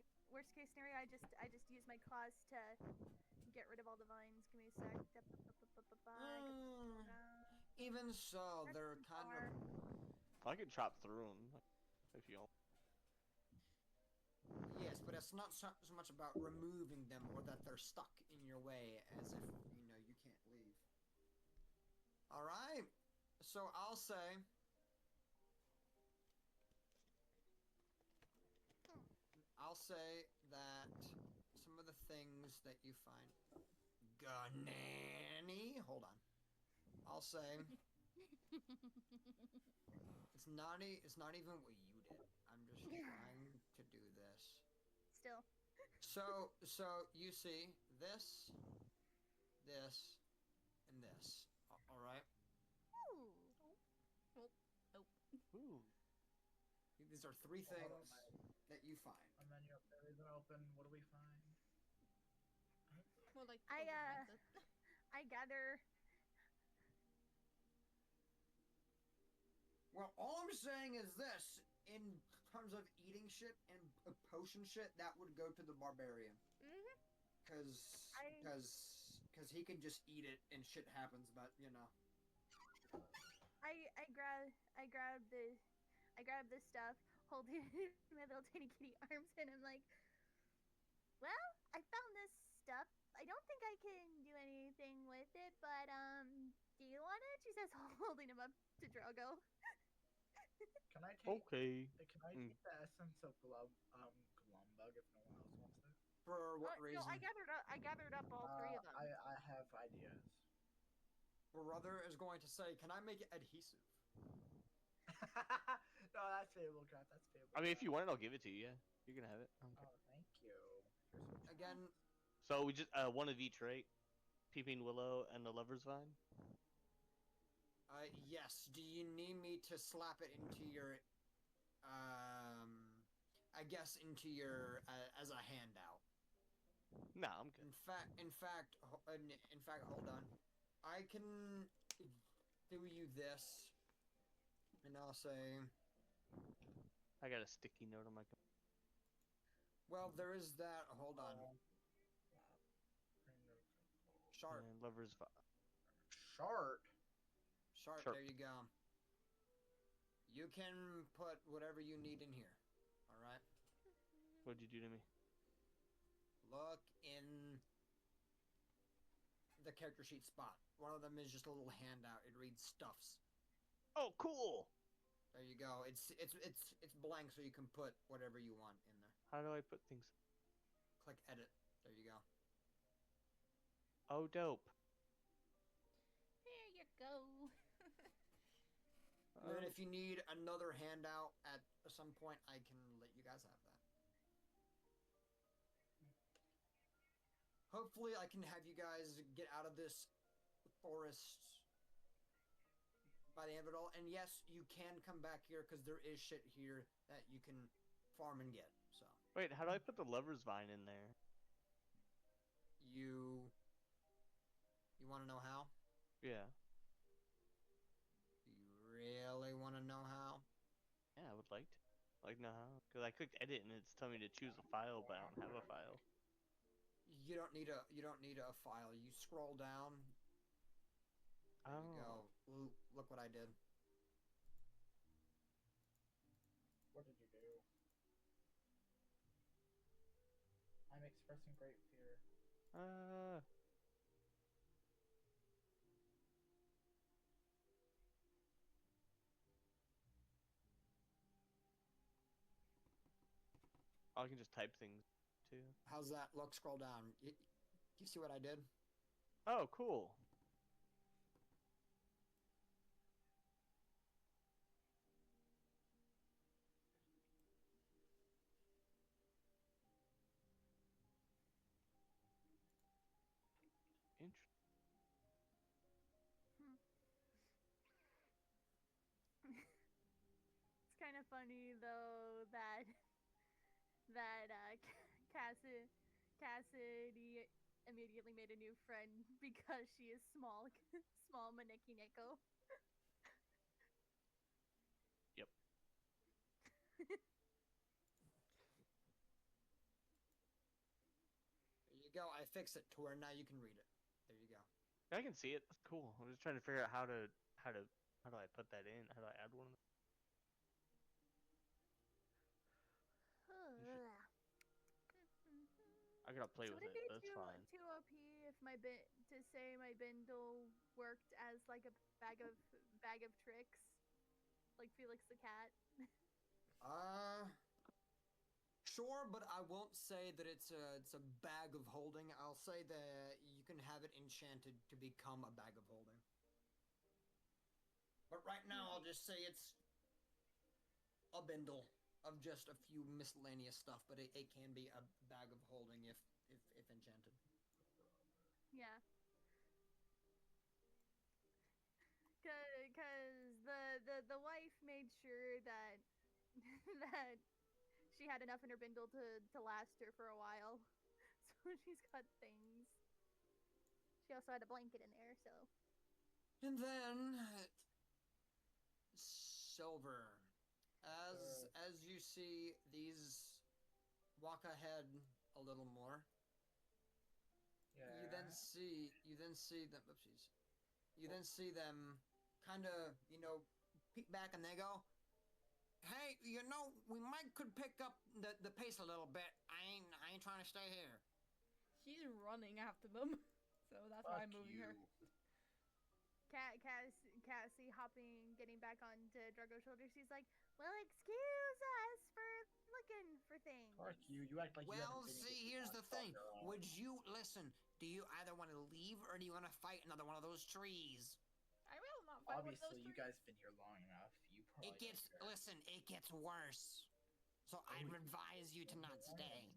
case scenario, I just use my claws to get rid of all the vines. Give me a sec. Even so, they're kind of. I could chop through them if you want. Yes, but it's not so much about removing them or that they're stuck in your way as if, you can't leave. Alright, so I'll say. I'll say that some of the things that you find. Ganani? Hold on. I'll say. It's not even what you did. I'm just trying to do this. Still. So you see this, and this. All right. Ooh. Ooh. These are 3 things that you find. My menu up there isn't open. What do we find? More like I gather. Well, all I'm saying is this: in terms of eating shit and potion shit, that would go to the barbarian. Mhm. Because he can just eat it and shit happens, but I grab this stuff, hold it in my little tiny kitty arms, and I'm like, well, I found this stuff. I don't think I can do any anything with it, but do you want it? She says, holding him up to Drogo. Can I take? Okay. Can I take the essence of Glumbug if no one else wants it? For what reason? No, I gathered up all three of them. I have ideas. Brother is going to say, "Can I make it adhesive?" No, that's Fable Craft. That's Fable. I mean, if you want it, I'll give it to you. Yeah, you can have it. I don't care. Oh, thank you. Here's some Again, So we just one of each, right? Peeping Willow and the Lover's Vine. yes. Do you need me to slap it into your, I guess into your as a handout? Nah, I'm good. In fact, hold on. I can do you this, and I'll say, I got a sticky note on my. well, there is that. Hold on. Shart. And Lover's Vine. Shart. Shart. Sharp. There you go. You can put whatever you need in here. All right. What'd you do to me? Look in the character sheet spot. One of them is just a little handout. It reads stuffs. Oh, cool. There you go. It's blank, so you can put whatever you want in there. How do I put things? Click edit. There you go. Oh, dope. There you go. And then if you need another handout at some point, I can let you guys have that. Hopefully, I can have you guys get out of this forest by the end of it all. And yes, you can come back here because there is shit here that you can farm and get. So Wait, how do I put the Lover's Vine in there? you want to know how? Yeah. Do you really want to know how? Yeah, I would like to. Like, no, because I clicked edit and it's telling me to choose a file, but I don't have a file. You don't need a file. You scroll down. There you go. Look what I did. What did you do? I'm expressing great fear. I can just type things too. How's that look? Scroll down. You see what I did? Oh, cool. Interesting. It's kind of funny though that Cassidy immediately made a new friend because she is small, small Maneki Neko. Yep. There you go. I fixed it to where now you can read it. There you go. I can see it. That's cool. I'm just trying to figure out how do I put that in? How do I add one of them? I gotta play So with would it. it be That's fine. too OP if my to say my bindle worked as like a bag of tricks, like Felix the cat? Sure, but I won't say that it's a bag of holding. I'll say that you can have it enchanted to become a bag of holding. But right now, I'll just say it's a bindle of just a few miscellaneous stuff, but it can be a bag of holding if enchanted. Yeah. Cause the wife made sure that that she had enough in her bindle to last her for a while. So she's got things. She also had a blanket in there, so. And then Silver. As you see these walk ahead a little more. Yeah. You then see them. Oopsies. You then see them kind of, peek back and they go, "Hey, we could pick up the pace a little bit. I ain't trying to stay here." She's running after them. So that's why I'm Fuck moving her. you. Cassie hopping, getting back onto Drago's shoulder. She's like, "Well, excuse us for looking for things." Fuck you. You act like you Well, haven't been see, here here's for the fuck thing. your ass. Would you listen? Do you either want to leave or do you want to fight another one of those trees? I will not fight one of Obviously, those you guys have been here long enough. You probably It gets don't care. listen. It gets worse. So I'd Oh, advise you to not stay.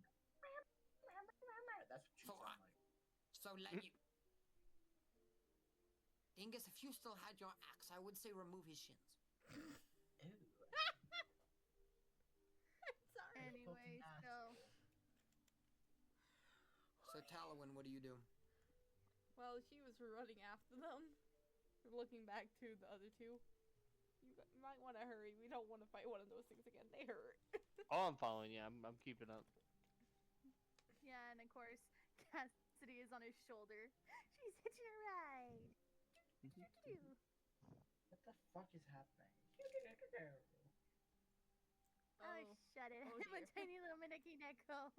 That's what you So sound like. So let you. Dingus, if you still had your axe, I would say remove his shins. Ew. Sorry. Anyway, Fucking so So Talwyn, what do you do? Well, she was running after them, looking back to the other two. You might want to hurry. We don't want to fight one of those things again. They hurt. Oh, I'm following you. I'm keeping up. yeah, and of course, Cassidy is on his shoulder. She's hitching a ride. Doo-doo-doo. What the fuck is happening? Oh, shut it! Oh, I'm a dear. tiny little Miniki Neko.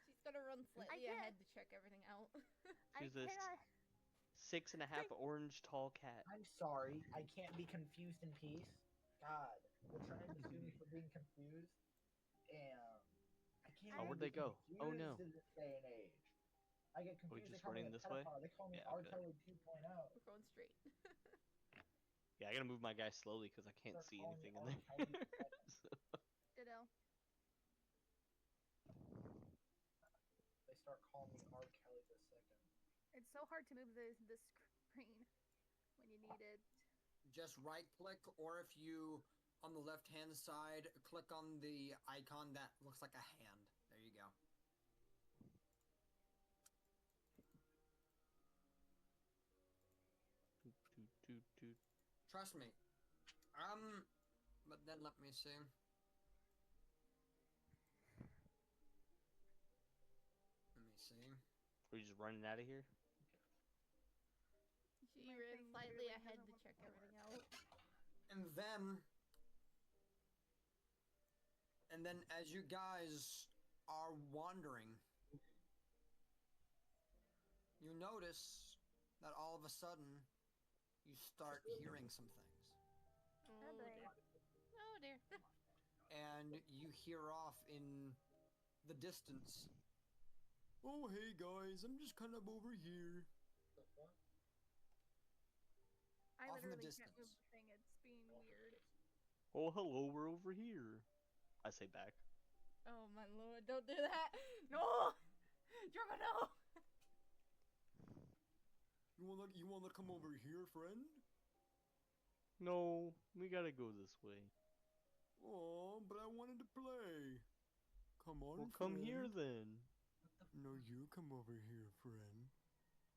She's gonna run slightly can't- ahead to check everything out. I She's a cannot. 6.5 orange tall cat. I'm sorry. I can't be confused in peace. God, they're trying to sue me for being confused. Damn. I can't. Oh, where'd be they go? Oh, no. confused in this day and age. I get we confused. just They call me running a this way? pedophile. They call me Yeah, R. okay. Kelly 2.0. We're going straight. Yeah, I gotta move my guy slowly because I can't Start see calling me anything in R. there. Kelly the second. Ditto. They start calling me R. Kelly the second. It's so hard to move the screen when you need it. Just right click, or if you on the left hand side click on the icon that looks like a hand. There you go. Toot, toot, toot, toot. Trust me. But then let me see. Let me see. Are you just running out of here? She My ran thing slightly really ahead doesn't to work check forward. everything out. And then as you guys are wandering, you notice that all of a sudden you start hearing some things. Oh boy. dear. Oh dear. And you hear off in the distance. Oh, hey guys, I'm just kind of over here. The fuck? I Off in the literally can't move distance. the thing. It's being weird. Oh, hello, we're over here. I say back. Oh my lord! Don't do that. No. Drago, no. You wanna come over here, friend? No, we gotta go this way. Oh, but I wanted to play. Come on, Well, come here friend. then. No, you come over here, friend.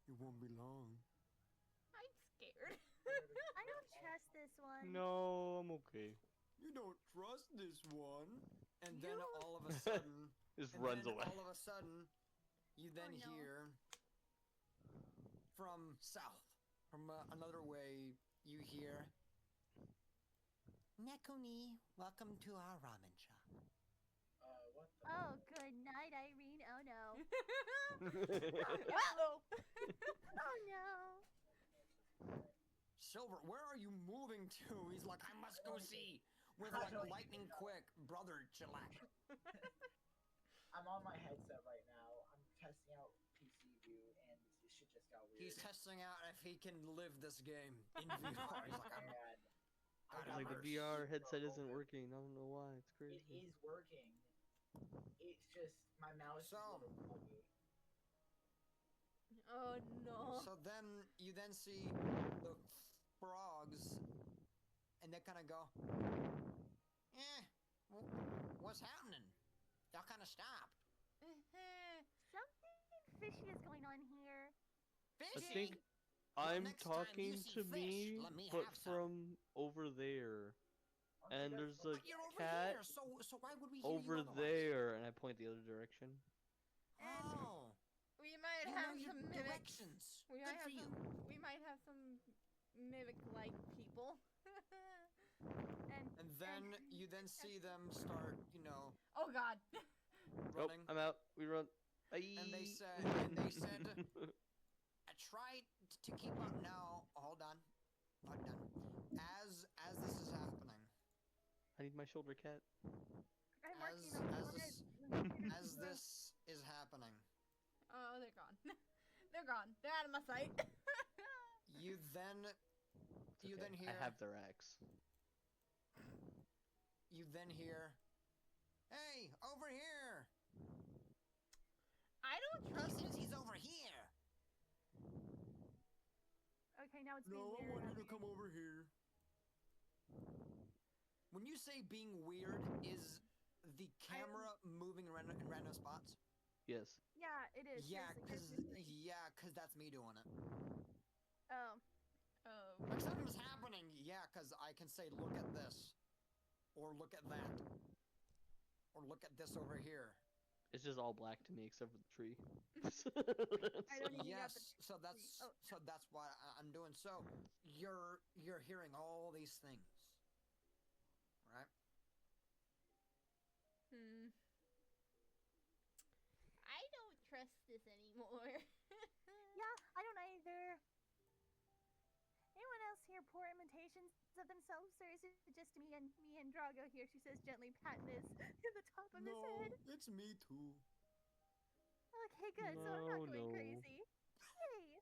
It won't be long. I'm scared. I don't trust this one. No, I'm okay. You don't trust this one. And then You- all of a sudden, Just and runs then away. all of a sudden, you then Oh, no. hear from south, from another way, you hear, Nekuni, welcome to our ramen shop. What the? Oh, good night, Irene. Oh no. Uh-oh. Oh no. Silver, where are you moving to? He's like, I must go see. With like lightning quick, brother chillax. I'm on my headset right now. I'm testing out PC view, and this shit just got weird. He's testing out if he can live this game in VR. He's like, And God, I Like the got VR super headset isn't over- working. I don't know why. It's It crazy. is working. It's just my mouse is a So- little buggy. Oh no. So then you then see the frogs, and they kind of go, what's happening? Y'all kind of stopped. Something fishy is going on here. I Fishy. think Well, I'm next time you talking see to fish, me, let me but have some. from over there. Aren't you And guys there's fucking- a But you're over cat here, so why would we hear over you otherwise? there, and I point the other direction. Oh, We might you know have your some mimics. directions. We Good might for have you. some. We might have some mimic-like people. And then you then see them start, Oh God. Nope, running. I'm out. We run. Bye. And they said- to keep up now. Hold on. Not done. As this is happening, I need my shoulder cat. I'm as working on as this is happening, Oh, they're gone. They're gone. They're out of my sight. you then It's you okay. then hear I have their axe. you then hear, "Hey, over here!" I don't He trust says he's over here. Okay, now it's being No, I weird. want you to Okay. come over here. When you say being weird, is the camera moving in random spots? Yes. Yeah, it is. Yeah, Seriously, cause that's me doing it. Oh. Oh. Like something's happening. Yeah, cause I can say, look at this, or look at that, or look at this over here. It's just all black to me except for the tree. I don't even got Yes, the so that's Oh. so that's what I'm doing. So you're hearing all these things, right? I don't trust this anymore. Yeah, I don't either. Anyone else hear poor imitations of themselves, or is it just me and Drago here? She says, gently patting his to the top of his head. it's me too. Okay, good. So I'm not going No. crazy. Hey.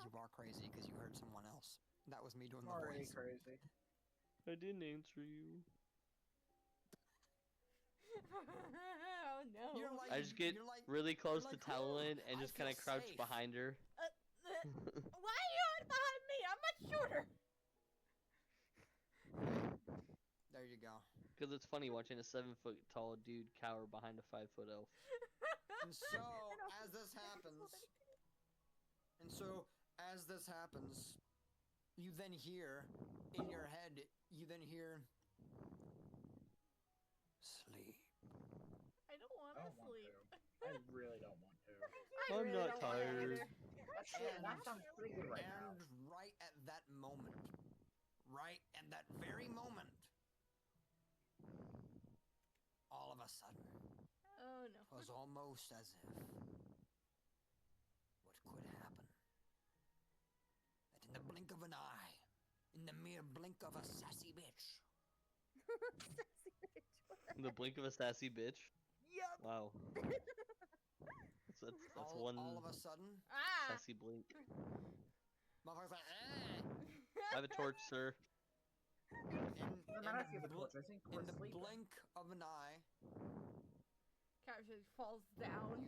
You are crazy because you heard someone else. That was me doing the Already voice. crazy. I didn't answer you. Oh no. You're like, I just get you're like, really close like, to Talon and I just kind of feel crouch safe. behind her. Why are you on behind me? I'm much shorter. There you go. Because it's funny watching a 7-foot tall dude cower behind a 5-foot elf. And so And also as this his happens, little bitty- you then hear in your head, you then hear sleep. I don't want I to don't want sleep. to. I really don't want to. I I'm really not don't wanna tired. either. Actually, And- that sounds pretty good right now. And right at that moment, right at that very moment, all of a sudden, Oh no. it was almost as if what could happen. That in the blink of an eye, in the mere blink of a sassy bitch, Sassy bitch. What the In the heck? blink of a sassy bitch. Yup. Wow. That's one all of a sudden, Ah. sassy blink. motherfucker's like, I have a torch, sir. No, not if you have a torch. I think we're in the sleeping. blink of an eye, Capture falls down.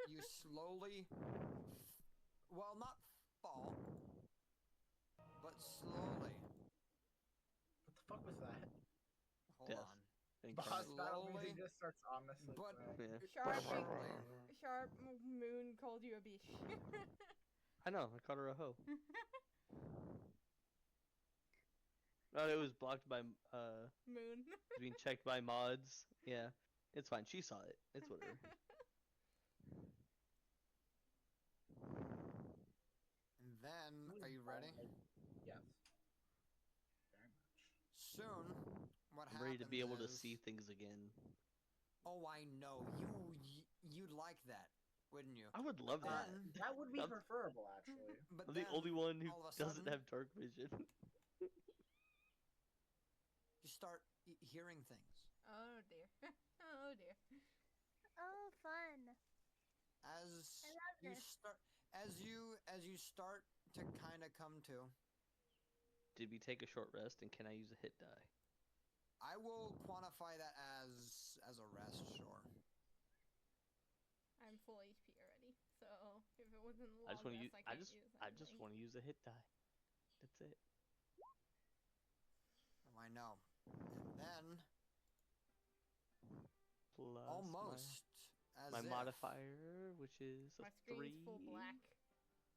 you slowly, well, not fall, but slowly. What the fuck was that? Hold Death. on. And Boss crouch. battle Slowly, music just starts ominously but- playing. Yeah. Sharp moon called you a bitch. I know, I called her a hoe. No, it was blocked by, Moon. being checked by mods. Yeah, it's fine. She saw it. It's whatever. And then, are you ready? Yes. Very much. Soon, what I'm happens ready to be able to is- see things again. Oh, I know. You'd like that, wouldn't you? I would love that. That would be I'm- preferable, actually. But I'm the then, only one who all of a doesn't sudden, have dark vision. you start hearing things. Oh dear. Oh dear. Oh, fun. As I love you this. start, as you start to kind of come to, Did we take a short rest, and can I use a hit die? I will quantify that as a rest, sure. I'm full HP already, so if it wasn't a I long just want to use. rest, I can't use I just anything. want to use a hit die. That's it. Oh, I know. And then, Plus almost as my if, modifier, which is My a screen's 3. full black.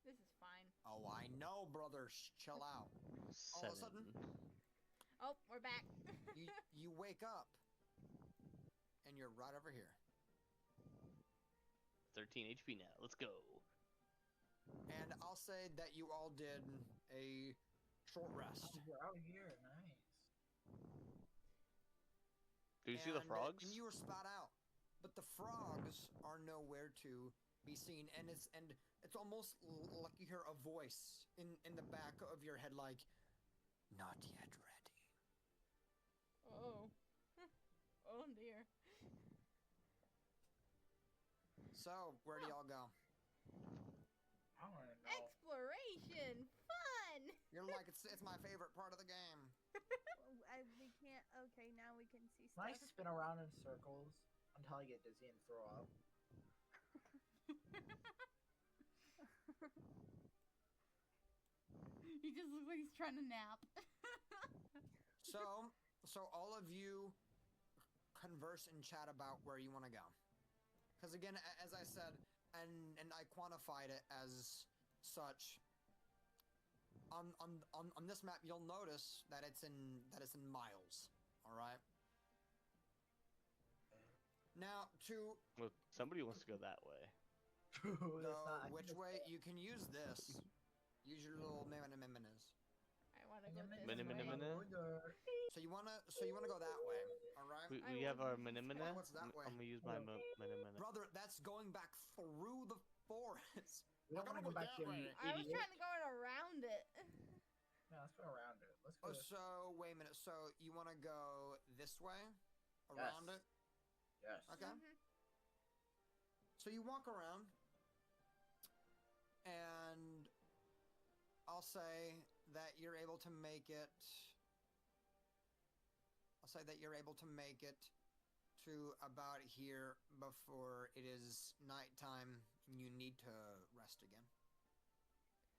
This is fine. Oh, I know, brother. Chill out. All of a 7. sudden, Oh, we're back. you wake up, and you're right over here. 13 HP now. Let's go. And I'll say that you all did a short rest. Oh, we're out here. Nice. Do you see the frogs? And you were spot out. But the frogs are nowhere to be seen, and it's almost like you hear a voice in the back of your head, like, not yet ready. Oh. Oh dear. So, where do y'all go? I want to know. Exploration! Fun! You're like, it's my favorite part of the game. We can't. Okay, now we can see Can I stuff. spin around in circles until I get dizzy and throw up? He just looks like he's trying to nap. So all of you converse and chat about where you want to go. Because again, as I said, and I quantified it as such. On this map, you'll notice that it's in miles. All right. Now Well, somebody wants to go that way. go which way you can use this. Use your little miniminus. I wanna go this Minimina? way. So you wanna go that way. All right. We have our minimina. What's that way? I'm gonna use my minimina. Brother, that's going back through the forest. We don't want to go back there, you I was idiot. trying to go around it. Yeah, let's go around it. Let's go. Oh, so wait a minute. So you want to go this way, around it? Yes. Okay. So you walk around, and I'll say that you're able to make it. I'll say that you're able to make it to about here before it is nighttime and you need to rest again.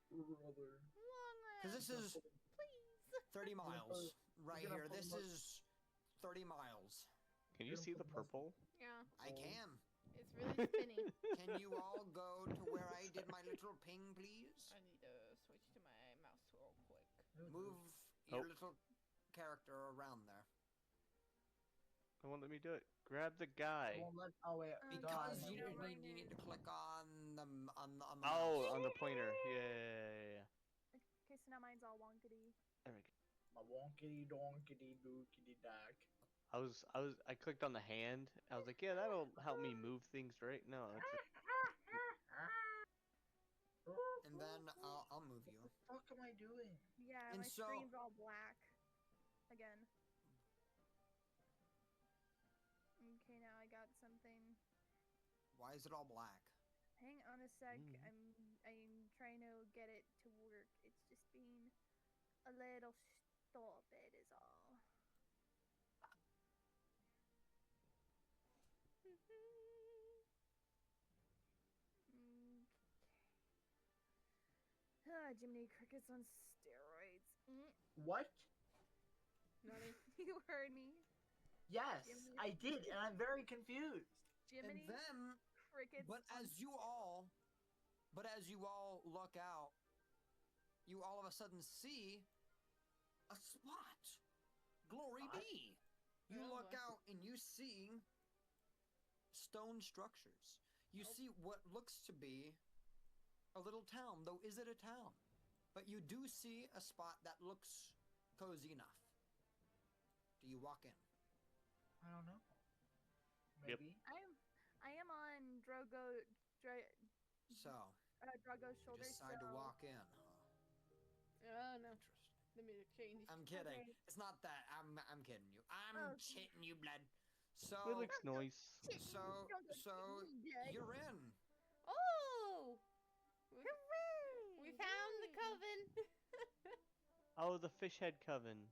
Brother. Long Because this is please. 30 miles right gonna here. pull This them up. is 30 miles. Can you see the purple? Yeah, I can. it's really spinny. Can you all go to where I did my little ping, please? I need to switch to my mouse real quick. Move your little character around there. It won't let me do it. Grab the guy. Oh wait, Because God. you right need to click on the mouse. Oh, on the pointer. Yeah. Okay, so now mine's all wonkety. There we go. My wonkity donkity dookity dock. I clicked on the hand. I was like, yeah, that'll help me move things, right? No, it's And then I'll move you. What the fuck am I doing? Yeah, And my so- screen's all black. Again. Okay, now I got something. Why is it all black? Hang on a sec. Mm. I'm trying to get it to work. It's just being a little stupid is all. Jiminy Crickets on steroids. What? Nani? You heard me. Yes, Jiminy I did, and I'm very confused. Jiminy And then, Crickets. but on as you all look out, you all of a sudden see a spot. Glory Spot? be. You Oh, look boy. out and you see stone structures. You see what looks to be a little town, though is it a town? But you do see a spot that looks cozy enough. Do you walk in? I don't know. Yep. Maybe. I am on Drogo's So, shoulder. decide to so- walk in, huh? Oh no, Interesting. the music changed. I'm kidding. Okay. It's not that. I'm kidding you. I'm Oh. shitting you, blood. So, It looks nice. so you're in. Oh! We Hooray! found the coven. Oh, the fish head coven.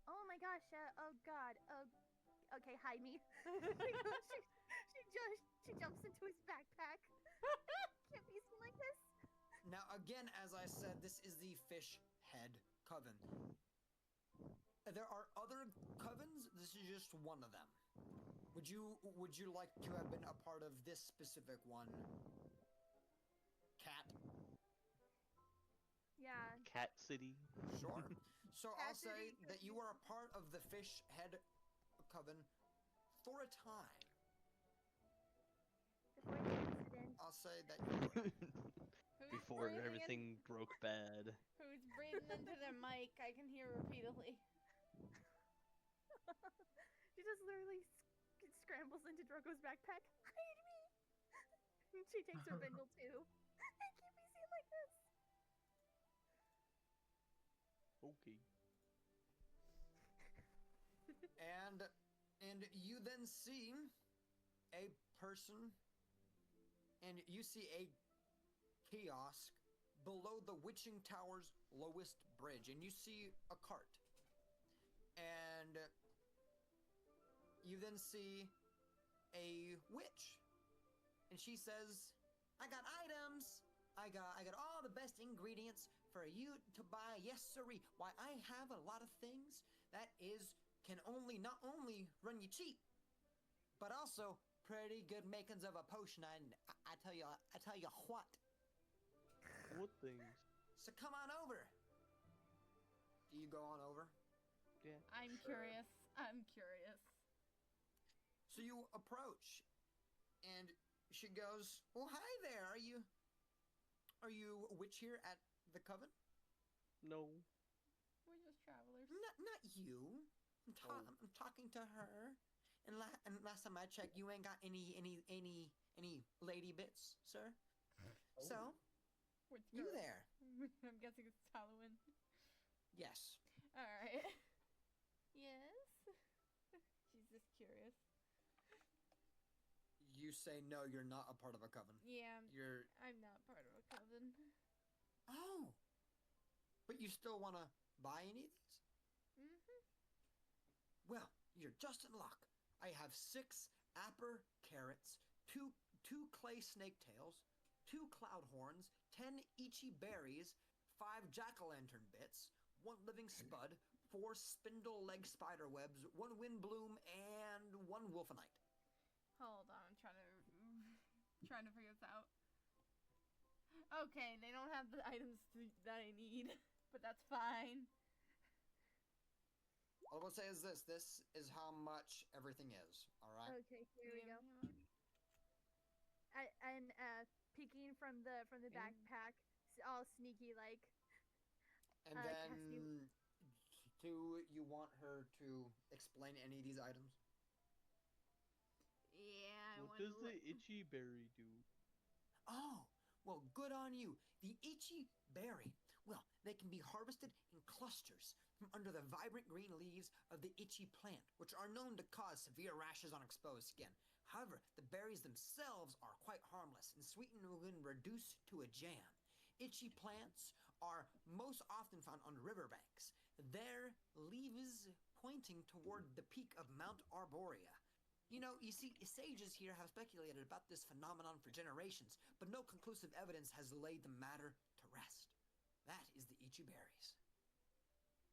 Oh my gosh! Oh god! Oh, okay. Hide me. she jumps into his backpack. Can't be seen like this. Now, again, as I said, this is the fish head coven. There are other covens. This is just one of them. Would you like to have been a part of this specific one? Cat. Yeah. Cat City. Sure. So I'll Cat say City that you are a part of the fish head coven for a time. Before the incident. I'll say that you were. Who's Before breathing everything broke bad. Who's breathing into their mic? I can hear repeatedly. She just literally scrambles into Drogo's backpack. Hide me! She takes her bindle too. I can't be seen like this. Okay. And you then see a person, and you see a kiosk below the Witching Tower's lowest bridge, and you see a cart. And you then see a witch, and she says, I got items. I got all the best ingredients for you to buy. Yes, sirree. Why, I have a lot of things that can not only run you cheap, but also pretty good makings of a potion. I tell you what. What things? So come on over. Do you go on over? Yeah. I'm curious. I'm curious. So you approach, and she goes, "Well, hi there. Are you a witch here at the coven?" No. We're just travelers. Not you. I'm talking to her. And last time I checked, you ain't got any lady bits, sir. So, What's you good? there? I'm guessing it's Halloween. Yes. Alright. Yes? She's just curious. You say no, you're not a part of a coven. Yeah, You're... I'm not part of a coven. Oh! But you still want to buy any of these? Mm-hmm. Well, you're just in luck. I have 6 apper carrots, 2 clay snake tails, 2 cloud horns, 10 ichi berries, 5 jack-o'-lantern bits, 1 living spud, 4 spindle leg spider webs, 1 wind bloom, and 1 wolfenite. Hold on, I'm trying to figure this out. Okay, they don't have the items that I need, but that's fine. All I will say is this is how much everything is, alright? Okay, here we go. Yeah. And peeking from the backpack, all sneaky like. And then, Cassie. do you want her to explain any of these items? Yeah, What does the itchy berry do? Oh, well, good on you. The ichi berry. Well, they can be harvested in clusters from under the vibrant green leaves of the ichi plant, which are known to cause severe rashes on exposed skin. However, the berries themselves are quite harmless and sweetened when reduced to a jam. Itchy plants are most often found on riverbanks, their leaves pointing toward the peak of Mount Arborea. You see, sages here have speculated about this phenomenon for generations, but no conclusive evidence has laid the matter to rest. That is the ichi berries.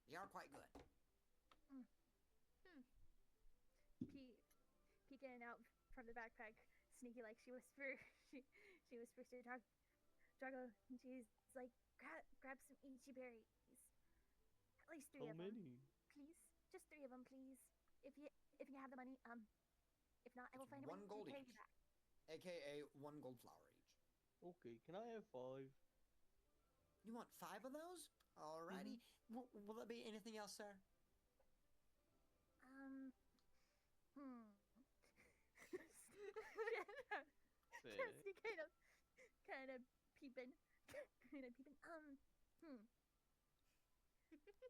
They are quite good. Peeking out from the backpack, sneaky like she whispers to Drago, and she's like, grab some ichi berries. At least 3 How of them, many? please. Just 3 of them, please. If you have the money, if not, I will find a way 1 to gold pay each, you back. aka 1 gold flower each. Okay, can I have 5? You want 5 of those? Alrighty. Will there be anything else, sir? Cassie kind of peeping.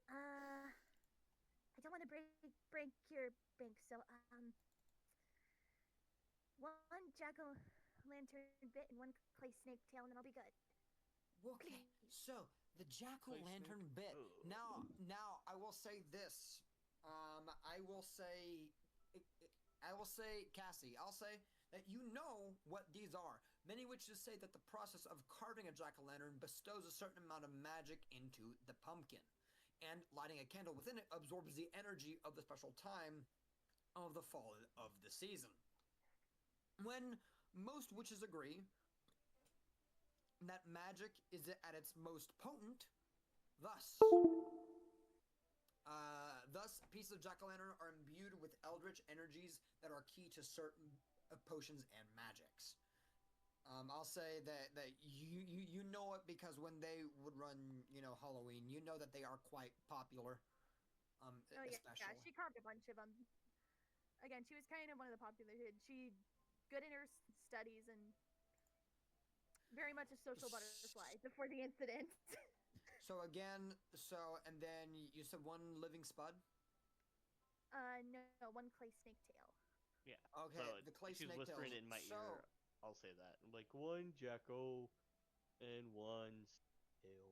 I don't want to break your bank, so 1 jack-o'-lantern bit and 1 clay snake tail, and then I'll be good. Okay, so the jack-o'-lantern bit. Now I will say this. I will say, Cassie, I'll say that you know what these are. Many witches say that the process of carving a jack-o'-lantern bestows a certain amount of magic into the pumpkin. And lighting a candle within it absorbs the energy of the special time of the fall of the season. When most witches agree that magic is at its most potent, thus pieces of jack-o'-lantern are imbued with eldritch energies that are key to certain potions and magics. I'll say that you know it because when they would run, Halloween, you know that they are quite popular. Oh yeah, especially. she carved a bunch of them. Again, she was kind of one of the popular kids. She good in her studies and very much a social butterfly before the incident. So again, and then you said one living spud? No, one clay snake tail. Yeah. Okay, So the clay she's snake whispering tails. it in my So, ear. I'll say that. Like one Jacko and one tail.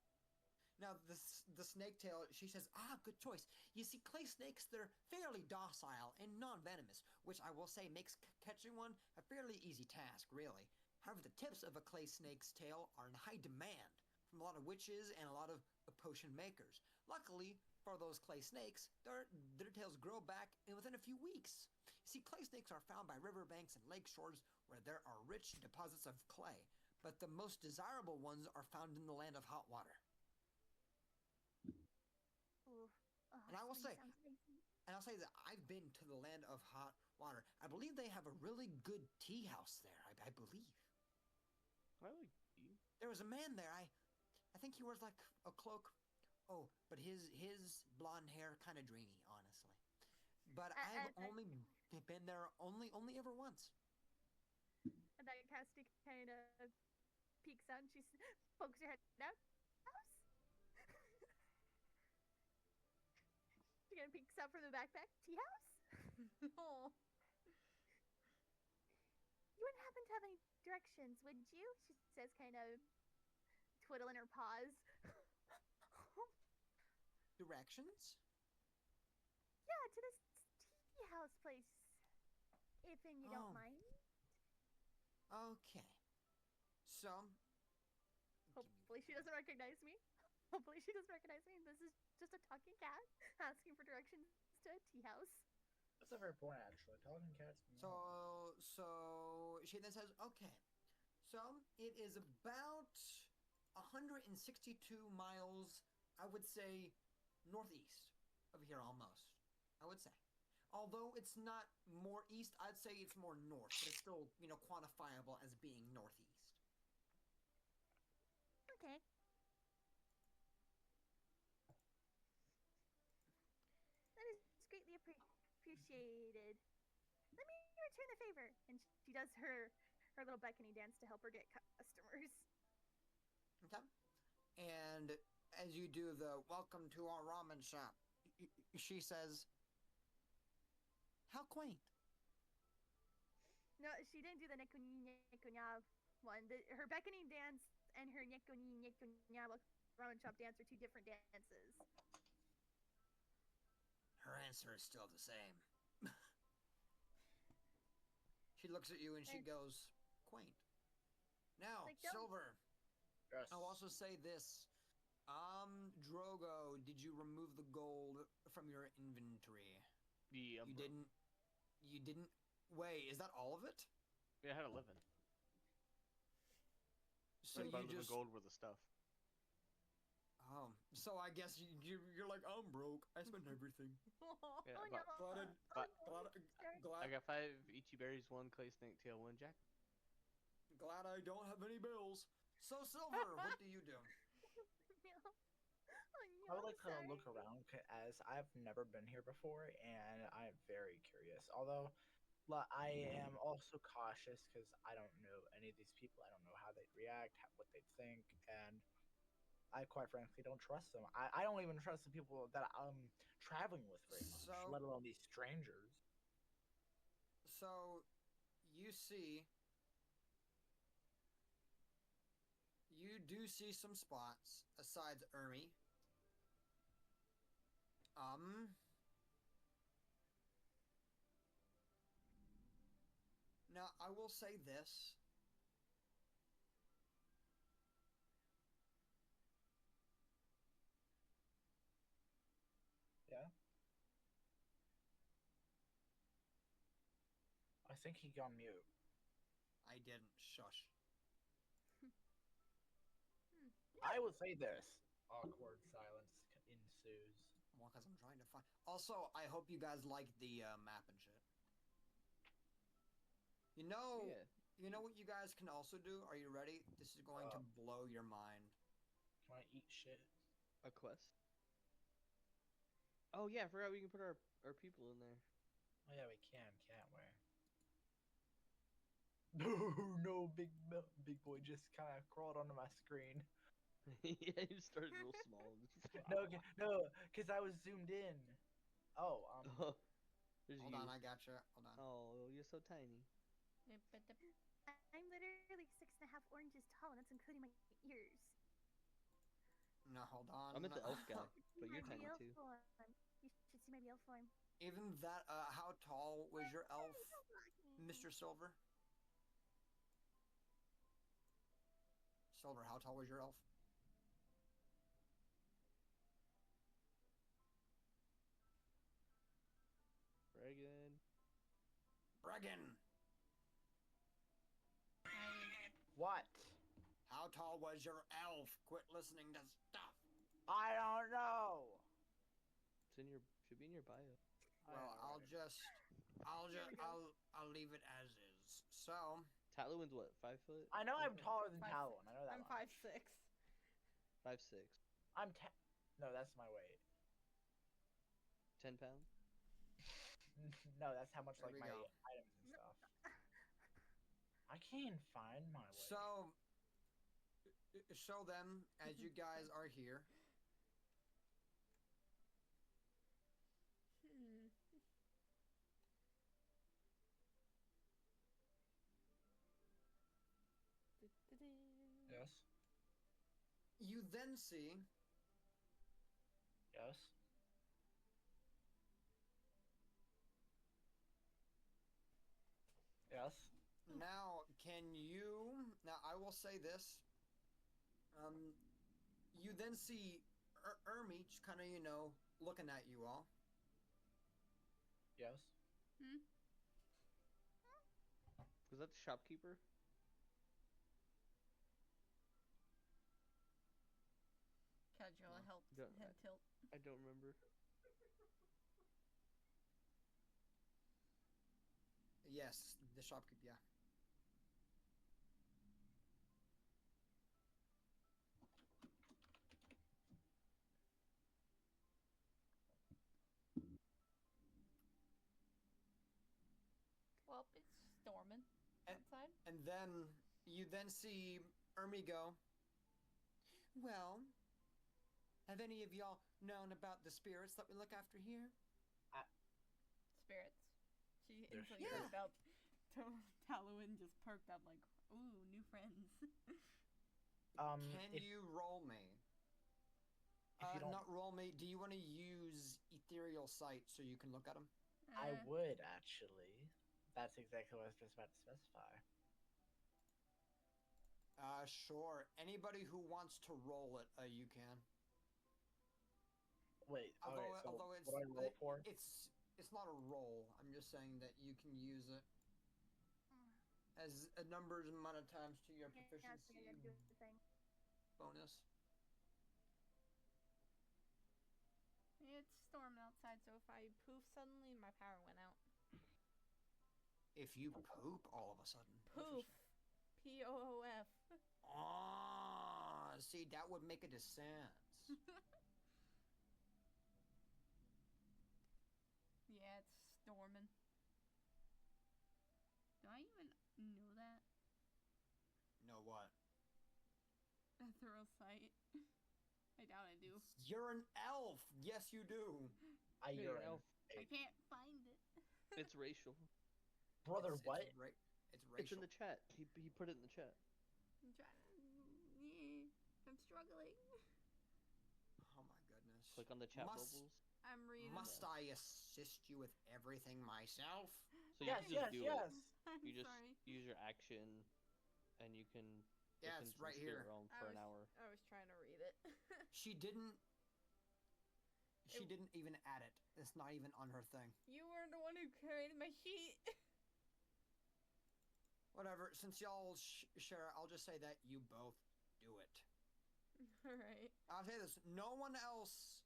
now the snake tail, she says, good choice. You see, clay snakes, they're fairly docile and non-venomous, which I will say makes catching one a fairly easy task, really. However, the tips of a clay snake's tail are in high demand from a lot of witches and a lot of potion makers. Luckily for those clay snakes, their tails grow back within a few weeks. You see, clay snakes are found by riverbanks and lake shores where there are rich deposits of clay, but the most desirable ones are found in the land of hot water. Ooh. Oh, And I will spring say- sounds amazing. And I'll say that I've been to the land of hot water. I believe they have a really good tea house there, I believe. I like tea. There was a man there, I think he wears like a cloak. Oh, but his blonde hair kind of dreamy, honestly. But I've only been there only ever once. And then Cassidy kind of peeks out and she pokes her head out. House? She kind of peeks out from the backpack. Tea house? Oh. You wouldn't happen to have any directions, would you? She says, kind of twiddling her paws. Directions? Yeah, to this tea house place. If you don't Oh. mind. Okay. So, Hopefully she doesn't recognize me. Hopefully she doesn't recognize me. This is just a talking cat asking for directions to a tea house. That's a fair point, actually. Talking cats. So she then says, okay. So it is about 162 miles, I would say, northeast of here almost. I would say. Although it's not more east, I'd say it's more north, but it's still, quantifiable as being northeast. Okay. That is greatly appreciated. Let me return the favor. And she does her little beckoning dance to help her get customers. Okay? And as you do the welcome to our ramen shop, she says, how quaint. No, she didn't do the nekunya one. Her beckoning dance and her nekunya ramen shop dance are two different dances. Her answer is still the same. She looks at you and she goes, quaint. Now, Like, don't- Silver, Yes. I'll also say this. Drogo, did you remove the gold from your inventory? The You didn't? Wait, is that all of it? Yeah, I had 11. So Right you above the just... gold with the stuff. So I guess you're like, I'm broke. I spent everything. Yeah, Oh, but- no. Glad I got 5 Ichi berries, 1 clay snake tail, 1 jack. glad I don't have any bills. So Silver, what do you do? I would like to look around as I've never been here before, and I'm very curious. Although, I am also cautious because I don't know any of these people. I don't know how they'd react, what they'd think, and I quite frankly don't trust them. I don't even trust the people that I'm traveling with very much, So- let alone these strangers. So you do see some spots besides Ermi. Now I will say this. Yeah. I think he got mute. I didn't. Shush. I will say this. Awkward silence ensues. Well, because I'm trying to find. Also, I hope you guys like the map and shit. You know what you guys can also do? Are you ready? This is going to blow your mind. Can I eat shit? A quest? Oh yeah, I forgot we can put our people in there. Oh yeah, we can, can't we? No, big boy just kind of crawled onto my screen. Yeah, you started real small. No, because I was zoomed in. Oh, Oh, there's Hold you. on, I gotcha. Hold on. Oh, you're so tiny. I'm literally 6.5 oranges tall, and that's including my ears. No, hold on. I'm at the elf guy, You should see but my you're tiny real too. form. You should see my real form. Even that, how tall was your elf, Mm. Mr. Silver? Silver, how tall was your elf? Reagan. Bregan! what? How tall was your elf? Quit listening to stuff. I don't know. It's in your should be in your bio. Well, I'll leave it as is. So, Talon's what? 5 foot? I know I'm 5 foot? taller than Five- Talon. I know that. I'm much. 5'6". 5'6". No, that's my weight. 10 pounds. No, that's how much There like we my go. items and stuff. I can't find my weight. so then, as you guys are here, Yes. you then see Yes. Yes. now. Now I will say this. You then see Ermich kind of, looking at you all. Yes. Was that the shopkeeper? Casual help Don't- head tilt. I don't remember. Yes, the shopkeeper. Yeah. Well, it's storming outside. And then you then see Ermi go, well, have any of y'all known about the spirits that we look after here? Spirits. She They're instantly spirits? perked up. Talon just perked up like, ooh, new friends. Can if, you roll me? if you don't, Not roll me. Do you want to use ethereal sight so you can look at them? I would actually. That's exactly what I was just about to specify. Sure. Anybody who wants to roll it, you can. Wait. Although, Okay, so although it's what do I roll for? it's not a roll. I'm just saying that you can use it as a number amount of times to your Yeah, proficiency so I gotta do the thing. bonus. It's storming outside, so if I poof suddenly, my power went out. If you poop all of a sudden. Poof. P-O-O-F. Ah, see, that would make a sense. Yeah, it's storming. Do I even know that? Know what? Ethereal sight. I doubt I do. You're an elf. Yes, you do. You're You're an elf. I can't find it. It's racial. Brother, It's what? It's racial. It's in the chat. He put it in the chat. I'm trying. Yeah, I'm struggling. Oh my goodness. Click on the chat Must- bubbles. I'm reading. Must I assist you with everything myself? So you Yes, can just yes, do yes. it. I'm You just sorry. use your action, and you can. Yeah, look it's into right the spirit here. realm for an hour. I was trying to read it. She didn't even add it. It's not even on her thing. You were the one who created my sheet. Whatever. Since y'all share it, I'll just say that you both do it. Alright. I'll say this. No one else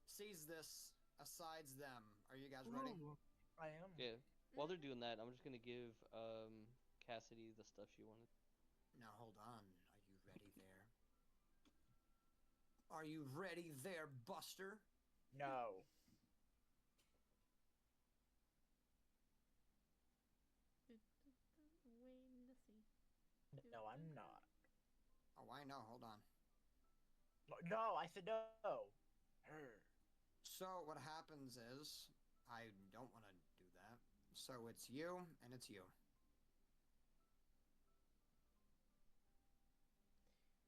sees this asides them. Are you guys ready? Ooh, I am. Yeah. While they're doing that, I'm just gonna give Cassidy the stuff she wanted. Now hold on. Are you ready there? Are you ready there, Buster? No. Waiting I'm not. Oh, I know. Hold on. No, I said no. Her. So what happens is, I don't want to do that. So it's you, and it's you.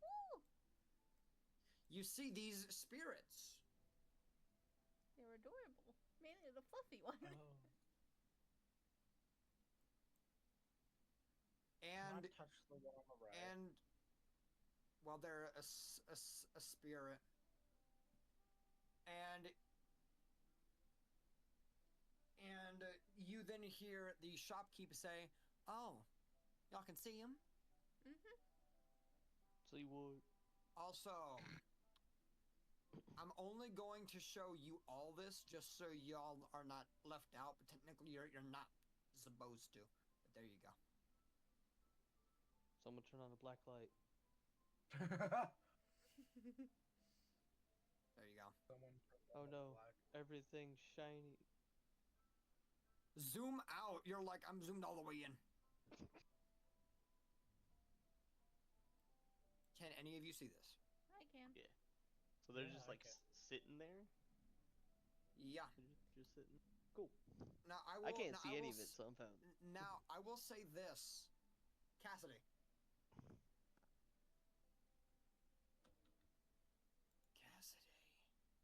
Woo! You see these spirits. They were adorable. Mainly the fluffy one. And Not touch the one on the right. and well, they're a spirit, and you then hear the shopkeeper say, "Oh, y'all can see him." Mm-hmm. See what? Also, I'm only going to show you all this just so y'all are not left out, but technically you're not supposed to. But there you go. Someone turn on a black light. There you go. Someone Oh no, everything's shiny. Zoom out. You're like, I'm zoomed all the way in. Can any of you see this? I can. Yeah. So they're Yeah, just I like can. sitting there? Yeah. They're just sitting. Cool. Now I will. I can't now, see I any will of it, so I'm found. Now I will say this, Cassidy.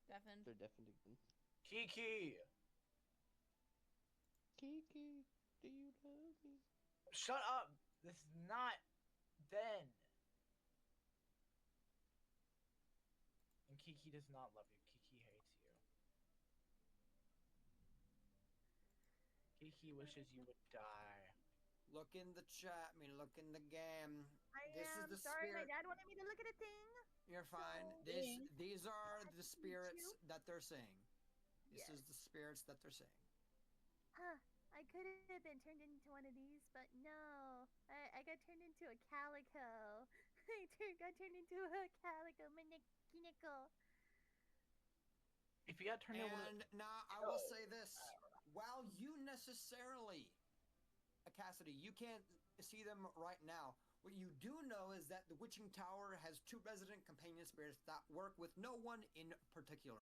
Deafened. They're deafened again. Kiki! Kiki, do you love me? Shut up! This is not then. And Kiki does not love you. Kiki hates you. Kiki wishes you would die. Look in the chat. Look in the game. I This is am the sorry, spirit. my dad wanted me to look at a thing. You're fine. So- These are I the can see spirits you. that they're saying. This Yes. is the spirits that they're saying. Huh. I could have been turned into one of these, but no. I got turned into a calico. got turned into a calico maniacal. If you got turned into one of And now I will say this: while you necessarily, Cassidy, you can't see them right now. What you do know is that the Witching Tower has 2 resident companion spirits that work with no one in particular.